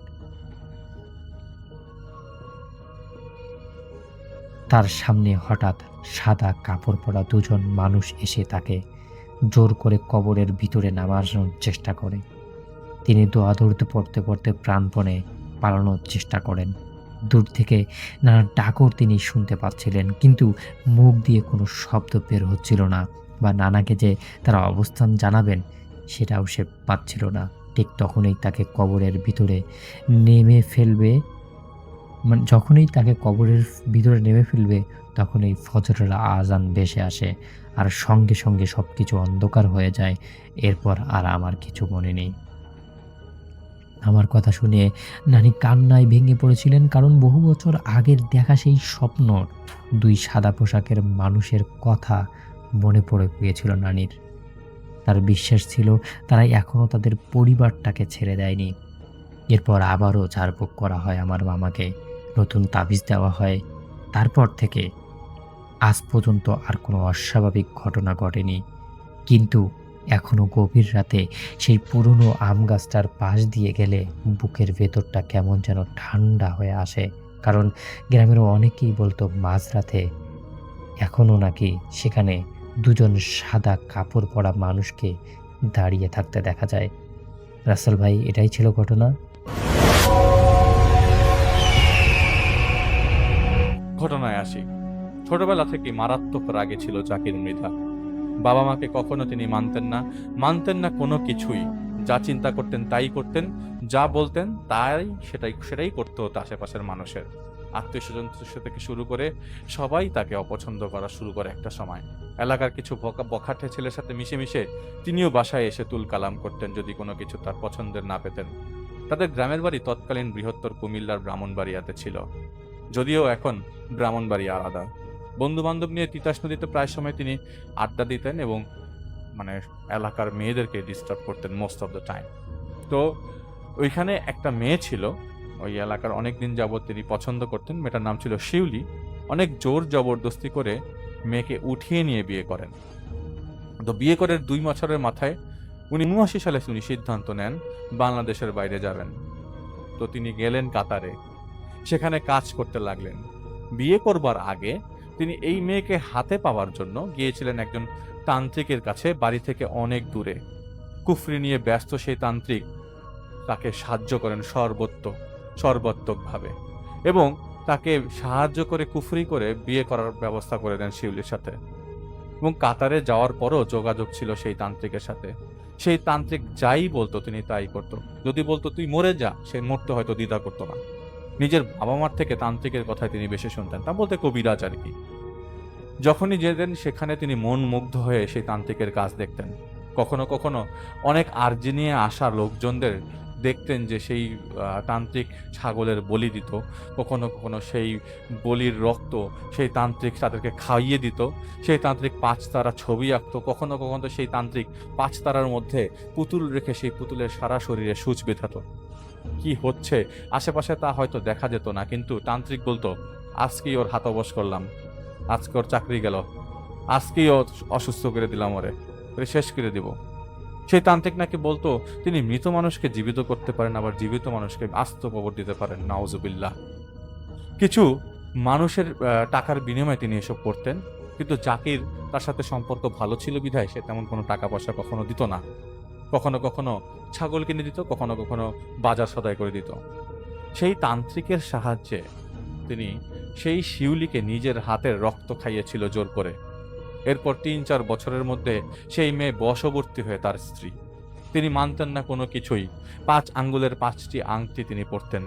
তার সামনে হঠাৎ সাদা কাপড় পরা দুজন মানুষ এসে তাকে জোর করে কবরের ভিতরে নামানোর চেষ্টা করে। তিনি দোয়া দৌড়তে পড়তে প্রাণপণে পালানোর চেষ্টা করেন। দূর থেকে নানা ডাকর তিনি শুনতে পাচ্ছিলেন, কিন্তু মুখ দিয়ে কোনো শব্দ বের হচ্ছিল না, বা নানাকে যে তারা অবস্থান জানাবেন সেটাও সে পাচ্ছিল না। ঠিক তখনই তাকে কবরের ভিতরে নেমে ফেলবে তখনই ফজরের আজান ভেসে আসে, আর সঙ্গে সঙ্গে সব কিছু অন্ধকার হয়ে যায়। এরপর আর আমার কিছু মনে নেই। আমার কথা শুনে নানি কান্নায় ভেঙে পড়েছিলেন, কারণ বহু বছর আগের দেখা সেই স্বপ্ন, দুই সাদা পোশাকের মানুষের কথা মনে পড়ে গিয়েছিল নানির। তার বিশ্বাস ছিল তারা এখনও তাদের পরিবারটাকে ছেড়ে দেয়নি। এরপর আবারও ঝাড়ফুঁক করা হয় আমার মামাকে, নতুন তাবিজ দেওয়া হয়। তারপর থেকে আজ পর্যন্ত আর কোনো অস্বাভাবিক ঘটনা ঘটেনি। কিন্তু এখনো গভীর রাতে সেই পুরনো আম গাছটার পাশ দিয়ে গেলে বুকের ভেতরটা কেমন যেন ঠান্ডা হয়ে আসে। কারণ গ্রামের অনেকেই বলতো মাঝরাতে এখনও নাকি সেখানে দুজন সাদা কাপড় পরা মানুষকে দাঁড়িয়ে থাকতে দেখা যায়। রাসেল ভাই, এটাই ছিল ঘটনা। ঘটনায় আসি। ছোটবেলা থেকে মারাত্মক রাগে ছিল জাকির মৃধা। বাবা মাকে কখনো তিনি মানতেন না কোনো কিছুই। যা চিন্তা করতেন তাই করতেন, যা বলতেন সেটাই করতে হতো আশেপাশের মানুষের। আত্মীয় স্বজন থেকে শুরু করে সবাই তাকে অপছন্দ করা শুরু করে একটা সময়। এলাকার কিছু বখাটে ছেলের সাথে মিশে তিনিও বাসায় এসে তুল কালাম করতেন যদি কোনো কিছু তার পছন্দের না পেতেন। তাদের গ্রামের বাড়ি তৎকালীন বৃহত্তর কুমিল্লার ব্রাহ্মণবাড়িয়াতে ছিল, যদিও এখন ব্রাহ্মণবাড়িয়া আলাদা। বন্ধু বান্ধব নিয়ে তিতাস নদীতে প্রায় সময় তিনি আড্ডা দিতেন এবং এলাকার মেয়েদেরকে ডিস্টার্ব করতেন মোস্ট অফ দ্য টাইম। তো ওইখানে একটা মেয়ে ছিল, ওই এলাকার অনেক দিন যাবৎ তিনি পছন্দ করতেন। মেয়েটার নাম ছিল শিউলি। অনেক জোর জবরদস্তি করে মেয়েকে উঠিয়ে নিয়ে বিয়ে করেন। তো বিয়ে করে 2 বছরের মাথায় 1979 সালে তিনি সিদ্ধান্ত নেন বাংলাদেশের বাইরে যাবেন। তো তিনি গেলেন কাতারে, সেখানে কাজ করতে লাগলেন। বিয়ে করবার আগে তিনি এই মেয়েকে হাতে পাওয়ার জন্য গিয়েছিলেন একজন তান্ত্রিকের কাছে, বাড়ি থেকে অনেক দূরে। কুফরি নিয়ে ব্যস্ত সেই তান্ত্রিক তাকে সাহায্য করেন সর্বাত্মকভাবে, এবং তাকে সাহায্য করে কুফরি করে বিয়ে করার ব্যবস্থা করে দেন শিউলির সাথে। এবং কাতারে যাওয়ার পরও যোগাযোগ ছিল সেই তান্ত্রিকের সাথে। সেই তান্ত্রিক যাই বলতো তিনি তাই করতো। যদি বলতো তুই মরে যা, সে মরতে হয়তো দ্বিধা করতো না। নিজের বাবা মার থেকে তান্ত্রিকের কথায় তিনি বেশি শুনতেন, তা বলতে কবিরাজ আর কি। যখনই যেতেন সেখানে তিনি মন মুগ্ধ হয়ে সেই তান্ত্রিকের কাজ দেখতেন। কখনো কখনো অনেক আর্জি নিয়ে আসা লোকজনদের দেখতেন যে সেই তান্ত্রিক ছাগলের বলি দিত, কখনো কখনো সেই বলির রক্ত সেই তান্ত্রিক তাদেরকে খাইয়ে দিত, সেই তান্ত্রিক 5 তারা ছবি আঁকতো, কখনো কখনো সেই তান্ত্রিক 5 তারার মধ্যে পুতুল রেখে সেই পুতুলের সারা শরীরে সূচ বেঁধাতো। কি হচ্ছে আশেপাশে তা হয়তো দেখা যেত না, কিন্তু তান্ত্রিক বলতো, আজকেই ওর হাত অবশ করলাম, আজকে ওর চাকরি গেল, আজকেই ওর অসুস্থ করে দিলাম, ওরে শেষ করে দিব। সেই তান্ত্রিক নাকি বলতো তিনি মৃত মানুষকে জীবিত করতে পারেন, আবার জীবিত মানুষকে আস্ত কবর দিতে পারেন, নাউজুবিল্লাহ। কিছু মানুষের টাকার বিনিময়ে তিনি এসব করতেন, কিন্তু জাকির তার সাথে সম্পর্ক ভালো ছিল বিধায় সে তেমন কোনো টাকা পয়সা কখনো দিত না। কখনো কখনো ছাগল কিনে দিত, কখনো কখনো বাজার সদাই করে দিত। সেই তান্ত্রিকের সাহায্যে তিনি সেই শিউলিকে নিজের হাতের রক্ত খাইয়েছিল জোর করে। এরপর 3-4 বছরের মধ্যে সেই মেয়ে বশবর্তী হয়ে তার স্ত্রী। তিনি মানতেন না কোনো কিছুই। 5 আঙ্গুলের 5টি আংটি তিনি পরতেন।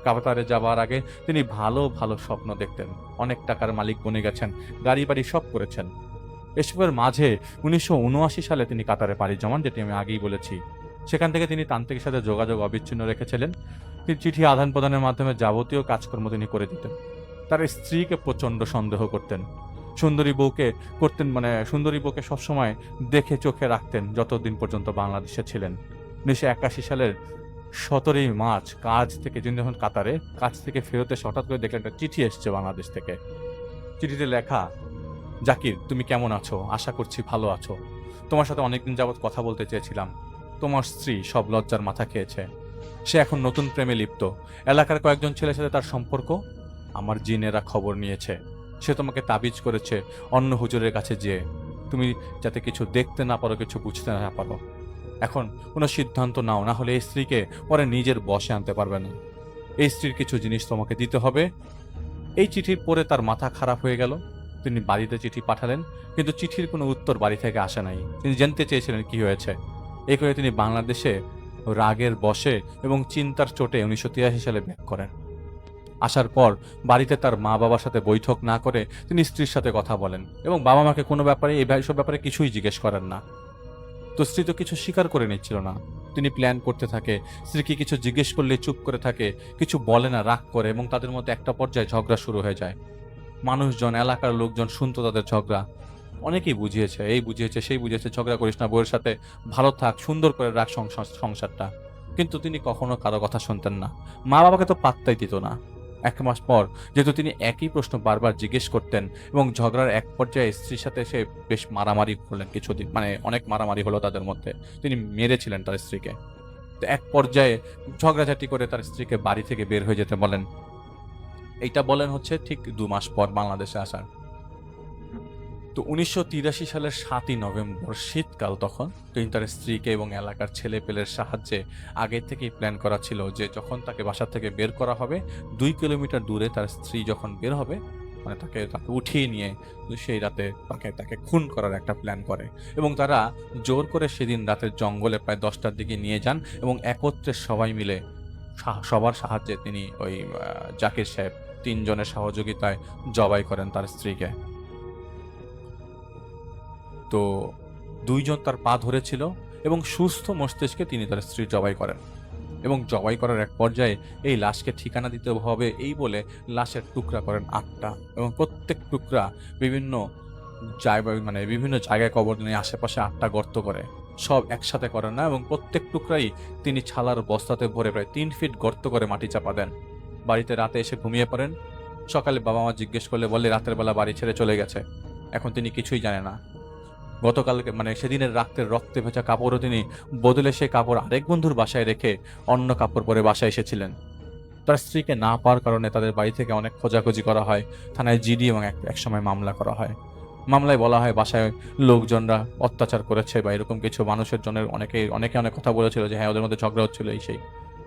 কাতারে যাবার আগে তিনি ভালো ভালো স্বপ্ন দেখতেন, অনেক টাকার মালিক বনে গেছেন, গাড়ি বাড়ি সব করেছেন। এসবের মাঝে 1979 সালে তিনি কাতারে পাড়ি জমান, যেটি আমি আগেই বলেছি। সেখান থেকে তিনি তান্ত্রিকের সাথে যোগাযোগ অবিচ্ছিন্ন রেখেছিলেন। তিনি চিঠি আদান প্রদানের মাধ্যমে যাবতীয় কাজকর্ম তিনি করে দিতেন। তার স্ত্রীকে প্রচণ্ড সন্দেহ করতেন, সুন্দরী বউকে সবসময় দেখে চোখে রাখতেন যতদিন পর্যন্ত বাংলাদেশে ছিলেন। 1981 সালের 17 মার্চ তিনি যখন কাতারে কাজ থেকে ফেরত এসে হঠাৎ করে দেখলেন একটা চিঠি এসছে বাংলাদেশ থেকে। চিঠিতে লেখা, জাকির তুমি কেমন আছো, আশা করছি ভালো আছো, তোমার সাথে অনেকদিন যাবৎ কথা বলতে চেয়েছিলাম। তোমার স্ত্রী সব লজ্জার মাথা খেয়েছে, সে এখন নতুন প্রেমে লিপ্ত। এলাকার কয়েকজন ছেলের সাথে তার সম্পর্ক, আমার জিনেরা খবর নিয়েছে। সে তোমাকে তাবিজ করেছে অন্য হুজুরের কাছে যেয়ে, তুমি যাতে কিছু দেখতে না পারো, কিছু বুঝতে না পারো। এখন কোনো সিদ্ধান্ত নাও, না হলে এই স্ত্রীকে পরে নিজের বশে আনতে পারবে না। এই স্ত্রীর কিছু জিনিস তোমাকে দিতে হবে। এই চিঠি পড়ে তার মাথা খারাপ হয়ে গেল। তিনি বাড়িতে চিঠি পাঠালেন, কিন্তু চিঠির কোনো উত্তর বাড়ি থেকে আসে নাই। তিনি জানতে চেয়েছিলেন কি হয়েছে। এই করে তিনি বাংলাদেশে রাগের বশে এবং চিন্তার চোটে 1983 সালে ব্যাক করেন। আসার পর বাড়িতে তার মা বাবার সাথে বৈঠক না করে তিনি স্ত্রীর সাথে কথা বলেন, এবং বাবা মাকে কোনো ব্যাপারে এইসব ব্যাপারে কিছুই জিজ্ঞেস করেন না। তো স্ত্রী তো কিছু স্বীকার করে নিচ্ছিল না। তিনি প্ল্যান করতে থাকে, স্ত্রীকে কিছু জিজ্ঞেস করলে চুপ করে থাকে, কিছু বলে না, রাগ করে, এবং তাদের মধ্যে একটা পর্যায়ে ঝগড়া শুরু হয়ে যায়। মানুষজন, এলাকার লোকজন শুনতো তাদের ঝগড়া। অনেকেই বুঝিয়েছে, এই বুঝিয়েছে, সেই বুঝিয়েছে, ঝগড়া করিস না, বউয়ের সাথে ভালো থাক, সুন্দর করে রাখ সংসারটা। কিন্তু তিনি কখনো কারো কথা শুনতেন না। মা বাবাকে তো পাত্তাই দিত না। 1 মাস পর যেহেতু তিনি একই প্রশ্ন বারবার জিজ্ঞেস করতেন, এবং ঝগড়ার এক পর্যায়ে স্ত্রীর সাথে সে বেশ মারামারি করলেন কিছুদিন, অনেক মারামারি হলো তাদের মধ্যে। তিনি মেরেছিলেন তার স্ত্রীকে। তো এক পর্যায়ে ঝগড়াঝাটি করে তার স্ত্রীকে বাড়ি থেকে বের হয়ে যেতে বলেন। এইটা বলেন হচ্ছে ঠিক 2 মাস পর বাংলাদেশে আসার। তো 1983 সালের 7ই নভেম্বর, শীতকাল তখন, তিনি তার স্ত্রীকে এবং এলাকার ছেলে পেলের সাহায্যে আগে থেকেই প্ল্যান করা ছিল যে যখন তাকে বাসা থেকে বের করা হবে, 2 কিলোমিটার দূরে তার স্ত্রী যখন বের হবে, তাকে উঠিয়ে নিয়ে সেই রাতে তাকে খুন করার একটা প্ল্যান করে। এবং তারা জোর করে সেদিন রাতের জঙ্গলে প্রায় 10টার দিকে নিয়ে যান, এবং একত্রে সবাই মিলে সবার সাহায্যে তিনি ওই জাকির সাহেব 3 জনের সহযোগিতায় জবাই করেন তার স্ত্রীকে। তো 2 জন তার পা ধরেছিল, এবং সুস্থ মস্তিষ্কে তিনি তার স্ত্রী জবাই করেন। এবং জবাই করার এক পর্যায়ে এই লাশকে ঠিকানা দিতে হবে এই বলে লাশের টুকরা করেন 8টা, এবং প্রত্যেক টুকরা বিভিন্ন জায়গায় কবর নিয়ে আশেপাশে 8টা গর্ত করে। সব একসাথে করেন না, এবং প্রত্যেক টুকরাই তিনি ছালার বস্তাতে ভরে প্রায় 3 ফিট গর্ত করে মাটি চাপা দেন। বাড়িতে রাতে এসে ঘুমিয়ে পড়েন। সকালে বাবা মা জিজ্ঞেস করলে বলে রাতের বেলা বাড়ি ছেড়ে চলে গেছে, এখন তিনি কিছুই জানে না। গতকালকে সেদিনের রাতের রক্তে ভেজা কাপড়ও তিনি বদলে সেই কাপড় আরেক বন্ধুর বাসায় রেখে অন্য কাপড় পরে বাসায় এসেছিলেন। তার স্ত্রীকে না পাওয়ার কারণে তাদের বাড়ি থেকে অনেক খোঁজাখুঁজি করা হয়, থানায় জিডি এবং এক সময় মামলা করা হয়। মামলায় বলা হয় বাসায় লোকজনরা অত্যাচার করেছে বা এরকম কিছু, মানুষের জন্য অনেকে অনেক কথা বলেছিল যে হ্যাঁ ওদের মধ্যে ঝগড়া হচ্ছিল এই সেই।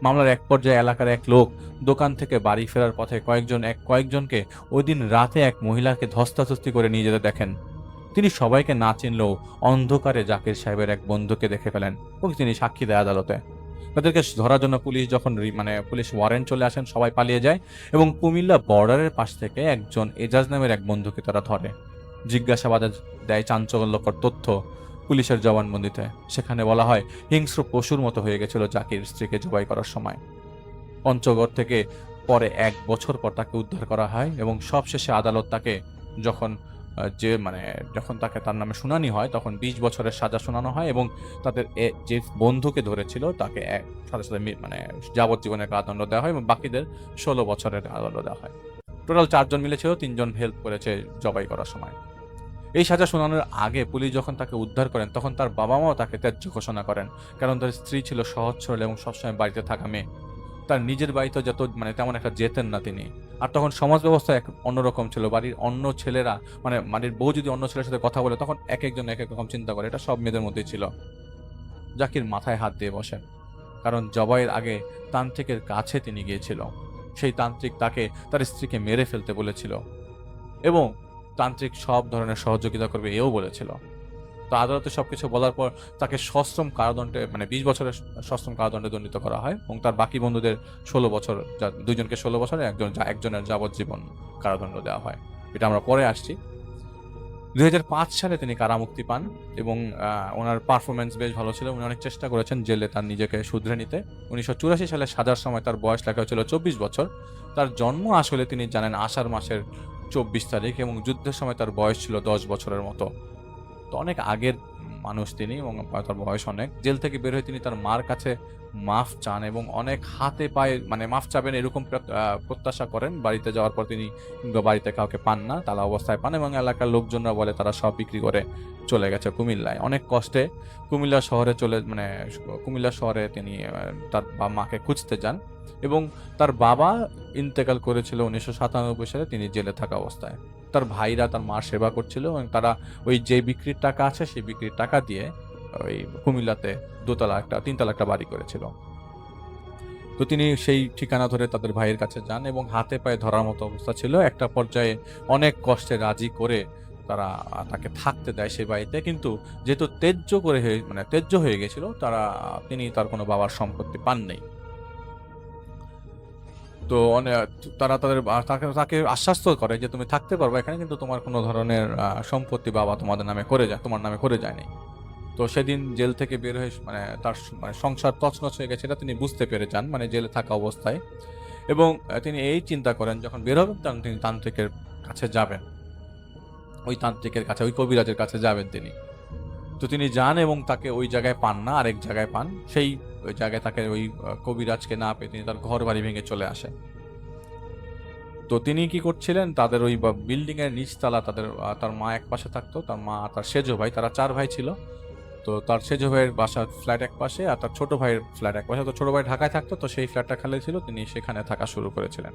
মামলার এক পর্যায়ে এলাকার এক লোক দোকান থেকে বাড়ি ফেরার পথে কয়েকজনকে ওই দিন রাতে এক মহিলাকে ধস্তাধস্তি করে নিয়ে যেতে দেখেন। তিনি সবাইকে না চিনলেও অন্ধকারে জাকির সাহেবের এক বন্ধুকে দেখে ফেলেন, এবং তিনি সাক্ষী দেয় আদালতে। তাদেরকে ধরার জন্য পুলিশ ওয়ারেন্ট চলে আসেন, সবাই পালিয়ে যায়, এবং কুমিল্লা বর্ডারের পাশ থেকে একজন এজাজ নামের এক বন্ধুকে তারা ধরে। জিজ্ঞাসাবাদে দেয় চাঞ্চল্যকর তথ্য পুলিশের জবানবন্দিতে। সেখানে বলা হয় হিংস্র পশুর মতো হয়ে গেছিল জাকির স্ত্রীকে জবাই করার সময়। পঞ্চগড় থেকে পরে 1 বছর পর তাকে উদ্ধার করা হয় এবং সবশেষে আদালত তাকে যখন যখন তাকে তার নামে শুনানি হয় তখন 20 বছরের সাজা শোনানো হয় এবং তাদের যে বন্ধুকে ধরেছিল তাকে সাথে সাথে যাবজ্জীবনের কারাদণ্ড দেওয়া হয় এবং বাকিদের 16 বছরের কারাদণ্ড দেওয়া হয়। টোটাল 4 জন মিলেছিল, 3 জন হেল্প করেছে জবাই করার সময়। এই সাজা শোনানোর আগে পুলিশ যখন তাকে উদ্ধার করেন তখন তার বাবা মাও তাকে ত্যায্য ঘোষণা করেন, কারণ তার স্ত্রী ছিল সহজ সরল এবং সবসময় বাড়িতে থাকা মেয়ে। তার নিজের বাড়িতে তেমন একটা যেতেন না তিনি। আর তখন সমাজ ব্যবস্থা অন্যরকম ছিল। বাড়ির অন্য ছেলেরা বাড়ির বউ যদি অন্য ছেলের সাথে কথা বলে তখন এক একজন এক এক রকম চিন্তা করে, এটা সব মেয়েদের মধ্যেই ছিল। জাকির মাথায় হাত দিয়ে বসেন, কারণ জবাইয়ের আগে তান্ত্রিকের কাছে তিনি গিয়েছিল। সেই তান্ত্রিক তাকে তার স্ত্রীকে মেরে ফেলতে বলেছিল এবং তান্ত্রিক সব ধরনের সহযোগিতা করবে এও বলেছিল। তো আদালতে সবকিছু বলার পর তাকে সশ্রম কারাদণ্ডে 20 বছরের সশ্রম কারাদণ্ডে দণ্ডিত করা হয় এবং তার বাকি বন্ধুদের 16 বছর, 2জনকে 16 বছর, একজনের যাবজ্জীবন কারাদণ্ড দেওয়া হয়। এটা আমরা পরে আসছি। 2005 সালে তিনি কারামুক্তি পান এবং ওনার পারফরমেন্স বেশ ভালো ছিল। উনি অনেক চেষ্টা করেছেন জেলে তার নিজেকে শুধরে নিতে। 1984 সালে সাজার সময় তার বয়স লেখা হয়েছিল 24 বছর। তার জন্ম আসলে তিনি জানেন আষাঢ় মাসের 24 তারিখ এবং যুদ্ধের সময় তার বয়স ছিল 10 বছরের মতো। তো অনেক আগের মানুষ তিনি এবং তার বয়স অনেক। জেল থেকে বের হয়ে তিনি তার মার কাছে মাফ চান এবং অনেক হাতে পায়ে মাফ চাবেন এরকম প্রত্যাশা করেন। বাড়িতে যাওয়ার পর তিনি বাড়িতে কাউকে পান না, তালা অবস্থায় পান এবং এলাকার লোকজনরা বলে তারা সব বিক্রি করে চলে গেছে কুমিল্লায়। অনেক কষ্টে কুমিল্লা শহরে তিনি তার মাকে খুঁজতে যান এবং তার বাবা ইন্তেকাল করেছিল 1997 সালে তিনি জেলে থাকা অবস্থায়। তার ভাইরা তার মার সেবা করছিল এবং তারা ওই যে বিক্রির টাকা আছে সেই বিক্রির টাকা দিয়ে ওই কুমিল্লাতে 3তলা একটা বাড়ি করেছিল। তো তিনি সেই ঠিকানা ধরে তাদের ভাইয়ের কাছে যান এবং হাতে পায়ে ধরার মতো অবস্থা ছিল। একটা পর্যায়ে অনেক কষ্টে রাজি করে তারা তাকে থাকতে দেয় সেই বাড়িতে, কিন্তু যেহেতু ত্যায্য হয়ে গেছিল তিনি তার কোনো বাবার সম্পত্তি পান নাই। তো তারা তাকে আশ্বস্ত করে যে তুমি থাকতে পারবে এখানে, কিন্তু তোমার কোনো ধরনের সম্পত্তি বাবা তোমার নামে করে যায়নি। তো সেদিন জেল থেকে বের হয়ে তার সংসার তছনছ হয়ে গেছে এটা তিনি বুঝতে পেরে যান, জেলে থাকা অবস্থায়। এবং তিনি এই চিন্তা করেন যখন বের হবেন তখন তিনি তান্ত্রিকের কাছে যাবেন, ওই কবিরাজের কাছে যাবেন তিনি। তো তিনি যান এবং তাকে ওই জায়গায় পান না, আরেক জায়গায় পান। ওই জায়গায় তাকে ওই কবিরাজকে না পেয়ে তিনি তার ঘর বাড়ি ভেঙে চলে আসেন। তো তিনি কি করছিলেন, তাদের ওই বিল্ডিং এর নিচতলা তার মা এক পাশে থাকতো, তার মা তার সেজো ভাই, তারা 4 ভাই ছিল। তো তার সেজো ভাইয়ের বাসার ফ্ল্যাট এক পাশে আর তার ছোট ভাইয়ের ফ্ল্যাট এক পাশে। তো ছোট ভাই ঢাকায় থাকতো, তো সেই ফ্ল্যাটটা খালি ছিল, তিনি সেখানে থাকা শুরু করেছিলেন।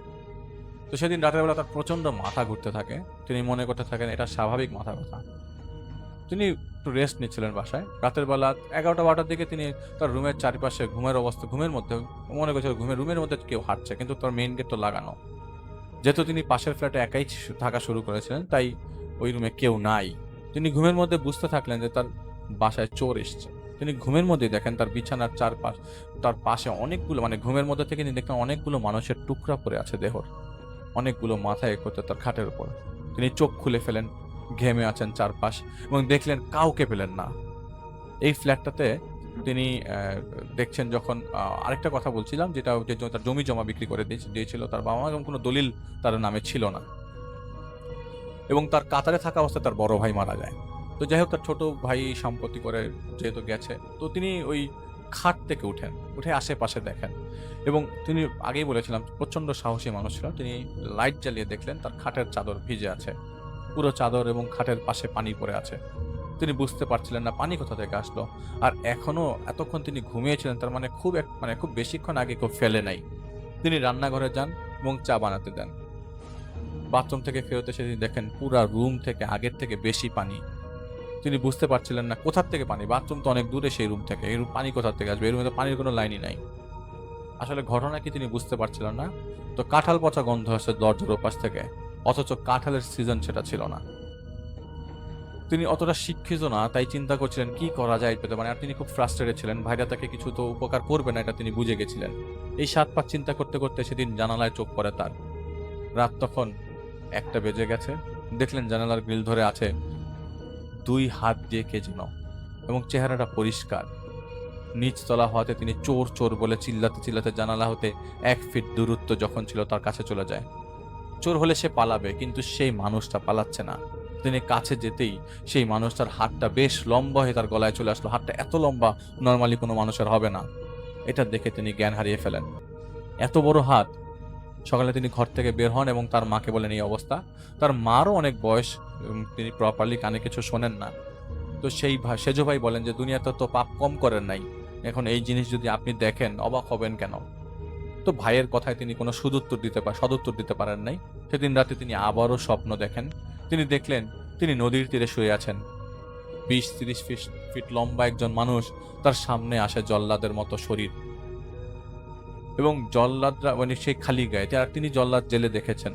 তো সেদিন রাতের বেলা তার প্রচন্ড মাথা ঘুরতে থাকে। তিনি মনে করতে থাকেন এটা স্বাভাবিক মাথা ব্যথা। তিনি একটু রেস্ট নিচ্ছিলেন বাসায়। রাতের বেলা 11টা-12টার দিকে তিনি তার রুমের চারপাশে ঘুমের মধ্যে মনে করছিল রুমের মধ্যে কেউ হাঁটছে, কিন্তু তার মেইন গেট তো লাগানো। যেহেতু তিনি পাশের ফ্ল্যাটে একাই থাকা শুরু করেছিলেন তাই ওই রুমে কেউ নাই। তিনি ঘুমের মধ্যে বুঝতে থাকলেন যে তার বাসায় চোর এসছে। তিনি ঘুমের মধ্যে দেখেন তার বিছানার তার পাশে অনেকগুলো ঘুমের মধ্যে থেকে তিনি দেখলেন অনেকগুলো মানুষের টুকরা পড়ে আছে দেহর, অনেকগুলো মাথায় করতে তার খাটের উপর। তিনি চোখ খুলে ফেলেন, ঘেমে আছেন চারপাশ এবং দেখলেন কাউকে পেলেন না। এই ফ্ল্যাটটাতে তিনি দেখছেন যখন আরেকটা কথা বলছিলাম, যেটা তার জমি জমা বিক্রি করে দিয়েছিল তার বাবা মা, এবং কোনো দলিল তার নামে ছিল না এবং তার কাতারে থাকা অবস্থায় তার বড় ভাই মারা যায়। তো যাই হোক, তার ছোট ভাই সম্পত্তি করে যেহেতু গেছে, তো তিনি ওই খাট থেকে উঠে আশেপাশে দেখেন এবং তিনি আগেই বলেছিলাম প্রচন্ড সাহসী মানুষ ছিল। তিনি লাইট জ্বালিয়ে দেখলেন তার খাটের চাদর ভিজে আছে, পুরো চাদর এবং খাটের পাশে পানি পড়ে আছে। তিনি বুঝতে পারছিলেন না পানি কোথা থেকে আসলো, আর এতক্ষণ তিনি ঘুমিয়েছিলেন, তার খুব বেশিক্ষণ আগে কেউ ফেলে নাই। তিনি রান্নাঘরে যান এবং চা বানাতে দেন। বাথরুম থেকে ফেরত এসে তিনি দেখেন পুরা রুম থেকে আগের থেকে বেশি পানি। তিনি বুঝতে পারছিলেন না কোথার থেকে পানি, বাথরুম তো অনেক দূরে সেই রুম থেকে, এই রুম পানি কোথা থেকে আসবে, এই রুমে তো পানির কোনো লাইনই নাই। আসলে ঘটনা কি তিনি বুঝতে পারছিলেন না। তো কাঁঠাল পচা গন্ধ আসছে দরজার ওপাশ থেকে, অথচ কাঁঠালের সিজন সেটা ছিল না। তিনি অতটা শিক্ষিত না, তাই চিন্তা করছিলেন কি করা যায় পেতে, আর তিনি খুব ফ্রাস্ট্রেটেড ছিলেন। ভাইরা তাকে কিছু তো উপকার করবে না, এটা তিনি বুঝে গেছিলেন। এই 7 চিন্তা করতে করতে সেদিন জানালায় চোখ পড়ে তার। রাত তখন 1টা বেজে গেছে। দেখলেন জানালার গ্রিল ধরে আছে 2 হাত দিয়ে কে যেন, এবং চেহারাটা পরিষ্কার। নিচতলা হওয়াতে তিনি চোর চোর বলে চিল্লাতে চিল্লাতে জানালা হতে 1 ফিট দূরত্ব যখন ছিল তার কাছে চলে যায়। চোর হলে সে পালাবে, কিন্তু সেই মানুষটা পালাচ্ছে না। তিনি কাছে যেতেই সেই মানুষটার হাতটা বেশ লম্বা হয়ে তার গলায় চলে আসলো। হাতটা এত লম্বা নর্মালি কোনো মানুষের হবে না। এটা দেখে তিনি জ্ঞান হারিয়ে ফেলেন। এত বড় হাত! সকালে তিনি ঘর থেকে বের হন এবং তার মাকে বলেন এই অবস্থা। তার মারও অনেক বয়স, তিনি প্রপারলি কানে কিছু শোনেন না। তো সেই সেজ ভাই বলেন যে দুনিয়াতে তো পাপ কম করেন নাই, এখন এই জিনিস যদি আপনি দেখেন অবাক হবেন কেন? তো ভাইয়ের কথায় তিনি কোনো সদুত্তর দিতে পারেন নাই। সেদিন রাতে তিনি আবারও স্বপ্ন দেখেন। তিনি দেখলেন তিনি নদীর তীরে শুয়ে আছেন। 20-30 ফিট লম্বা একজন মানুষ, তার সামনে আসে জল্লাদের মতো শরীর, এবং জল্লাদরা মানে সেই খালি গায়ে, আর তিনি জল্লাদ জেলে দেখেছেন।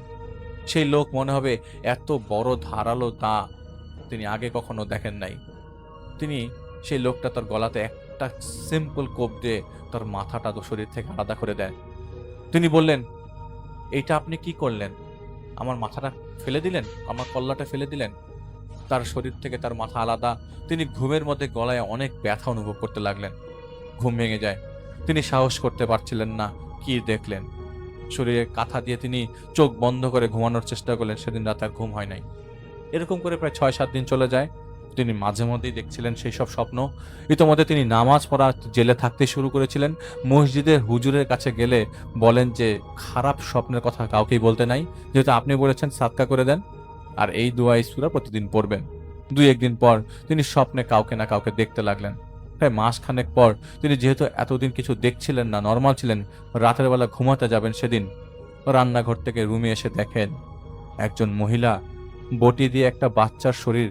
সেই লোক মনে হবে এত বড় ধারালো দা তিনি আগে কখনো দেখেন নাই। তিনি সেই লোকটা তার গলাতে একটা সিম্পল কোপ দিয়ে তার মাথাটা শরীর থেকে আলাদা করে দেয়। তিনি বললেন, এইটা আপনি কি করলেন? আমার মাথাটা ফেলে দিলেন, আমার কল্লাটা ফেলে দিলেন। তার শরীর থেকে তার মাথা আলাদা। তিনি ঘুমের মধ্যে গলায় অনেক ব্যথা অনুভব করতে লাগলেন। ঘুম ভেঙে যায়। তিনি সাহস করতে পারছিলেন না কি দেখলেন। শরীরে কাঁথা দিয়ে তিনি চোখ বন্ধ করে ঘুমানোর চেষ্টা করলেন। সেদিন রাতে আর ঘুম হয় নাই। এরকম করে প্রায় 6-7 দিন চলে যায়। তিনি মাঝে মধ্যেই দেখছিলেন সেই সব স্বপ্ন। ইতোমধ্যে তিনি নামাজ পড়া জেলে থাকতে শুরু করেছিলেন। মসজিদের হুজুরের কাছে গেলে বলেন যে খারাপ স্বপ্নের কথা কাউকেই বলতে নাই, যেহেতু আপনি বলেছেন সাদকা করে দেন, আর এই দোয়া সূরা প্রতিদিন পড়বেন। 2-1 দিন পর তিনি স্বপ্নে কাউকে না কাউকে দেখতে লাগলেন। প্রায় মাসখানেক পর তিনি যেহেতু এতদিন কিছু দেখছিলেন না, নর্মাল ছিলেন, রাতের বেলা ঘুমাতে যাবেন সেদিন রান্নাঘর থেকে রুমে এসে দেখেন একজন মহিলা বটি দিয়ে একটা বাচ্চার শরীর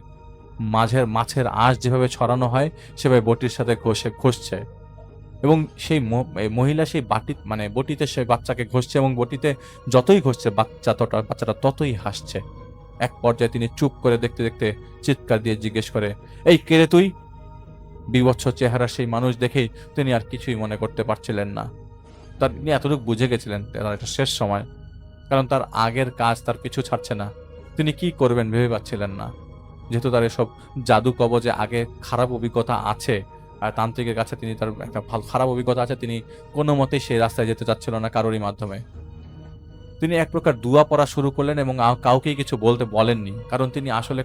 মাছের আঁশ যেভাবে ছড়ানো হয় সেভাবে বটির সাথে ঘষছে, এবং সেই মহিলা সেই বটিতে সেই বাচ্চাকে ঘষছে, এবং বটিতে যতই ঘষছে বাচ্চাটা ততই হাসছে। এক পর্যায়ে তিনি চুপ করে দেখতে দেখতে চিৎকার দিয়ে জিজ্ঞেস করে, এই কে রে তুই? বিভৎস চেহারা সেই মানুষ দেখেই তিনি আর কিছুই মনে করতে পারছিলেন না। তিনি এতটুকু বুঝে গেছিলেন তার একটা শেষ সময়, কারণ তার আগের কাজ তার পিছু ছাড়ছে না। তিনি কি করবেন ভেবে পাচ্ছিলেন না, যেহেতু তার এসব জাদু কবজে আগে খারাপ অভিজ্ঞতা আছে, আর তান্ত্রিকের কাছে তিনি তার একটা খারাপ অভিজ্ঞতা আছে। তিনি কোনো মতেই সেই রাস্তায় যেতে চাচ্ছিল না কারোরই মাধ্যমে। তিনি এক প্রকার দুয়া পড়া শুরু করলেন এবং কাউকেই কিছু বলতে বলেননি, কারণ তিনি আসলে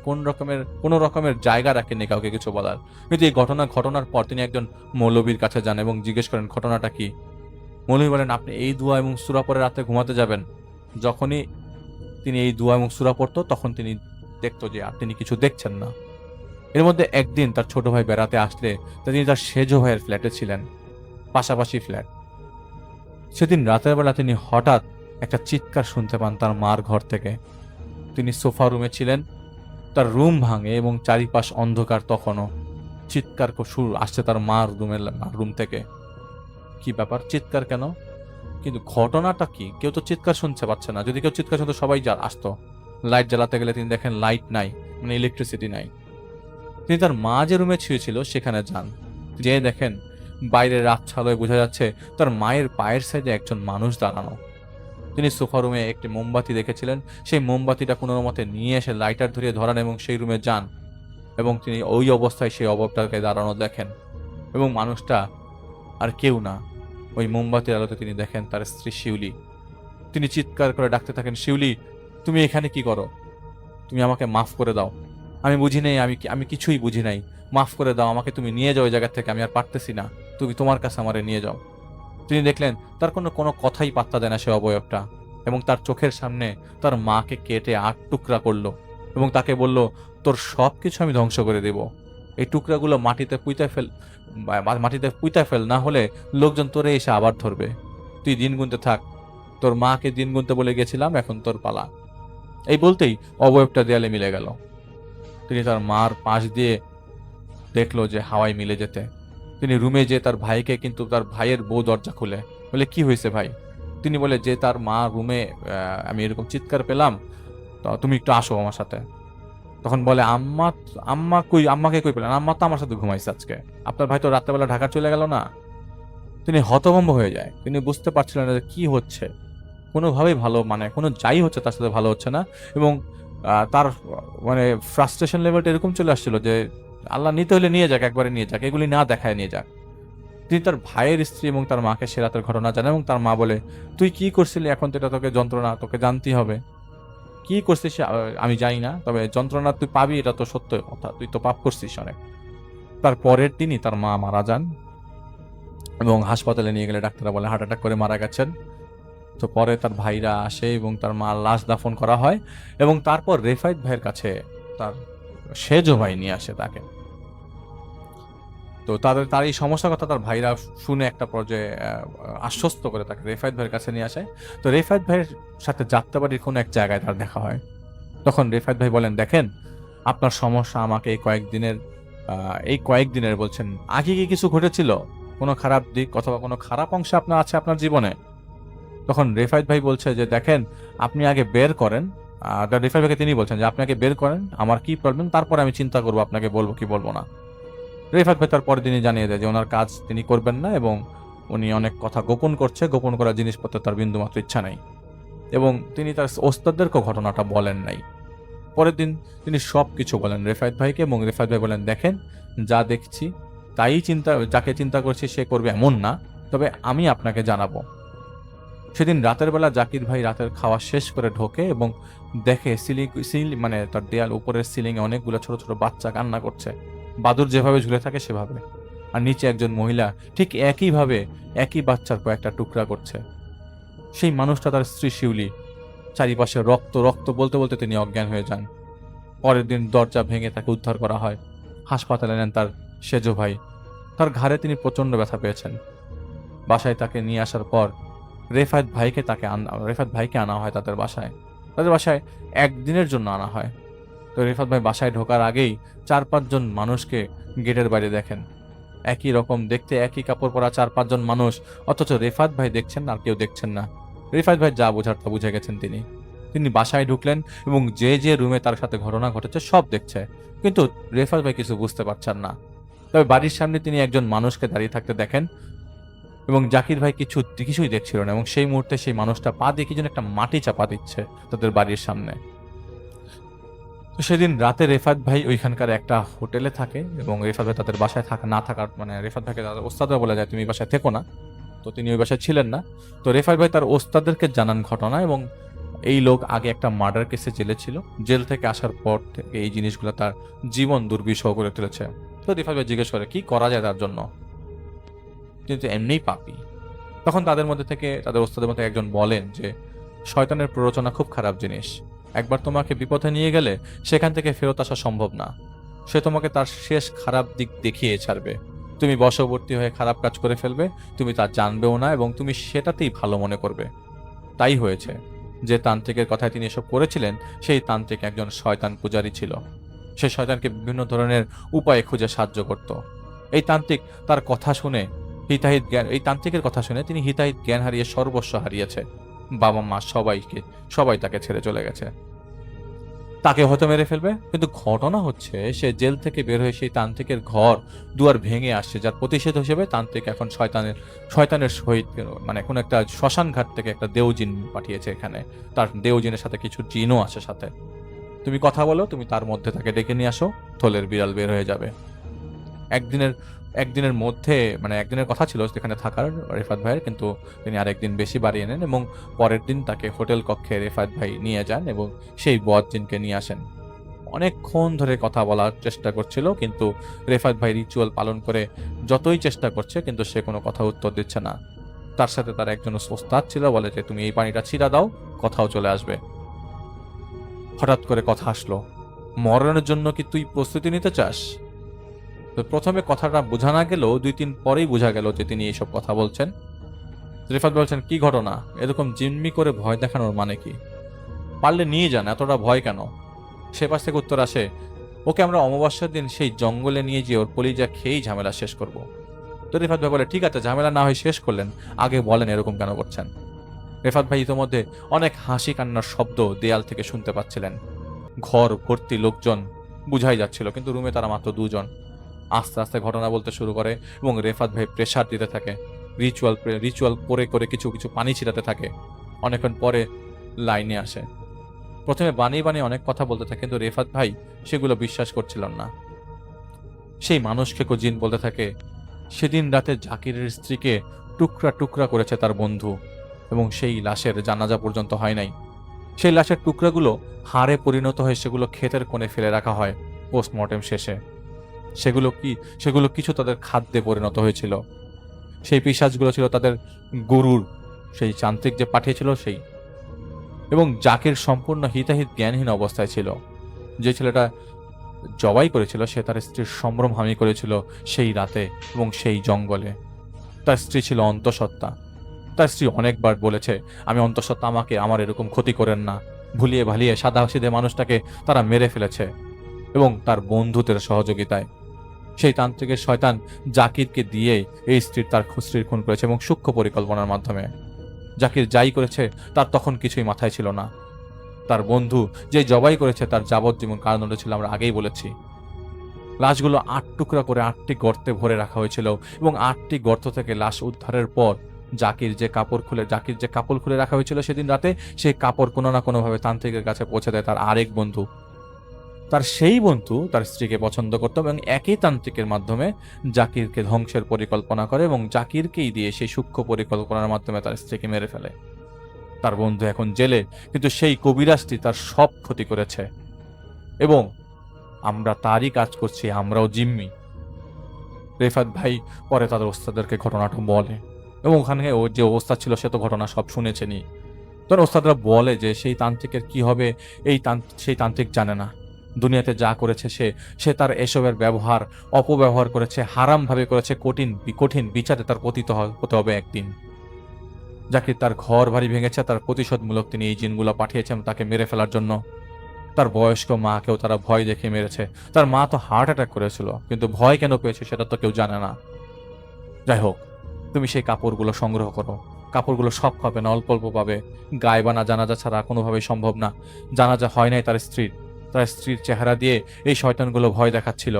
কোনো রকমের জায়গা রাখেননি কাউকে কিছু বলার। কিন্তু এই ঘটনার পর তিনি একজন মৌলবীর কাছে যান এবং জিজ্ঞেস করেন ঘটনাটা কি। মৌলবী বলেন, আপনি এই দোয়া এবং সূরা পড়ে রাতে ঘুমাতে যাবেন। যখনই তিনি এই দোয়া এবং সূরা পড়তো তখন তিনি দেখতো যে তিনি কিছু দেখছেন না। এর মধ্যে একদিন তার ছোট ভাই বেড়াতে আসলে তিনি তার সেজ ভাইয়ের ফ্ল্যাটে ছিলেন, পাশাপাশি ফ্ল্যাট। সেদিন রাতের বেলা তিনি হঠাৎ একটা চিৎকার শুনতে পান তার মার ঘর থেকে। তিনি সোফা রুমে ছিলেন, তার রুম ভাঙে এবং চারিপাশ অন্ধকার। তখনও চিৎকার সুর আসছে তার মার রুম থেকে। কি ব্যাপার, চিৎকার কেন? কিন্তু ঘটনাটা কি? কেউ তো চিৎকার শুনতে পাচ্ছে না। যদি কেউ চিৎকার শুনতো সবাই আসতো। লাইট জ্বালাতে গেলে তিনি দেখেন লাইট নাই, মানে ইলেকট্রিসিটি নাই। তিনি তার মা যে রুমে শুয়েছিল সেখানে যান, যে দেখেন বাইরে রাত ছালোয় বোঝা যাচ্ছে তার মায়ের পায়ের সাইডে একজন মানুষ দাঁড়ানো। তিনি সোফা রুমে একটি মোমবাতি দেখেছিলেন, সেই মোমবাতিটা কোনো মতে নিয়ে এসে লাইটার ধরিয়ে ধরান এবং সেই রুমে যান, এবং তিনি ওই অবস্থায় সেই অবতারকে দাঁড়ানো দেখেন, এবং মানুষটা আর কেউ না, ওই মোমবাতির আলোতে তিনি দেখেন তার স্ত্রী শিউলি। তিনি চিৎকার করে ডাকতে থাকেন, শিউলি তুমি এখানে কি করো? তুমি আমাকে মাফ করে দাও, আমি বুঝি নাই, আমি কিছুই বুঝি নাই, মাফ করে দাও আমাকে, তুমি নিয়ে যাও ওই জায়গা থেকে, আমি আর পারতেছি না, তুমি তোমার কাছে আমারে নিয়ে যাও। তিনি দেখলেন তার কোনো কথাই পাত্তা দেয় না সে অবয়বটা, এবং তার চোখের সামনে তার মাকে কেটে 8 টুকরা করলো এবং তাকে বলল, তোর সব কিছু আমি ধ্বংস করে দেব, এই টুকরাগুলো মাটিতে পুঁতে ফেল, না হলে লোকজন তোরে এসে আবার ধরবে। তুই দিন গুনতে থাক, তোর মাকে দিন গুনতে বলে গেছিলাম, এখন তোর পালা। এই বলতেই অবয়বটা দেয়ালে মিলে গেল। তিনি তার মার পাশ দিয়ে দেখলো যে হাওয়ায় মিলে যেতে। তিনি রুমে যে তার ভাইকে, কিন্তু তার ভাইয়ের বউ দরজা খুলে বলে, কি হয়েছে ভাই? তিনি বলে যে তার মা রুমে, আমি এরকম চিৎকার পেলাম, তো তুমি একটু আসো আমার সাথে। তখন বলে, আম্মাকে কই পেলেন? আম্মা তো আমার সাথে ঘুমাইছে আজকে, আপনার ভাই তো রাত্রেবেলা ঢাকা চলে গেল না। তিনি হতভম্ব হয়ে যায়, তিনি বুঝতে পারছিলেন না যে কি হচ্ছে। কোনোভাবেই ভালো, কোনো যাই হচ্ছে তার সাথে ভালো হচ্ছে না, এবং তার মানে ফ্রাস্ট্রেশন লেভেলটা এরকম চলে আসছিল যে আল্লাহ নিতে হলে নিয়ে যাক, একবারে নিয়ে যাক, এগুলি না দেখায় নিয়ে যাক। তিনি তার ভাইয়ের স্ত্রী এবং তার মাকে সে রাতের ঘটনা জানান এবং তার মা বলে, তুই কি করছিলি, এখন তো এটা তোকে যন্ত্রণা, তোকে জানতেই হবে। কি করছিস আমি জানি না, তবে যন্ত্রণা তুই পাবি, এটা তো সত্য কথা, তুই তো পাপ করছিস অনেক। তার পরের দিনই তার মা মারা যান এবং হাসপাতালে নিয়ে গেলে ডাক্তাররা বলে হার্ট অ্যাটাক করে মারা গেছেন। তো পরে তার ভাইরা আসে এবং তার মার লাশ দাফন করা হয় এবং তারপর রেফায়েত ভাইয়ের কাছে তার সেজো ভাই নিয়ে আসে তাকে। তো তার এই সমস্যার কথা তার ভাইরা শুনে একটা পর্যায়ে আশ্বস্ত করে তাকে রেফায়েত ভাইয়ের কাছে নিয়ে আসে। তো রেফায়েত ভাইয়ের সাথে যাত্রাবাড়ির কোনো এক জায়গায় তার দেখা হয়। তখন রেফায়েত ভাই বলেন, দেখেন আপনার সমস্যা আমাকে এই কয়েকদিনের বলছেন, আগে কি কিছু ঘটেছিল, কোনো খারাপ দিক অথবা কোনো খারাপ অংশ আপনার আছে আপনার জীবনে? তখন রেফায়েত ভাই বলছে যে দেখেন আপনি আগে বের করেন, রেফায়েত ভাইকে তিনি বলছেন যে আপনি আগে বের করেন আমার কি প্রবলেম, তারপরে আমি চিন্তা করবো আপনাকে বলবো কি বলবো না। রেফায়েত ভাই তার পরের দিনই জানিয়ে দেয় যে ওনার কাজ তিনি করবেন না এবং উনি অনেক কথা গোপন করছে, গোপন করা জিনিসপত্র তার বিন্দুমাত্র ইচ্ছা নাই এবং তিনি তার ওস্তাদদেরকেও ঘটনাটা বলেন নাই। পরের দিন তিনি সব কিছু বলেন রেফায়েত ভাইকে এবং রেফায়েত ভাই বলেন, দেখেন যা দেখছি যাকে চিন্তা করছি সে করবে এমন না, তবে আমি আপনাকে জানাবো। সেদিন রাতের বেলা জাকির ভাই রাতের খাওয়া শেষ করে ঢোকে এবং দেখে মানে তার দেয়াল উপরের সিলিং এ অনেকগুলো ছোট ছোট বাচ্চা কান্না করছে, বাদুর যেভাবে ঝুলে থাকে সেভাবে, আর নিচে একজন মহিলা ঠিক একইভাবে একই বাচ্চার কয়েকটা টুকরা করছে। সেই মানুষটা তার স্ত্রী শিউলি। চারিপাশে রক্ত রক্ত বলতে বলতে তিনি অজ্ঞান হয়ে যান। পরের দিন দরজা ভেঙে তাকে উদ্ধার করা হয়, হাসপাতালে নেন তার সেজো ভাই। তার ঘাড়ে তিনি প্রচন্ড ব্যথা পেয়েছেন। বাসায় তাকে নিয়ে আসার পর রেফায়েত ভাইকে আনা হয় তাদের বাসায় একদিনের জন্য আনা হয়। তো রেফাত ভাই বাসায় ঢোকার আগেই 4-5 জন মানুষকে গেটের বাইরে দেখেন, একই রকম দেখতে, একই কাপড় পরা 4-5 জন মানুষ, অথচ রেফাত ভাই দেখছেন আর কেউ দেখছেন না। রেফাত ভাই যা বোঝার তা বুঝে গেছেন। তিনি বাসায় ঢুকলেন এবং যে যে রুমে তার সাথে ঘটনা ঘটেছে সব দেখছে, কিন্তু রেফাত ভাই কিছু বুঝতে পারছেন না। তবে বাড়ির সামনে তিনি একজন মানুষকে দাঁড়িয়ে থাকতে দেখেন এবং জাকির ভাই কিছুই দেখছিল না এবং সেই মুহূর্তে সেই মানুষটা পা দিয়ে কি যেন একটা মাটি চাপা দিচ্ছে তাদের বাড়ির সামনে। তো সেদিন রাতে রেফাত ভাই ওইখানকার একটা হোটেলে থাকে এবং রেফাত ভাই তাদের বাসায় না থাকার মানে রেফাত ভাইকে তাদের ওস্তাদরা বলে যায় তুমি এই বাসায় থেকো না, তো তিনি ওই বাসায় ছিলেন না। তো রেফাত ভাই তার ওস্তাদদেরকে জানান ঘটনা এবং এই লোক আগে একটা মার্ডার কেসে জেলে ছিল, জেল থেকে আসার পর থেকে এই জিনিসগুলো তার জীবন দুর্বিষহ করে তুলেছে। তো রেফাত ভাই জিজ্ঞেস করে কি করা যায় তার জন্য, কিন্তু এমনিই পাপী। তখন তাদের ওস্তাদের মধ্যে একজন বলেন যে শয়তানের প্ররোচনা খুব খারাপ জিনিস, একবার তোমাকে বিপথে নিয়ে গেলে সেখান থেকে ফেরত আসা সম্ভব না। সে তোমাকে তার শেষ খারাপ দিক দেখিয়ে ছাড়বে, তুমি বশবর্তী হয়ে খারাপ কাজ করে ফেলবে, তুমি তা জানবেও না এবং তুমি সেটাতেই ভালো মনে করবে। তাই হয়েছে, যে তান্ত্রিকের কথায় তিনি এসব করেছিলেন সেই তান্ত্রিক একজন শয়তান পূজারী ছিল। সে শয়তানকে বিভিন্ন ধরনের উপায়ে খুঁজে সাহায্য করত। এই তান্ত্রিকের কথা শুনে তিনি হিতাহিত জ্ঞান হারিয়ে সর্বস্ব হারিয়েছে। বাবা মা সবাই তাকে ছেড়ে চলে গেছে, তাকে হয়তো মেরে ফেলবে। কিন্তু ঘটনা হচ্ছে সে জেল থেকে বের হয়ে সেই তান্ত্রিকের ঘর দুয়ার ভেঙে আসছে, যার প্রতিষেধ হিসেবে তান্ত্রিক এখন শয়তানের সহিত মানে কোন একটা শ্মশান ঘাট থেকে একটা দেওজিন পাঠিয়েছে এখানে। তার দেওজিনের সাথে কিছু জিনও আছে সাথে। তুমি কথা বলো, তুমি তার মধ্যে তাকে ডেকে নিয়ে আসো, থলের বিড়াল বের হয়ে যাবে। একদিনের মধ্যে মানে একদিনের কথা ছিল সেখানে থাকার রেফাত ভাইয়ের, কিন্তু তিনি আরেকদিন বেশি বাড়িয়ে নেন এবং পরের দিন তাকে হোটেল কক্ষে রেফাত ভাই নিয়ে যান এবং সেই বদজিনকে নিয়ে আসেন। অনেকক্ষণ ধরে কথা বলার চেষ্টা করছিল, কিন্তু রেফাত ভাই রিচুয়াল পালন করে যতই চেষ্টা করছে কিন্তু সে কোনো কথা উত্তর দিচ্ছে না। তার সাথে তার একজন ওস্তাদ ছিল, বলে যে তুমি এই পানিটা ছিটা দাও, কথাও চলে আসবে। হঠাৎ করে কথা আসলো, মরণের জন্য কি তুই প্রস্তুতি নিতে চাস? তো প্রথমে কথাটা বোঝা না গেলেও 2-3 পরেই বোঝা গেল যে তিনি এইসব কথা বলছেন। রেফাত বলছেন কি ঘটনা, এরকম জিম্মি করে ভয় দেখানোর মানে কি? পারলে নিয়ে যান, এতটা ভয় কেন? সে পাশ থেকে উত্তর আসে, ওকে আমরা অমাবস্যার দিন সেই জঙ্গলে নিয়ে গিয়ে ওর কলিজা খেয়েই ঝামেলা শেষ করব। তো রেফাত ভাই বলে ঠিক আছে, ঝামেলা না হয় শেষ করলেন, আগে বলেন এরকম কেন করছেন। রেফাত ভাই ইতিমধ্যে অনেক হাসি কান্নার শব্দ দেয়াল থেকে শুনতে পাচ্ছিলেন। ঘর ভর্তি লোকজন বুঝাই যাচ্ছিল, কিন্তু রুমে তারা মাত্র 2 জন। আস্তে আস্তে ঘটনা বলতে শুরু করে এবং রেফাত ভাই প্রেসার দিতে থাকে, রিচুয়াল করে কিছু পানি ছিটাতে থাকে। অনেকক্ষণ পরে লাইনে আসে, প্রথমে বানিয়ে বানিয়ে অনেক কথা বলতে থাকে, কিন্তু রেফাত ভাই সেগুলো বিশ্বাস করছিলেন না। সেই মানুষ খেকো জিন বলতে থাকে, সেদিন রাতে জাকিরের স্ত্রীকে টুকরা টুকরা করেছে তার বন্ধু, এবং সেই লাশের জানাজা পর্যন্ত হয় নাই। সেই লাশের টুকরাগুলো হাড়ে পরিণত হয়ে সেগুলো ক্ষেতের কোণে ফেলে রাখা হয় পোস্টমর্টেম শেষে। সেগুলো কিছু তাদের খাদ্যে পরিণত হয়েছিল। সেই পিশাচগুলো ছিল তাদের গরুর, সেই যান্ত্রিক যে পাঠিয়েছিল সেই। এবং জাকির সম্পূর্ণ হিতাহিত জ্ঞানহীন অবস্থায় ছিল। যে ছেলেটা জবাই করেছিল সে তার স্ত্রীর সম্ভ্রমহানি করেছিল সেই রাতে এবং সেই জঙ্গলে। তার স্ত্রী ছিল অন্তঃসত্ত্বা। তার স্ত্রী অনেকবার বলেছে, আমি অন্তঃসত্ত্বা, আমার এরকম ক্ষতি করেন না। ভুলিয়ে ভালিয়ে সাদাসিধে মানুষটাকে তারা মেরে ফেলেছে, এবং তার বন্ধুদের সহযোগিতায়। সেই তান্ত্রিকের শয়তান জাকিরকে দিয়ে এই তার স্ত্রীর খুন করেছে, এবং সূক্ষ্ম পরিকল্পনার মাধ্যমে। জাকির যাই করেছে তার তখন কিছুই মাথায় ছিল না। তার বন্ধু যে জবাই করেছে তার যাবজ্জীবন কারাদণ্ড ছিল, আমরা আগেই বলেছি। লাশগুলো 8 টুকরা করে 8টি গর্তে ভরে রাখা হয়েছিল, এবং 8টি গর্ত থেকে লাশ উদ্ধারের পর জাকির যে কাপড় খুলে রাখা হয়েছিল সেদিন রাতে, সেই কাপড় কোনো না কোনোভাবে তান্ত্রিকের কাছে পৌঁছে দেয় তার আরেক বন্ধু। তার সেই বন্ধু তার স্ত্রীকে পছন্দ করত, এবং একই তান্ত্রিকের মাধ্যমে জাকিরকে ধ্বংসের পরিকল্পনা করে, এবং জাকিরকেই দিয়ে সেই সূক্ষ্ম পরিকল্পনার মাধ্যমে তার স্ত্রীকে মেরে ফেলে। তার বন্ধু এখন জেলে, কিন্তু সেই কবিরাজটি তার সব ক্ষতি করেছে, এবং আমরা তারই কাজ করছি, আমরাও জিম্মি। রেফাত ভাই পরে তাদের ওস্তাদেরকে ঘটনাটা বলে, এবং ওখানে ওর যে অবস্থা ছিল সে তো ঘটনা সব শুনেছেনি। তখন ওস্তাদরা বলে যে সেই তান্ত্রিকের কি হবে সেই তান্ত্রিক জানে না। দুনিয়াতে যা করেছে সে তার এসবের অপব্যবহার করেছে, হারামভাবে করেছে, কঠিন বিচারে তার পতিত হতে হবে একদিন। জাকির তার ঘর বাড়ি ভেঙেছে, তার প্রতিশোধমূলক তিনি এই জিনগুলো পাঠিয়েছেন তাকে মেরে ফেলার জন্য। তার বয়স্ক মাকেও তারা ভয় দেখে মেরেছে। তার মা তো হার্ট অ্যাটাক করেছিল, কিন্তু ভয় কেন পেয়েছে সেটা তো কেউ জানে না। যাই হোক, তুমি সেই কাপড়গুলো সংগ্রহ করো। কাপড়গুলো সব পাবে না, অল্প অল্প পাবে। গায়বানা জানাজা ছাড়া কোনোভাবেই সম্ভব না। জানাজা হয় নাই তার স্ত্রীর চেহারা দিয়ে এই শয়তানগুলো ভয় দেখাচ্ছিল।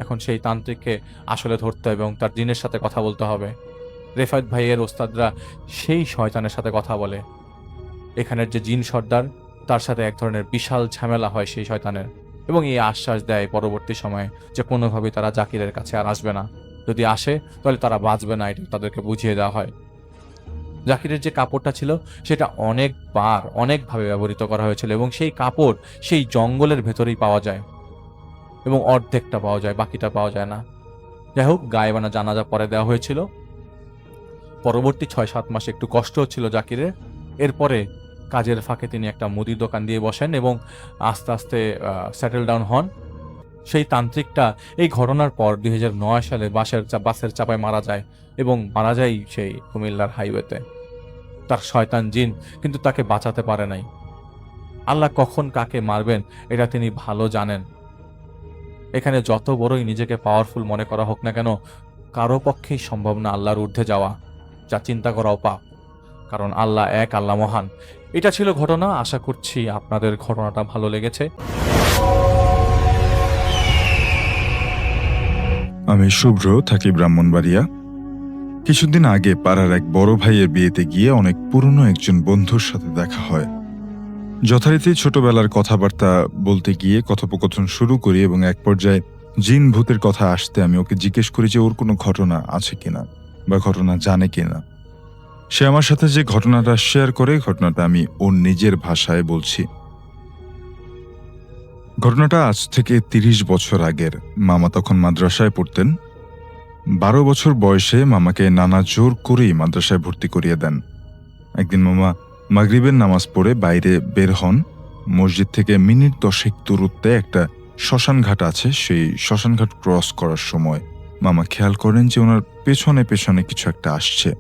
এখন সেই তান্ত্রিককে আসলে ধরতে হবে, এবং তার জিনের সাথে কথা বলতে হবে। রেফাত ভাইয়ের ওস্তাদরা সেই শয়তানের সাথে কথা বলে। এখানের যে জিন সর্দার, তার সাথে এক ধরনের বিশাল ঝামেলা হয় সেই শয়তানের, এবং এই আশ্বাস দেয় পরবর্তী সময়ে যে কোনোভাবেই তারা জাকিরের কাছে আর আসবে না। যদি আসে তাহলে তারা বাঁচবে না, এটা তাদেরকে বুঝিয়ে দেওয়া হয়। জাকিরের যে কাপড়টা ছিল সেটা অনেকভাবে ব্যবহৃত করা হয়েছিল, এবং সেই কাপড় সেই জঙ্গলের ভেতরেই পাওয়া যায়, এবং অর্ধেকটা পাওয়া যায়, বাকিটা পাওয়া যায় না। যাই হোক, গায়েবানা জানাজা পরে দেওয়া হয়েছিল। পরবর্তী 6-7 মাস একটু কষ্ট হচ্ছিল জাকিরের। এরপরে কাজের ফাঁকে তিনি একটা মুদির দোকান দিয়ে বসেন, এবং আস্তে আস্তে সেটেল ডাউন হন। সেই তান্ত্রিকটা এই ঘটনার পর 2009 সালে বাসের চাপায় মারা যায়, এবং মারা যায় সেই কুমিল্লার হাইওয়েতে। তার শয়তান জিন কিন্তু তাকে বাঁচাতে পারে নাই। আল্লাহ কখন কাকে মারবেন এটা তিনি ভালো জানেন। এখানে যত বড়ই নিজেকে পাওয়ারফুল মনে করা হোক না কেন, কারো পক্ষেই সম্ভব না আল্লাহর ঊর্ধ্বে যাওয়া, যা চিন্তা করাও পাপ। কারণ আল্লাহ এক, আল্লাহ মহান। এটা ছিল ঘটনা। আশা করছি আপনাদের ঘটনাটা ভালো লেগেছে। আমি শুভ্র, থাকি ব্রাহ্মণবাড়িয়া। কিছুদিন আগে পাড়ার এক বড় ভাইয়ের বিয়েতে গিয়ে অনেক পুরনো একজন বন্ধুর সাথে দেখা হয়। যথারীতি ছোটবেলার কথাবার্তা বলতে গিয়ে কথোপকথন শুরু করি, এবং এক পর্যায়ে জিন ভূতের কথা আসতে আমি ওকে জিজ্ঞেস করি যে ওর কোনো ঘটনা আছে কিনা বা ঘটনা জানে কিনা। সে আমার সাথে যে ঘটনাটা শেয়ার করে, ঘটনাটা আমি ওর নিজের ভাষায় বলছি। ঘটনাটা আজ থেকে 30 বছর আগের। মামা তখন মাদ্রাসায় পড়তেন। 12 বছর বয়সে মামাকে নানা জোর করেই মাদ্রাসায় ভর্তি করিয়ে দেন। একদিন মামা মাগরিবের নামাজ পড়ে বাইরে বের হন। মসজিদ থেকে মিনিট 10 দূরত্বে একটা শ্মশানঘাট আছে। সেই শ্মশানঘাট ক্রস করার সময় মামা খেয়াল করেন যে ওনার পেছনে পেছনে কিছু একটা আসছে।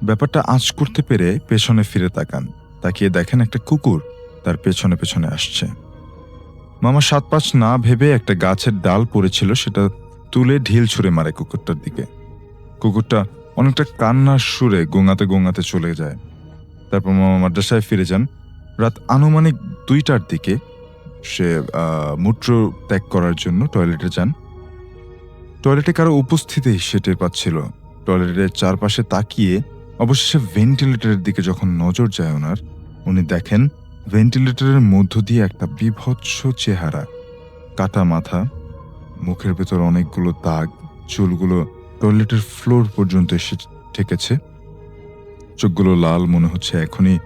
ব্যাপারটা আঁচ করতে পেরে পেছনে ফিরে তাকান। তাকিয়ে দেখেন একটা কুকুর তার পেছনে পেছনে আসছে। মামা 7-5 না ভেবে একটা গাছের ডাল পড়েছিল, সেটা তুলে ঢিল ছুঁড়ে মারে কুকুরটার দিকে। কুকুরটা অনেকটা কান্নার সুরে গোঙাতে গোঙাতে চলে যায়। তারপর মামা মাদ্রাসায় ফিরে যান। রাত আনুমানিক 2টার দিকে সে মূত্র ত্যাগ করার জন্য টয়লেটে যান। টয়লেটে কারো উপস্থিতি সে টের পাচ্ছিল। টয়লেটের চারপাশে তাকিয়ে অবশেষে ভেন্টিলেটরের দিকে যখন নজর যায় ওনার, উনি দেখেন ভেন্টিলেটরের মধ্য দিয়ে একটা বিভৎস চেহারা, কাটা মাথা, মুখের ভেতর অনেকগুলো দাগ, চুলগুলো টয়লেটের ফ্লোর পর্যন্ত এসে ঠেকেছে, চোখগুলো লাল, মনে হচ্ছে এখনই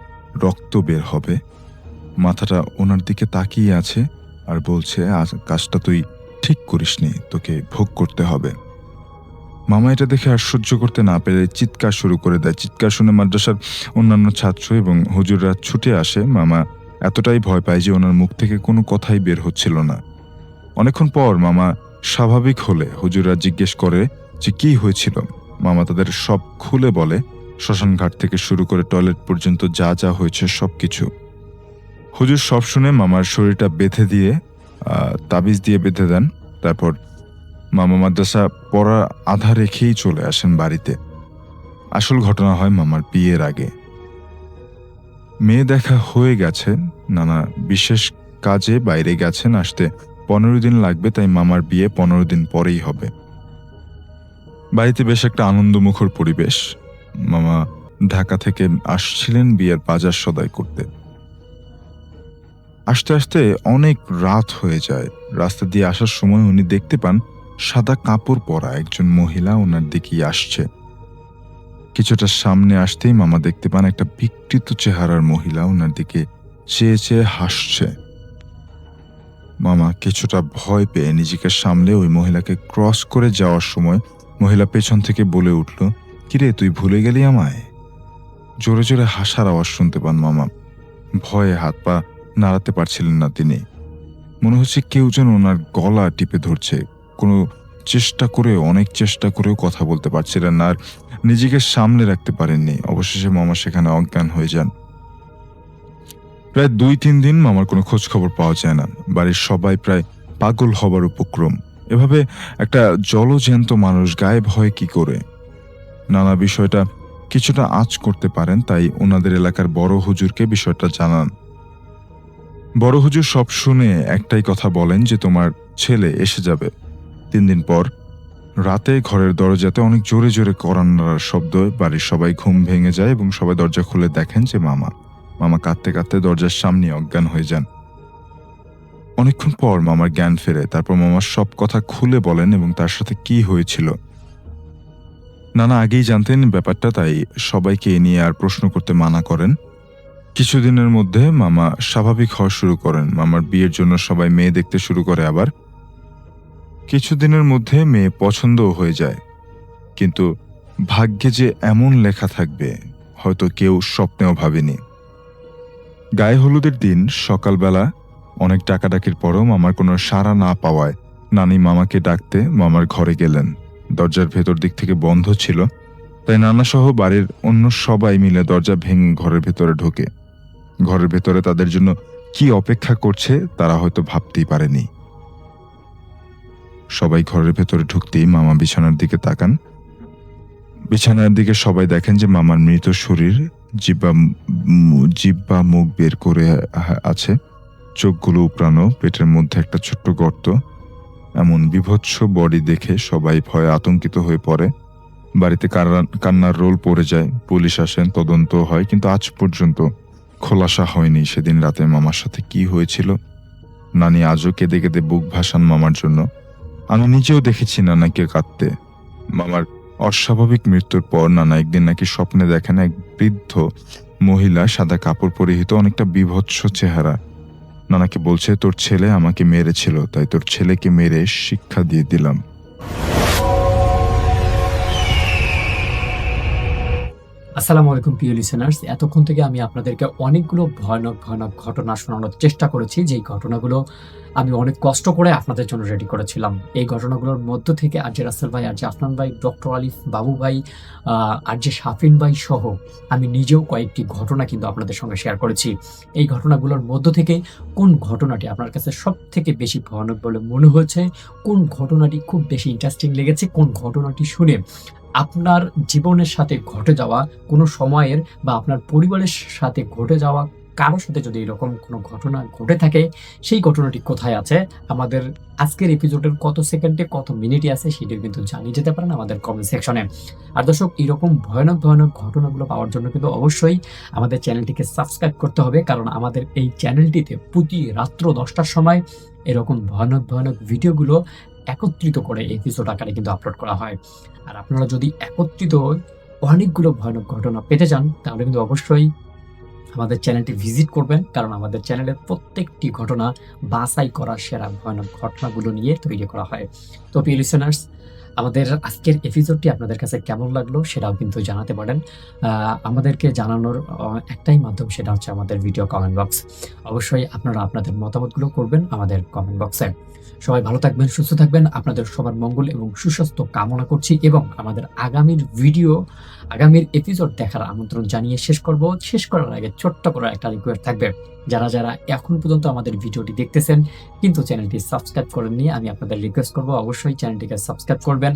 রক্ত বের হবে। মাথাটা ওনার দিকে তাকিয়ে আছে আর বলছে, আজ কাজটা তুই ঠিক করিসনি, তোকে ভোগ করতে হবে। মামা এটা দেখে আর সহ্য করতে না পেরে চিৎকার শুরু করে দেয়। চিৎকার শুনে মাদ্রাসার অন্যান্য ছাত্র এবং হুজুররা ছুটে আসে। মামা এতটাই ভয় পায় যে ওনার মুখ থেকে কোনো কথাই বের হচ্ছিল না। অনেকক্ষণ পর মামা স্বাভাবিক হলে হুজুররা জিজ্ঞেস করে যে কি হয়েছিল। মামা তাদের সব খুলে বলে, শ্মশানঘাট থেকে শুরু করে টয়লেট পর্যন্ত যা যা হয়েছে সবকিছু। হুজুর সব শুনে মামার শরীরটা বেঁধে দিয়ে তাবিজ দিয়ে বেঁধে দেন। তারপর মামা মাদ্রাসা পড়া আধা রেখেই চলে আসেন বাড়িতে। আসল ঘটনা হয় মামার বিয়ের আগে। মেয়ে দেখা হয়ে গেছে, নানা বিশেষ কাজে বাইরে গেছেন, আসতে 15 দিন লাগবে, তাই মামার বিয়ে 15 দিন পরেই হবে। বাড়িতে বেশ একটা আনন্দমুখর পরিবেশ। মামা ঢাকা থেকে আসছিলেন বিয়ের বাজার সদাই করতে। আসতে আসতে অনেক রাত হয়ে যায়। রাস্তা দিয়ে আসার সময় উনি দেখতে পান সাদা কাপড় পরা একজন মহিলা ওনার দিকেই আসছে। কিছুটা সামনে আসতেই মামা দেখতে পান একটা বিকৃত চেহারার মহিলা ওনার দিকে চেয়ে চেয়ে হাসছে। মামা কিছুটা ভয় পেয়ে নিজেকে সামলে ওই মহিলাকে ক্রস করে যাওয়ার সময় মহিলা পেছন থেকে বলে উঠল, কিরে তুই ভুলে গেলি আমায়? জোরে জোরে হাসার আওয়াজ শুনতে পান মামা। ভয়ে হাত পা নাড়াতে পারছিলেন না তিনি। মনে হচ্ছে কেউ যেন ওনার গলা টিপে ধরছে। অনেক চেষ্টা করেও কথা বলতে পারছিলেন না, আর নিজেকে সামলে রাখতে পারেননি। অবশেষে মামা সেখানে অজ্ঞান হয়ে যান। প্রায় 2-3 দিন মামার কোনো খোঁজ খবর পাওয়া যায় না। বাড়ির সবাই প্রায় পাগল হবার উপক্রম। এভাবে একটা জলজ্যান্ত মানুষ গায়েব হয় কি করে? নানা বিষয়টা কিছুটা আঁচ করতে পারেন, তাই ওনাদের এলাকার বড় হুজুরকে বিষয়টা জানান। বড় হুজুর সব শুনে একটাই কথা বলেন যে তোমার ছেলে এসে যাবে। 3 দিন পর রাতে ঘরের দরজাতে অনেক জোরে জোরে কড়া নাড়ার শব্দ। বাড়ির সবাই ঘুম ভেঙে যায় এবং সবাই দরজা খুলে দেখেন যে মামা কাঁদতে কাঁদতে দরজার সামনে অজ্ঞান হয়ে যান। অনেকক্ষণ পর মামার জ্ঞান ফেরে। তারপর মামার সব কথা খুলে বলেন এবং তার সাথে কি হয়েছিল। নানা আগেই জানতেন ব্যাপারটা, তাই সবাইকে এ নিয়ে আর প্রশ্ন করতে মানা করেন। কিছুদিনের মধ্যে মামা স্বাভাবিক হওয়া শুরু করেন। মামার বিয়ের জন্য সবাই মেয়ে দেখতে শুরু করে। আবার কিছুদিনের মধ্যে মেয়ে পছন্দও হয়ে যায়, কিন্তু ভাগ্যে যে এমন লেখা থাকবে হয়তো কেউ স্বপ্নেও ভাবেনি। গায়ে হলুদের দিন সকালবেলা অনেক ডাকাডাকির পরও মামার কোনো সাড়া না পাওয়ায় নানি মামাকে ডাকতে মামার ঘরে গেলেন। দরজার ভেতর দিক থেকে বন্ধ ছিল, তাই নানা সহ বাড়ির অন্য সবাই মিলে দরজা ভেঙে ঘরের ভেতরে ঢোকে। ঘরের ভেতরে তাদের জন্য কি অপেক্ষা করছে তারা হয়তো ভাবতেই পারেনি। সবাই ঘরের ভেতরে ঢুকতেই মামা বিছানার দিকে তাকান। বিছানার দিকে সবাই দেখেন যে মামার মৃত শরীর, জিব্বা মুখ বের করে আছে, চোখগুলো উপড়ানো, পেটের মধ্যে একটা ছোট্ট গর্ত। এমন বিভৎস বডি দেখে সবাই ভয়ে আতঙ্কিত হয়ে পড়ে। বাড়িতে কান্নার রোল পড়ে যায়। পুলিশ আসেন, তদন্ত হয়, কিন্তু আজ পর্যন্ত খোলাসা হয়নি সেদিন রাতে মামার সাথে কি হয়েছিল। নানি আজও কেঁদে কেঁদে বুক ভাসান মামার জন্য। আমি নিজেও দেখেছি নানাকে কাঁদতে। মামার অস্বাভাবিক মৃত্যুর পর নানা একদিন নাকি স্বপ্নে দেখেন এক বৃদ্ধ মহিলা, সাদা কাপড় পরিহিত, অনেকটা বিভৎস চেহারা। নানাকে বলছে, তোর ছেলে আমাকে মেরেছিল, তাই তোর ছেলেকে মেরে শিক্ষা দিয়ে দিলাম। আসসালামু আলাইকুম প্রিয় লিসেনার্স, এতক্ষণ থেকে আমি আপনাদেরকে অনেকগুলো ভয়ানক ভয়ানক ঘটনা শোনানোর চেষ্টা করেছি, যেই ঘটনাগুলো আমি অনেক কষ্ট করে আপনাদের জন্য রেডি করেছিলাম। এই ঘটনাগুলোর মধ্য থেকে আর জে রাসেল ভাই, আর জে আফনান ভাই, ডক্টর আলিফ, বাবু ভাই, আর জে শাফিন ভাই সহ আমি নিজেও কয়েকটি ঘটনা কিন্তু আপনাদের সঙ্গে শেয়ার করেছি। এই ঘটনাগুলোর মধ্য থেকে কোন ঘটনাটি আপনার কাছে সব থেকে বেশি ভয়ানক বলে মনে হয়েছে, কোন ঘটনাটি খুব বেশি ইন্টারেস্টিং লেগেছে, কোন ঘটনাটি শুনে আপনার জীবনের সাথে ঘটে যাওয়া কোনো সময়ের বা আপনার পরিবারের সাথে ঘটে যাওয়া কারোর সাথে যদি এরকম কোনো ঘটনা ঘটে থাকে, সেই ঘটনাটি কোথায় আছে, আমাদের আজকের এপিসোডের কত সেকেন্ডে কত মিনিটে আছে সেটিও কিন্তু জানিয়ে যেতে পারেন আমাদের কমেন্ট সেকশনে। আর দর্শক, এরকম ভয়ানক ভয়ানক ঘটনাগুলো পাওয়ার জন্য কিন্তু অবশ্যই আমাদের চ্যানেলটিকে সাবস্ক্রাইব করতে হবে, কারণ আমাদের এই চ্যানেলটিতে প্রতি রাত্র 10টার সময় এরকম ভয়ানক ভয়ানক ভিডিওগুলো একত্রিত করে এপিসোড আকারে কিন্তু আপলোড করা হয়। আর আপনারা যদি একত্রিত অনেকগুলো ভয়ানক ঘটনা পেতে চান, তাহলে কিন্তু অবশ্যই আমাদের চ্যানেলটি ভিজিট করবেন, কারণ আমাদের চ্যানেলের প্রত্যেকটি ঘটনা বাছাই করা সেরা ভয়ানক ঘটনাগুলো নিয়ে তৈরি করা হয়। তো প্রিয় লিসেনার্স, আমাদের আজকের এপিসোডটি আপনাদের কাছে কেমন লাগলো সেটাও কিন্তু জানাতে পারেন। আমাদেরকে জানানোর একটাই মাধ্যম, সেটা হচ্ছে আমাদের ভিডিও কমেন্ট বক্স। অবশ্যই আপনারা আপনাদের মতামতগুলো করবেন আমাদের কমেন্ট বক্সে। সবাই ভালো থাকবেন, সুস্থ থাকবেন, আপনাদের সবার মঙ্গল এবং সুস্বাস্থ্য কামনা করছি, এবং আমাদের আগামীর এপিসোড দেখার আমন্ত্রণ জানিয়ে শেষ করার আগে ছোট্ট করে একটা রিকোয়েস্ট থাকবে। যারা যারা এখন পর্যন্ত আমাদের ভিডিওটি দেখতেছেন কিন্তু চ্যানেলটি সাবস্ক্রাইব করেননি, আমি আপনাদের রিকোয়েস্ট করব অবশ্যই চ্যানেলটিকে সাবস্ক্রাইব করবেন,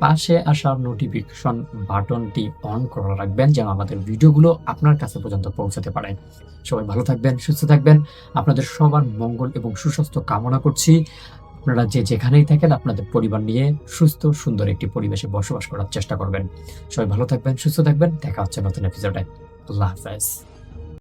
পাশে আসা নোটিফিকেশন বাটনটি অন করে রাখবেন, যেন আমাদের ভিডিওগুলো আপনার কাছে পর্যন্ত পৌঁছাতে পারে। সবাই ভালো থাকবেন, সুস্থ থাকবেন, আপনাদের সবার মঙ্গল এবং সুস্বাস্থ্য কামনা করছি। আপনারা যেখানেই থাকেন আপনাদের পরিবার নিয়ে সুস্থ সুন্দর একটি পরিবেশে বসবাস করার চেষ্টা করবেন। সবাই ভালো থাকবেন, সুস্থ থাকবেন, দেখা হচ্ছে নতুন এপিসোডে। আল্লাহ হাফেজ।